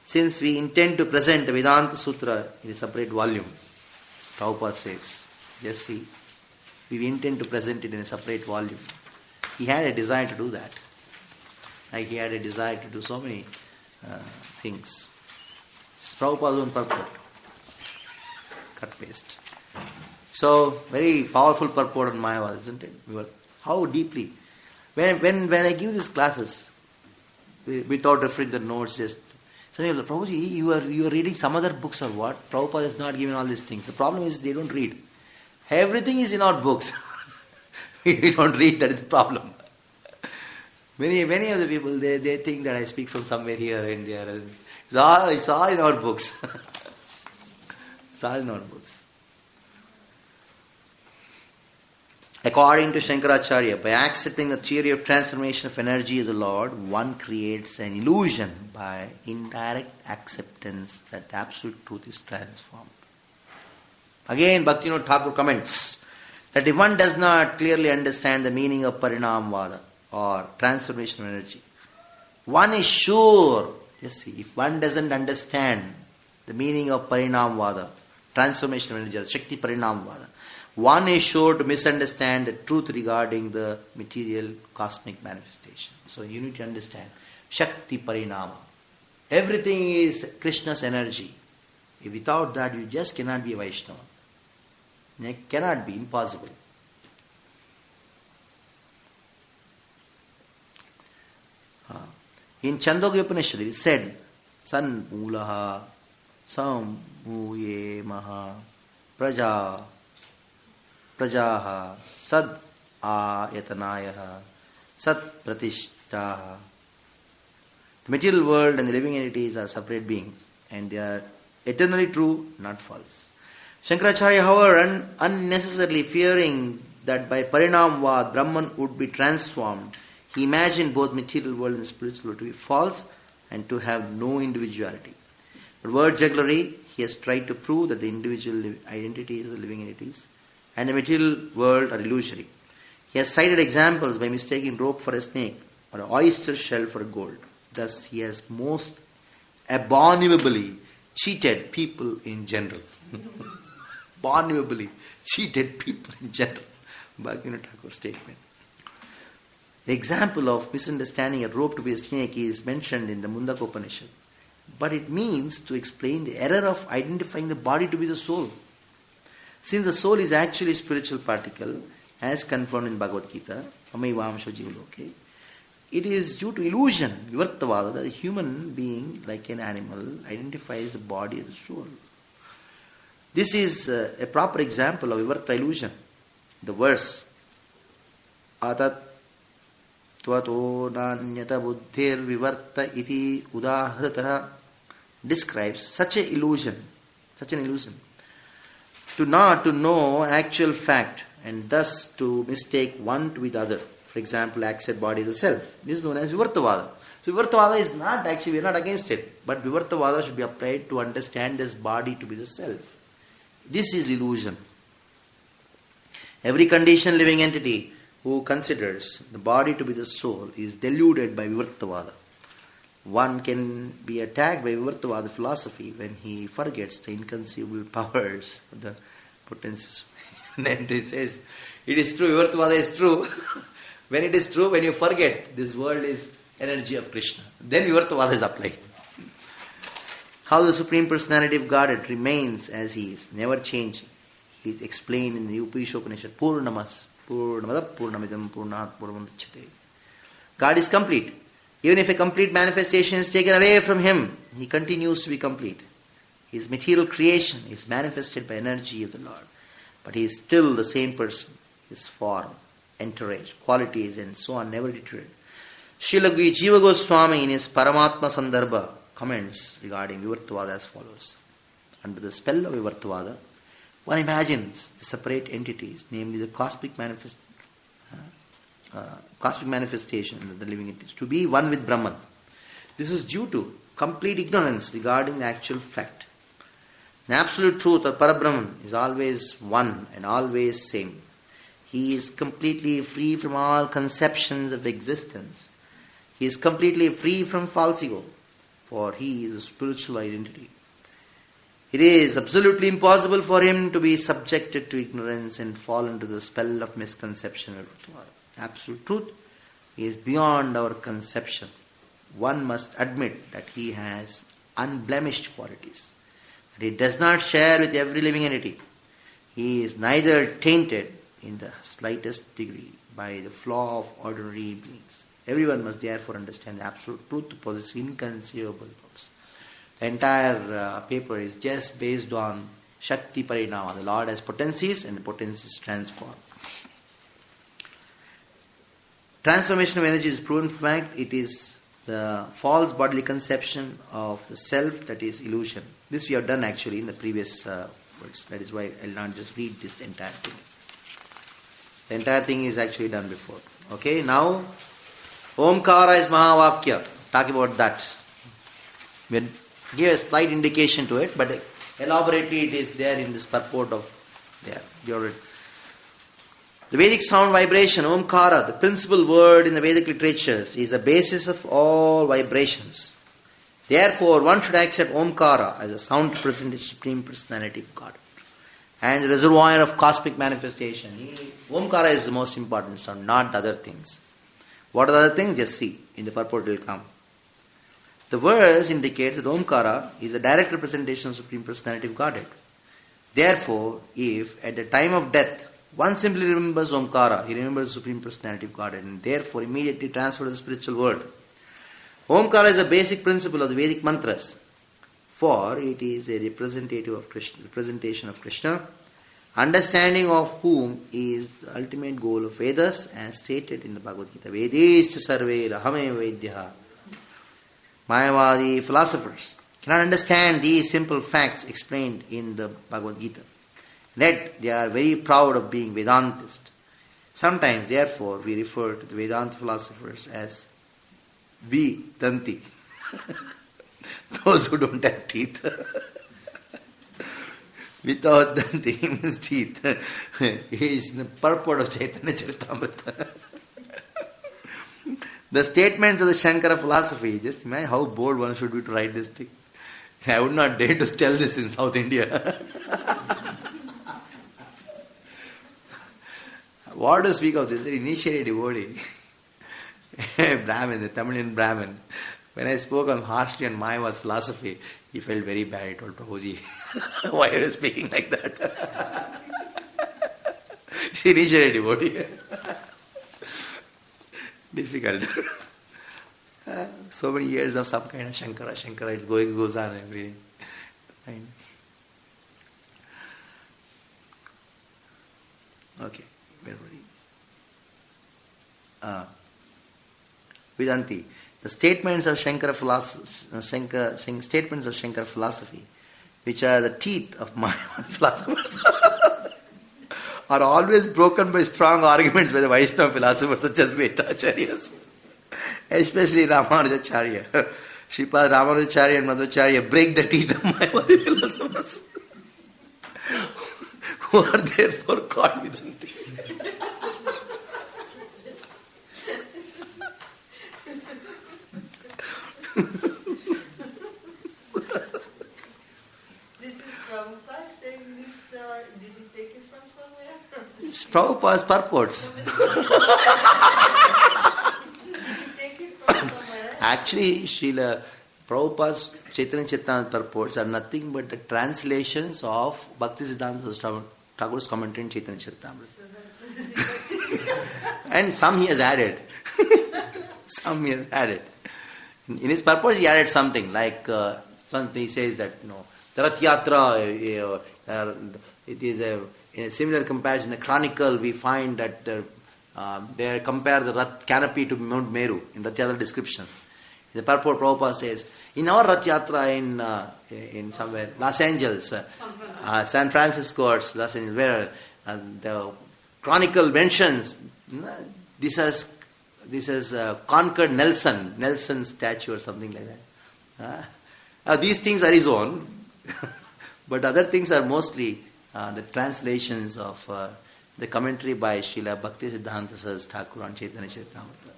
since we intend to present the Vedanta Sutra in a separate volume, Prabhupada says, just see, we intend to present it in a separate volume. He had a desire to do that. Like he had a desire to do so many things. It's Prabhupada's own purport. Cut paste. So, very powerful purport on Mayavad, isn't it? How deeply. When I give these classes, without referring the notes, just some people, Prabhuji, you are reading some other books or what? Prabhupada is not giving all these things. The problem is they don't read. Everything is in our books. We don't read, that is the problem. Many of the people, they think that I speak from somewhere here and there. It's all in our books. It's all in our books. According to Shankaracharya, by accepting the theory of transformation of energy as the Lord, one creates an illusion by indirect acceptance that absolute truth is transformed. Again, Bhaktivinoda Thakur comments that if one does not clearly understand the meaning of Parinamvada or transformation of energy, one is sure, if one doesn't understand the meaning of Parinamvada, transformation of energy, Shakti Parinamvada, one is sure to misunderstand the truth regarding the material cosmic manifestation. So you need to understand Shakti Parinama. Everything is Krishna's energy. Without that, you just cannot be a Vaishnava. It cannot be, impossible. In Chandogya Upanishad it is said, San Mulaha Sam Muye Maha Prajaha Sad Ayatanayaha Sat Pratishtaha. The material world and the living entities are separate beings and they are eternally true, not false. Shankaracharya, however, unnecessarily fearing that by Parinamvad Brahman would be transformed, he imagined both material world and spiritual world to be false and to have no individuality. But word jugglery, he has tried to prove that the individual identities are living entities and the material world are illusory. He has cited examples by mistaking rope for a snake or an oyster shell for gold. Thus, he has most abominably cheated people in general. Abominably cheated people in general. Bhaktivinoda Thakur's statement. The example of misunderstanding a rope to be a snake is mentioned in the Mundaka Upanishad. But it means to explain the error of identifying the body to be the soul. Since the soul is actually a spiritual particle, as confirmed in Bhagavad Gita, Amevamsho Jivaloke, it is due to illusion, Vivartavada, that a human being, like an animal, identifies the body as a soul. This is a proper example of Vivarta illusion. The verse, Atat Tvato Nanyata Buddhir Vivarta iti Udahrataha, describes such an illusion. To know actual fact and thus to mistake one to be the other. For example, accept body as a self. This is known as Vivartavada. So Vivartavada is not actually, we are not against it. But Vivartavada should be applied to understand this body to be the self. This is illusion. Every conditioned living entity who considers the body to be the soul is deluded by Vivartavada. One can be attacked by Vivartavada philosophy when he forgets the inconceivable powers of the potencies. Then it says, it is true, Vivartavada is true. When it is true, when you forget this world is energy of Krishna, then Vivartavada is applied. How the Supreme Personality of Godhead remains as He is, never changing. He is explained in the Upanishad, Purnamada Purnamidam Purnat Purnamudachyate. God is complete. Even if a complete manifestation is taken away from Him, He continues to be complete. His material creation is manifested by energy of the Lord. But He is still the same person. His form, entourage, qualities and so on never deteriorate. Srila Jiva Goswami in his Paramatma Sandarbha comments regarding Vivartavada as follows. Under the spell of Vivartavada, one imagines the separate entities, namely the cosmic manifestation of the living entities, to be one with Brahman. This is due to complete ignorance regarding the actual fact. The absolute truth of Parabrahman is always one and always same. He is completely free from all conceptions of existence. He is completely free from false ego, for He is a spiritual identity. It is absolutely impossible for Him to be subjected to ignorance and fall into the spell of misconception. Absolute truth is beyond our conception. One must admit that He has unblemished qualities, that He does not share with every living entity. He is neither tainted in the slightest degree by the flaw of ordinary beings. Everyone must therefore understand the absolute truth to possess inconceivable powers. The entire paper is just based on Shakti Parinama. The Lord has potencies and the potencies transform. Transformation of energy is proven fact. It is the false bodily conception of the self that is illusion. This we have done actually in the previous words. That is why I will not just read this entire thing. The entire thing is actually done before. Okay, now Omkara is Mahavakya. Talk about that. We'll give a slight indication to it, but elaborately it is there in this purport of there. The Vedic sound vibration, Omkara, the principal word in the Vedic literatures, is the basis of all vibrations. Therefore, one should accept Omkara as a sound representing the Supreme Personality of God and the reservoir of cosmic manifestation. Omkara is the most important sound, not the other things. What are the other things? Just see. In the purport will come. The verse indicates that Omkara is a direct representation of the Supreme Personality of Godhead. Therefore, if at the time of death, one simply remembers Omkara, he remembers the Supreme Personality of Godhead, and therefore immediately transfers the spiritual world. Omkara is a basic principle of the Vedic mantras, for it is a representation of Krishna, understanding of whom is the ultimate goal of Vedas, as stated in the Bhagavad Gita. Vedescha sarve rahame vedyaha. Mayavadi philosophers cannot understand these simple facts explained in the Bhagavad Gita. Yet they are very proud of being Vedantist. Sometimes, therefore, we refer to the Vedanta philosophers as Vedanti. Those who don't have teeth. Without Danti means teeth. He is the purport of Chaitanya Charitamrita. The statements of the Shankara philosophy, just imagine how bored one should be to write this thing. I would not dare to tell this in South India. What to speak of this? Initially devotee, Brahmin, the Tamilian Brahmin. When I spoke on harshly on Mayava's philosophy, he felt very bad. He told Prabhuji, why are you speaking like that? Initially devotee. Difficult. So many years of some kind of Shankara, it goes on every day. Fine. Okay, where were we? Vedanti. The statements of Shankara philosophy, which are the teeth of my philosophers, are always broken by strong arguments by the Vaishnava philosophers such as Vedacharyas, especially Ramanujacharya. Sripad Ramanujacharya and Madhvacharya break the teeth of Mayavadi philosophers, who are therefore called Vedanti. This is Prabhupada saying this, did he take it from somewhere? It's Prabhupada's purports. Did he take it from somewhere? Actually, Srila Prabhupada's Chaitanya Charitamrita purports are nothing but the translations of Bhaktisiddhanta Thakur's commentary in Chaitanya Charitamrita. And some he has added. Some he has added. In his purpose, he added something like something. He says that the Rath Yatra. It is in a similar comparison. In the Chronicle, we find that they compare the Rath canopy to Mount Meru in Rath Yatra description. The purport Prabhupada says in our Rath Yatra in somewhere Los Angeles, San Francisco, or Los Angeles, where the Chronicle mentions this has conquered Nelson's statue or something like that. These things are his own, but other things are mostly the translations of the commentary by Srila Bhaktisiddhanta Saraswati Thakur on Chaitanya Charitamrita.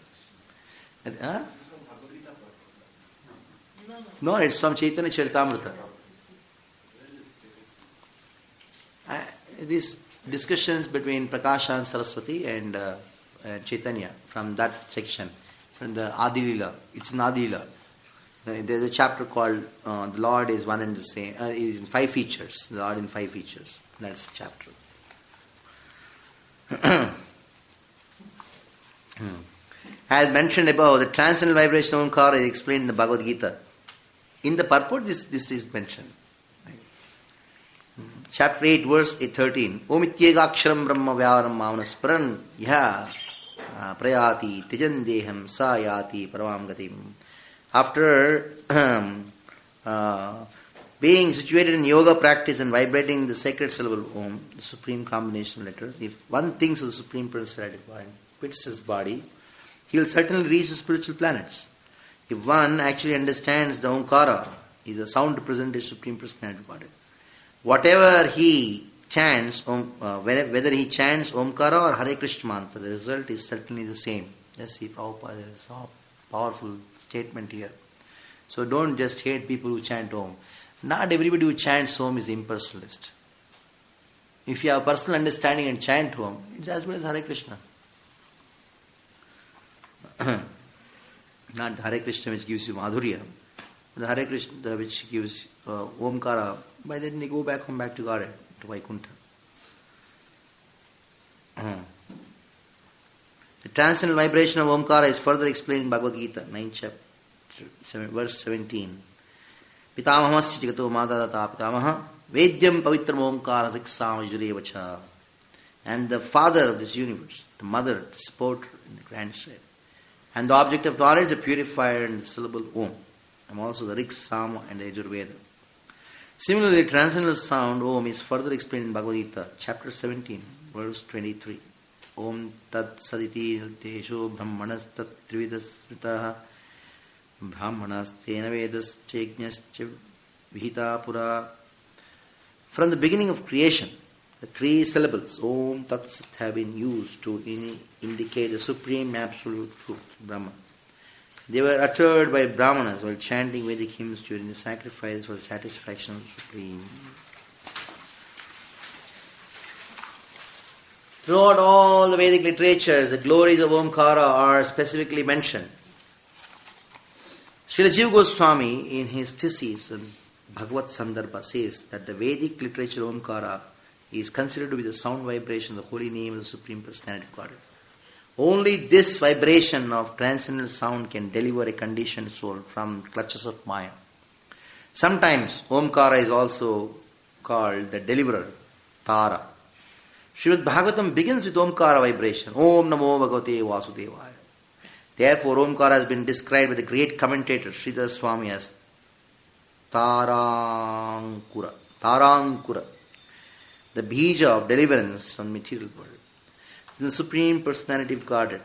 No, it's from Chaitanya Charitamrita. These discussions between Prakasha and Saraswati and Chaitanya from that section, from the Adi Lila. It's in Adi Lila. There's a chapter called The Lord is One and the Same, is in 5 features. The Lord in 5 features. That's the chapter. As mentioned above, the transcendental vibration of Omkara is explained in the Bhagavad Gita. In the purport, this is mentioned. Chapter 8, verse 13. Omityega brahma vyavaram mavanaspran yaha prayati tijandeham sayati paravam gatim. After Being situated in yoga practice and vibrating the sacred syllable Om, the supreme combination of letters, if one thinks of the Supreme Personality and quits his body, he will certainly reach the spiritual planets. If one actually understands the Omkara is a sound representative of Supreme Personality Godhead, whatever he chants, whether he chants Omkara or Hare Krishna mantra, the result is certainly the same. Just see Prabhupada, there is a powerful statement here. So don't just hate people who chant Om. Not everybody who chants Om is impersonalist. If you have personal understanding and chant Om, it's as good as Hare Krishna. Not Hare Krishna which gives you Madhurya, but the Hare Krishna which gives Omkara. By then they go back home, back to Garden, to Vaikuntha. The transcendental vibration of Omkara is further explained in Bhagavad Gita, 9th chapter, verse 17. Pitamahamasya jagato madadata pitamaha vedyam pavitram Omkara riksam yujurevacha. And the father of this universe, the mother, the supporter, and the grandchild. And the object of knowledge, the purifier, and the syllable Om. And also the Rik, Sama, and the Yajurveda. Similarly, the transcendental sound Om is further explained in Bhagavad Gita, chapter 17, verse 23. Om tat saditi nirtesho brahmanas tat trividas smritaha brahmanas tena vedas chegnyascha vihita pura. From the beginning of creation, the three syllables Om Tat Sat have been used to indicate the supreme absolute truth, Brahman. They were uttered by Brahmanas while chanting Vedic hymns during the sacrifice for the satisfaction of the Supreme. Throughout all the Vedic literatures, the glories of Omkara are specifically mentioned. Srila Jiva Goswami, in his thesis on Bhagavad Sandarbha, says that the Vedic literature Omkara is considered to be the sound vibration of the holy name of the Supreme Personality of Godhead. Only this vibration of transcendental sound can deliver a conditioned soul from clutches of Maya. Sometimes Omkara is also called the deliverer, Tara. Srimad Bhagavatam begins with Omkara vibration, Om Namo Bhagavate Vasudevaya. Therefore, Omkara has been described by the great commentator Sridhar Swami as Tarankura, the bija of deliverance from the material world. The Supreme Personality of Godhead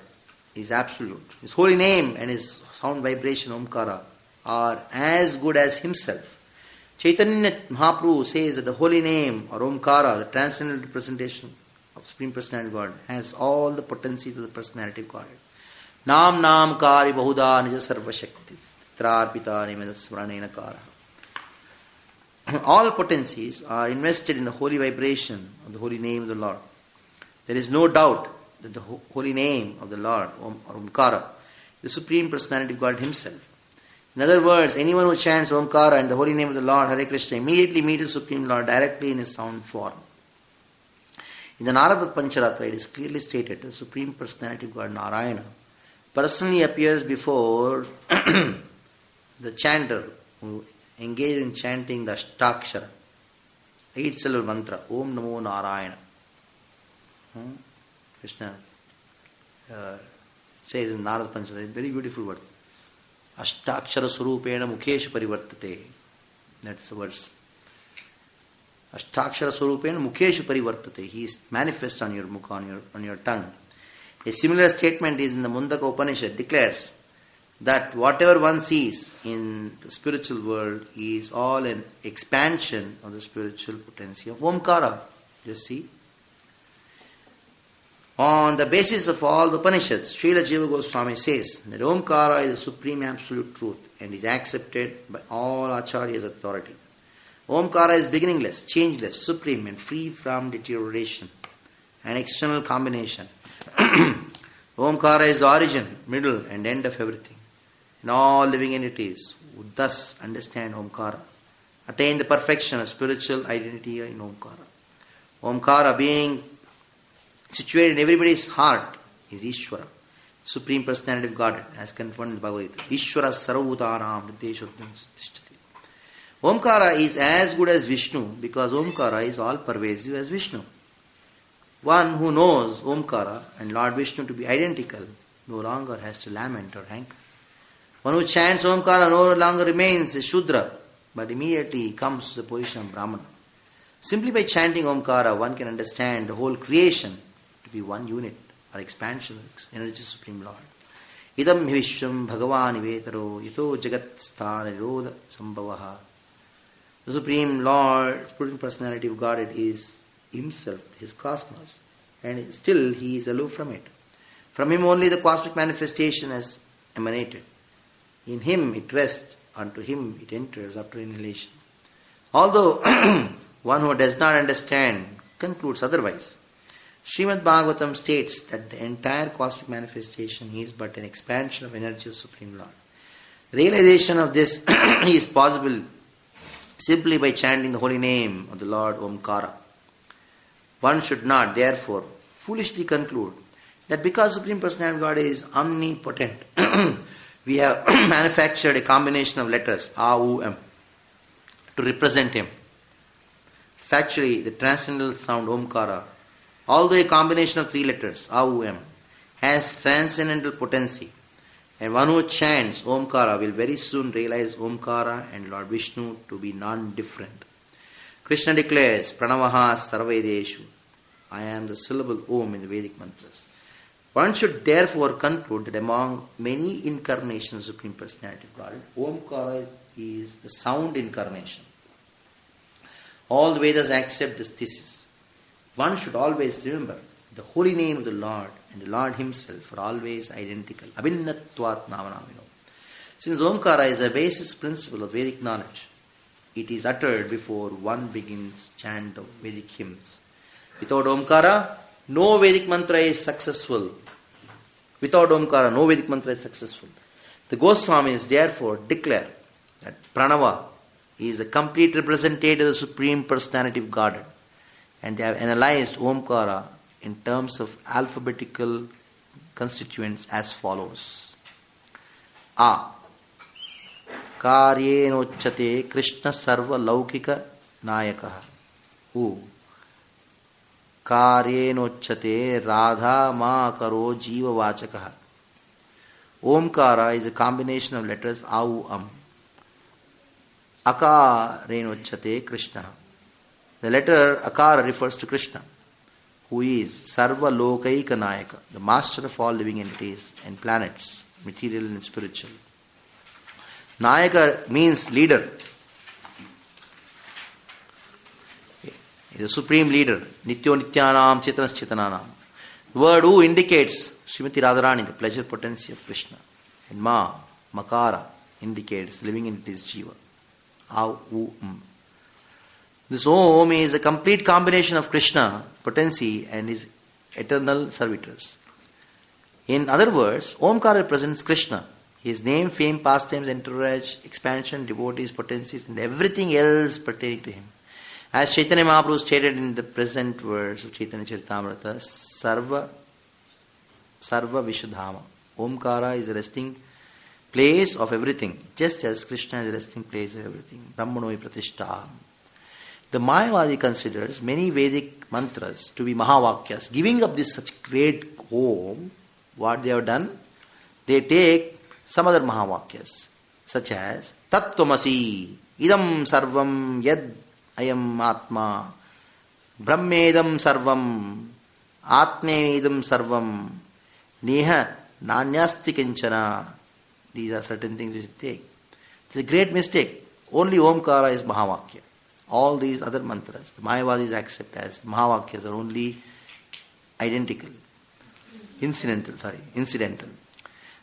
is absolute. His holy name and his sound vibration Omkara are as good as himself. Chaitanya Mahaprabhu says that the holy name or Omkara, the transcendental representation of Supreme Personality of God, has all the potencies of the Personality of Godhead. Nam Nam Kari Bahuda Nija Sarva Shaktis Trarpita Nimeda Smaranena Kara. All potencies are invested in the holy vibration of the holy name of the Lord. There is no doubt that the holy name of the Lord, or Omkara, the Supreme Personality of God Himself. In other words, anyone who chants Omkara and the holy name of the Lord, Hare Krishna, immediately meets the Supreme Lord directly in His sound form. In the Narada Pancharatra, it is clearly stated the Supreme Personality of God, Narayana, personally appears before the chanter who engages in chanting the Ashtakshara, 8-syllable mantra, Om Namo Narayana. Krishna says in Narada Pancharatra, very beautiful word. Ashtakshara Surupena Mukeshu Parivartate. That's the verse. Ashtakshara Surupena Mukeshu Parivartate. He is manifest on your mukha, on your tongue. A similar statement is in the Mundaka Upanishad, declares that whatever one sees in the spiritual world is all an expansion of the spiritual potency of Omkara. Just see. On the basis of all the Upanishads, Srila Jiva Goswami says that Omkara is the supreme absolute truth and is accepted by all Acharyas' authority. Omkara is beginningless, changeless, supreme and free from deterioration and external combination. Omkara is the origin, middle and end of everything. And all living entities would thus understand Omkara, attain the perfection of spiritual identity in Omkara. Omkara being situated in everybody's heart is Ishvara, Supreme Personality of Godhead, as confirmed in the Bhagavad Gita. Ishvara sarvabhutanam nideshurtam tishtati. Omkara is as good as Vishnu because Omkara is all pervasive as Vishnu. One who knows Omkara and Lord Vishnu to be identical no longer has to lament or hanker. One who chants Omkara no longer remains a Shudra but immediately comes to the position of Brahmana. Simply by chanting Omkara, one can understand the whole creation to be one unit or expansion of energy of Supreme Lord. Idam hi vishwam bhagavan ivetaro ito jagat sthana nirodha sambhavaha. The Supreme Lord, Supreme Personality of Godhead is Himself, His cosmos, and still He is aloof from it. From Him only the cosmic manifestation has emanated. In Him it rests, unto Him it enters after annihilation. Although one who does not understand concludes otherwise, Srimad Bhagavatam states that the entire cosmic manifestation is but an expansion of energy of Supreme Lord. Realization of this is possible simply by chanting the holy name of the Lord Omkara. One should not, therefore, foolishly conclude that because Supreme Personality of God is omnipotent, we have manufactured a combination of letters, A, U, M, to represent Him. Factually, the transcendental sound Omkara, although a combination of three letters, A, U, M, has transcendental potency, and one who chants Omkara will very soon realize Omkara and Lord Vishnu to be non-different. Krishna declares, Pranavaha Sarvedeshu, I am the syllable Om in the Vedic mantras. One should therefore conclude that among many incarnations of Supreme Personality of God, Omkara is the sound incarnation. All the Vedas accept this thesis. One should always remember the holy name of the Lord and the Lord Himself are always identical. Abhinnatvat namanamino. Since Omkara is a basis principle of Vedic knowledge, it is uttered before one begins chant the Vedic hymns. Without Omkara, no Vedic mantra is successful. Without Omkara, no Vedic mantra is successful. The Goswamis therefore declare that Pranava is a complete representative of the Supreme Personality of Godhead, and they have analyzed Omkara in terms of alphabetical constituents as follows. A. Karyenochate Krishna Sarva Laukika Nayakaha. U. Karyenochate Radha Ma Karo Jiva Vachakaha. Omkara is a combination of letters A, U, Am. Akarenochate Krishna. The letter Akara refers to Krishna, who is Sarva Lokaika Nayaka, the master of all living entities and planets, material and spiritual. Nayaka means leader. He is a supreme leader. Nityo Nityanam Chetanas Chetananam. The word U indicates Srimati Radharani, the pleasure potency of Krishna. And Ma, Makara, indicates living entities Jiva. Au, U, This Om is a complete combination of Krishna, potency, and his eternal servitors. In other words, Omkara represents Krishna, his name, fame, pastimes, entourage, expansion, devotees, potencies, and everything else pertaining to him. As Chaitanya Mahaprabhu stated in the present verse of Chaitanya Charitamrita, Sarva Vishudhama. Omkara is a resting place of everything, just as Krishna is a resting place of everything. Brahmanoi Pratishta. The Mayavadi considers many Vedic mantras to be Mahavakyas. Giving up this such great Om, what they have done, they take some other Mahavakyas, such as Tattvamasi, Idam Sarvam Yad Ayam Atma, Brahmedam Sarvam, Atmedam Sarvam, Neha Nanyasti Kinchana. These are certain things which they take. It's a great mistake. Only Omkara is Mahavakya. All these other mantras, the Mayavadis accept as Mahavakyas are only incidental.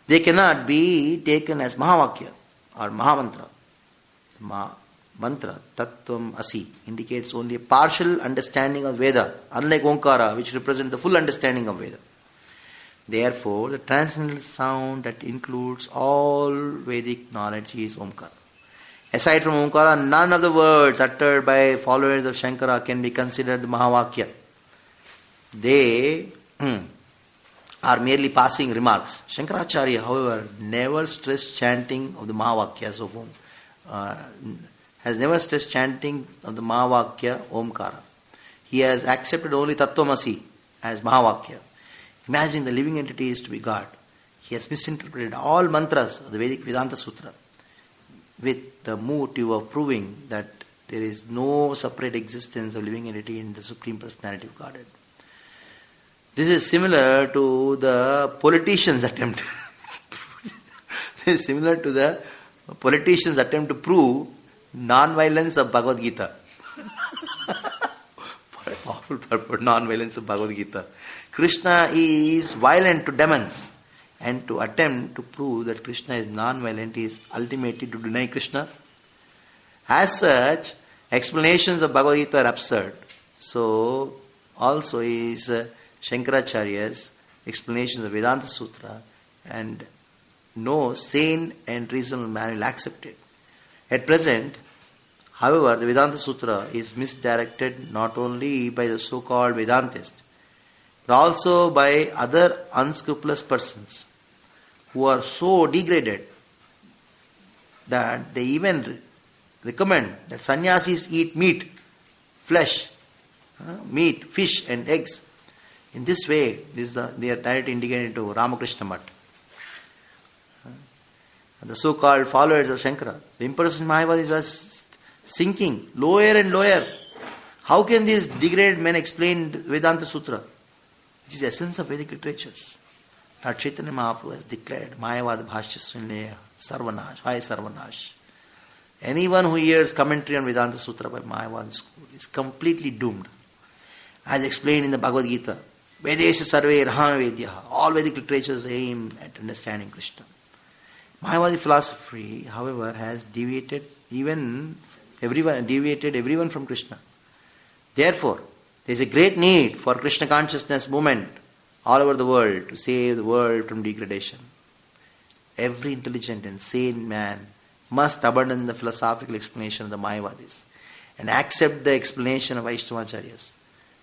They cannot be taken as Mahavakya or Mahamantra. The mantra, Tattvam Asi, indicates only a partial understanding of Veda, unlike Omkara, which represents the full understanding of Veda. Therefore, the transcendental sound that includes all Vedic knowledge is Omkara. Aside from Omkara, none of the words uttered by followers of Shankara can be considered the Mahavakya. They are merely passing remarks. Shankaracharya, however, never stressed chanting of the Mahavakyas of Om. Has never stressed chanting of the Mahavakya Omkara. He has accepted only Tattvamasi as Mahavakya. Imagine the living entity is to be God. He has misinterpreted all mantras of the Vedic Vedanta Sutra. with the motive of proving that there is no separate existence of living entity in the Supreme Personality of Godhead. This is similar to the politician's attempt. This is similar to the politician's attempt to prove non-violence of Bhagavad Gita. For a powerful purpose, non-violence of Bhagavad Gita. Krishna is violent to demons, and to attempt to prove that Krishna is non-violent is ultimately to deny Krishna. As such, explanations of Bhagavad Gita are absurd. So, also is Shankaracharya's explanations of Vedanta Sutra, and no sane and reasonable man will accept it. At present, however, the Vedanta Sutra is misdirected not only by the so-called Vedantist, but also by other unscrupulous persons who are so degraded that they even recommend that sannyasis eat meat, flesh, meat, fish and eggs. In this way, they are directly indicated to Ramakrishna Mat. The so-called followers of Shankara, the impersonal Mayavadis are sinking lower and lower. How can these degraded men explain Vedanta Sutra? It is the essence of Vedic literatures. Lord Chaitanya Mahaprabhu has declared, Mayavad Bhashya Sunneya Sarvanash, Hai Sarvanash. Anyone who hears commentary on Vedanta Sutra by Mayavad school is completely doomed. As explained in the Bhagavad Gita, Vedesha Sarve Rahama Vedyaha. All Vedic literatures aim at understanding Krishna. Mayavadi philosophy, however, has deviated everyone from Krishna. Therefore, there is a great need for Krishna consciousness movement all over the world to save the world from degradation. Every intelligent and sane man must abandon the philosophical explanation of the Mayavadis and accept the explanation of Vaishnavacharyas.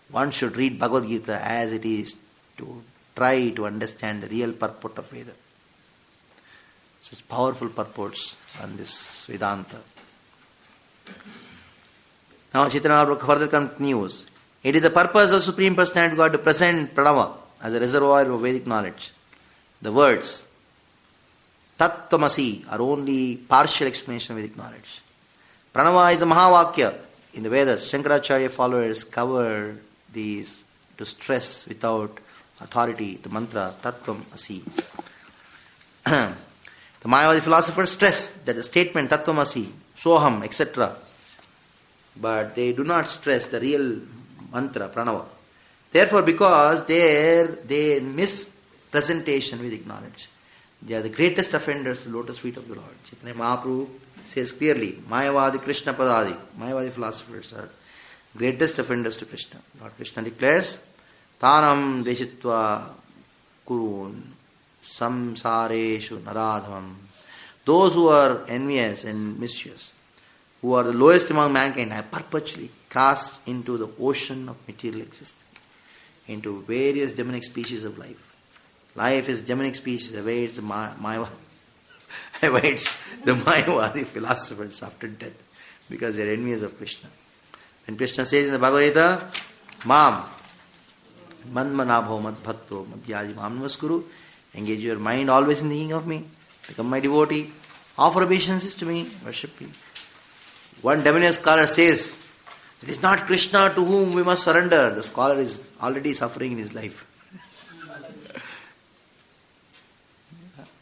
One should read Bhagavad Gita as it is to try to understand the real purport of Veda. Such powerful purports on this Vedanta. Now Chaitanya Mahaprabhu further continues. It is the purpose of Supreme Personality of God to present Pranava as a reservoir of Vedic knowledge. The words Tattvamasi are only partial explanation of Vedic knowledge. Pranava is the Mahavakya. In the Vedas, Shankaracharya followers cover these to stress without authority the mantra Tattvamasi. The Mayavadi philosophers stress that the statement Tattvamasi, Soham, etc. But they do not stress the real mantra, Pranava. Therefore, because they miss presentation with knowledge, they are the greatest offenders to the lotus feet of the Lord. Chaitanya Mahaprabhu says clearly, Mayavadi Krishna Padadi, Mayavadi philosophers are greatest offenders to Krishna. Lord Krishna declares, Tanam Deshitva Kurun Samsareshu Naradhavam. Those who are envious and mischievous, who are the lowest among mankind, are perpetually cast into the ocean of material existence, into various demonic species of life. Life is demonic species, awaits the Mayavadi philosophers after death, because they are enemies of Krishna. And Krishna says in the Bhagavad Gita, Mam, Manmanabho Mad Bhakto Madhyaji Mam Namaskuru. Engage your mind always in thinking of me. Become my devotee. Offer obeisances to me. Worship me. One demonic scholar says, it is not Krishna to whom we must surrender. The scholar is already suffering in his life.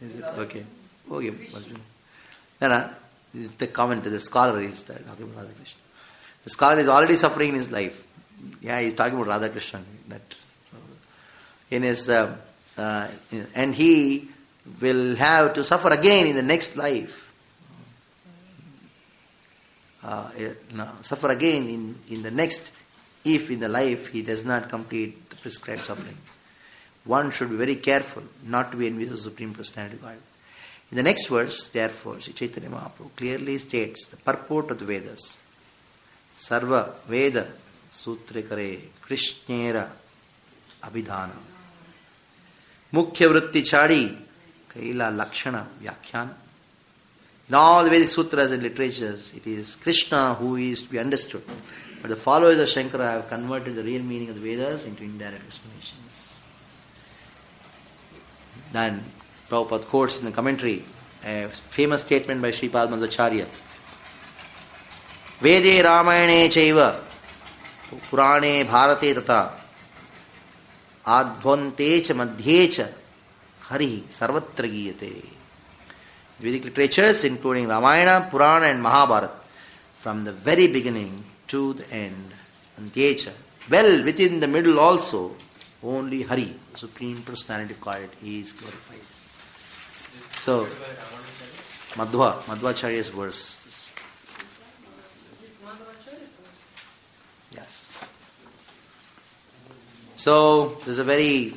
Is it okay? Okay, must be. This is the comment. The scholar is talking about Radha Krishna. The scholar is already suffering in his life. Yeah, he's talking about Radha Krishna. In his and he will have to suffer again in the next life. Suffer again in the next, if in the life he does not complete the prescribed suffering. One should be very careful not to be envious of the Supreme Personality of God. In the next verse, therefore, Sri Chaitanya Mahaprabhu clearly states the purport of the Vedas. Sarva Veda Sutrikare Krishnera Abhidhana Mukhya Vritti Chadi Kaila Lakshana Vyakhyan. In all the Vedic sutras and literatures, it is Krishna who is to be understood. But the followers of Shankara have converted the real meaning of the Vedas into indirect explanations. Then Prabhupada quotes in the commentary a famous statement by Sripad Madhvacharya. Vede Ramayane Chaiva Purane Bharate Tata Advante Cha Madhye Cha Hari Sarvatra Giyate. Vedic literatures including Ramayana, Purana and Mahabharata from the very beginning to the end. Antyecha. Well, within the middle also, only Hari, the Supreme Personality of God, is glorified. So, Madhvacharya's verse. Yes. So, there's a very,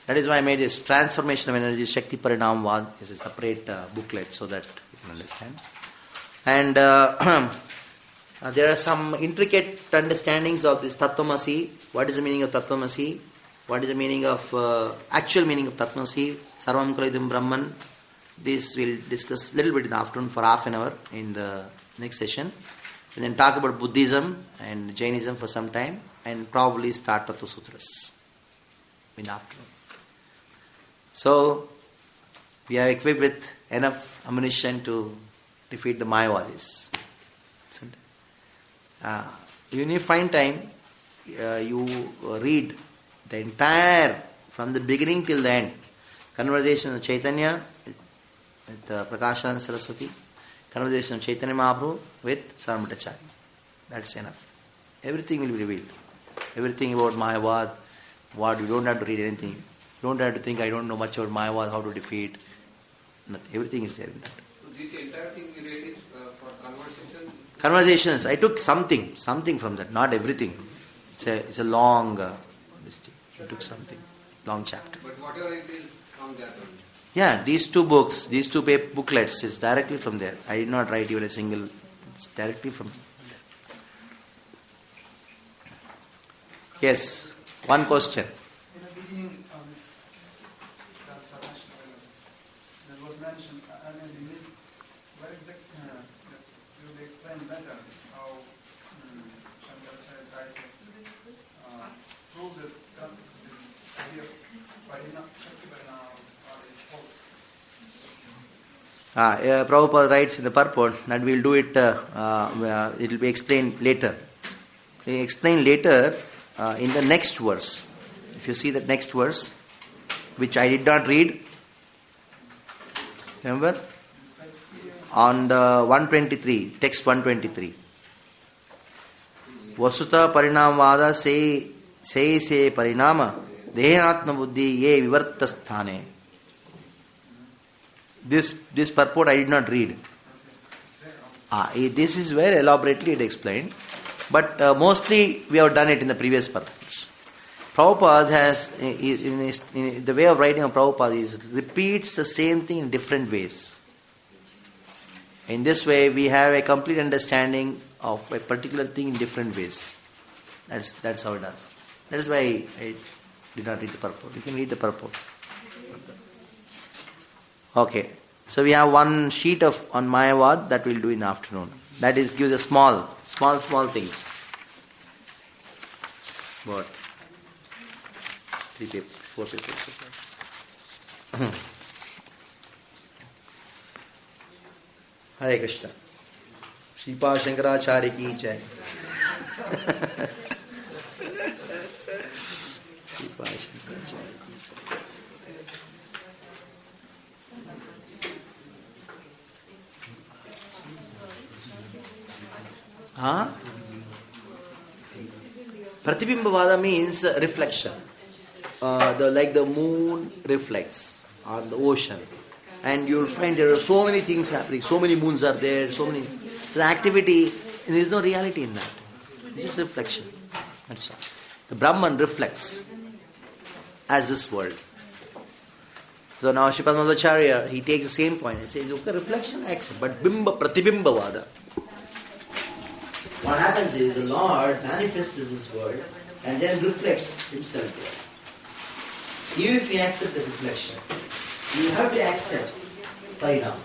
that is why I made this Transformation of Energy, Shakti Parinamvad, is a separate booklet so that you can understand. And there are some intricate understandings of this Tattvamasi. What is the meaning of Tattvamasi? What is the meaning of, actual meaning of Tattvamasi? Sarvam Kalaidam Brahman. This we'll discuss a little bit in the afternoon for half an hour in the next session. And then talk about Buddhism and Jainism for some time. And probably start Tattva Sutras in the afternoon. So, we are equipped with enough ammunition to defeat the Mayavadis. When you find time, you read the entire, from the beginning till the end, conversation of Chaitanya with Prakashananda Saraswati, conversation of Chaitanya Mahaprabhu with Sarvamachari. That's enough. Everything will be revealed. Everything about Mayavad, what you don't have to read anything. You don't have to think, I don't know much about Mayavad, how to defeat. Nothing. Everything is there in that. So this entire thing you read is for conversation? Conversations. I took something from that, not everything. It's a long, I took something, long chapter. But whatever it is from that only. Yeah, these two books, these two booklets, is directly from there. I did not write even a single, it's directly from there. Yes, one question. In the beginning of this transformation, there was mentioned, I mean, in this, where exactly, you will explain better how Shankaracharya tried to prove that this idea of Shakti Parinam is false. Prabhupada writes in the purport that we will do it, it will be explained later. We explain later in the next verse. If you see that next verse, which I did not read, remember? On the 123, text 123. Vasuta Parinamvada se Parinama Dehatma Buddhi ye Vivarta Sthane. This purport I did not read. This is where elaborately it explained. But mostly we have done it in the previous purports. Prabhupada has, in the way of writing of Prabhupada is repeats the same thing in different ways. In this way we have a complete understanding of a particular thing in different ways. That's how it does. That is why I did not read the purport. You can read the purport. Okay. So we have one sheet on Mayavad that we'll do in the afternoon. That is gives a small things. What? 3 papers, 4 papers. Hare Krishna. Sripad Shankaracharya ki jai. Sripad Shankaracharya ki jai. Pratibhimbavada means reflection. Like the moon reflects on the ocean. And you'll find there are so many things happening. So many moons are there. So the activity, there is no reality in that. It's just reflection. That's all. The Brahman reflects as this world. So now Sripad Madhvacharya, he takes the same point and says, okay, reflection, I accept. But Pratibhimbavada. What happens is the Lord manifests in this world and then reflects himself there. Even if you accept the reflection, you have to accept Parinam,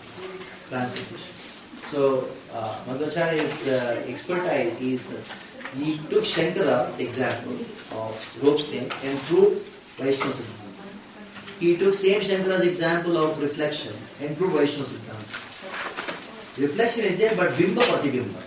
transformation. So Madhvacharya's expertise is he took Shankara's example of rope string and proved Vaishnava Siddhanta. He took same Shankara's example of reflection and proved Vaishnava Siddhanta. Reflection is there, but Bimba Pratibimba.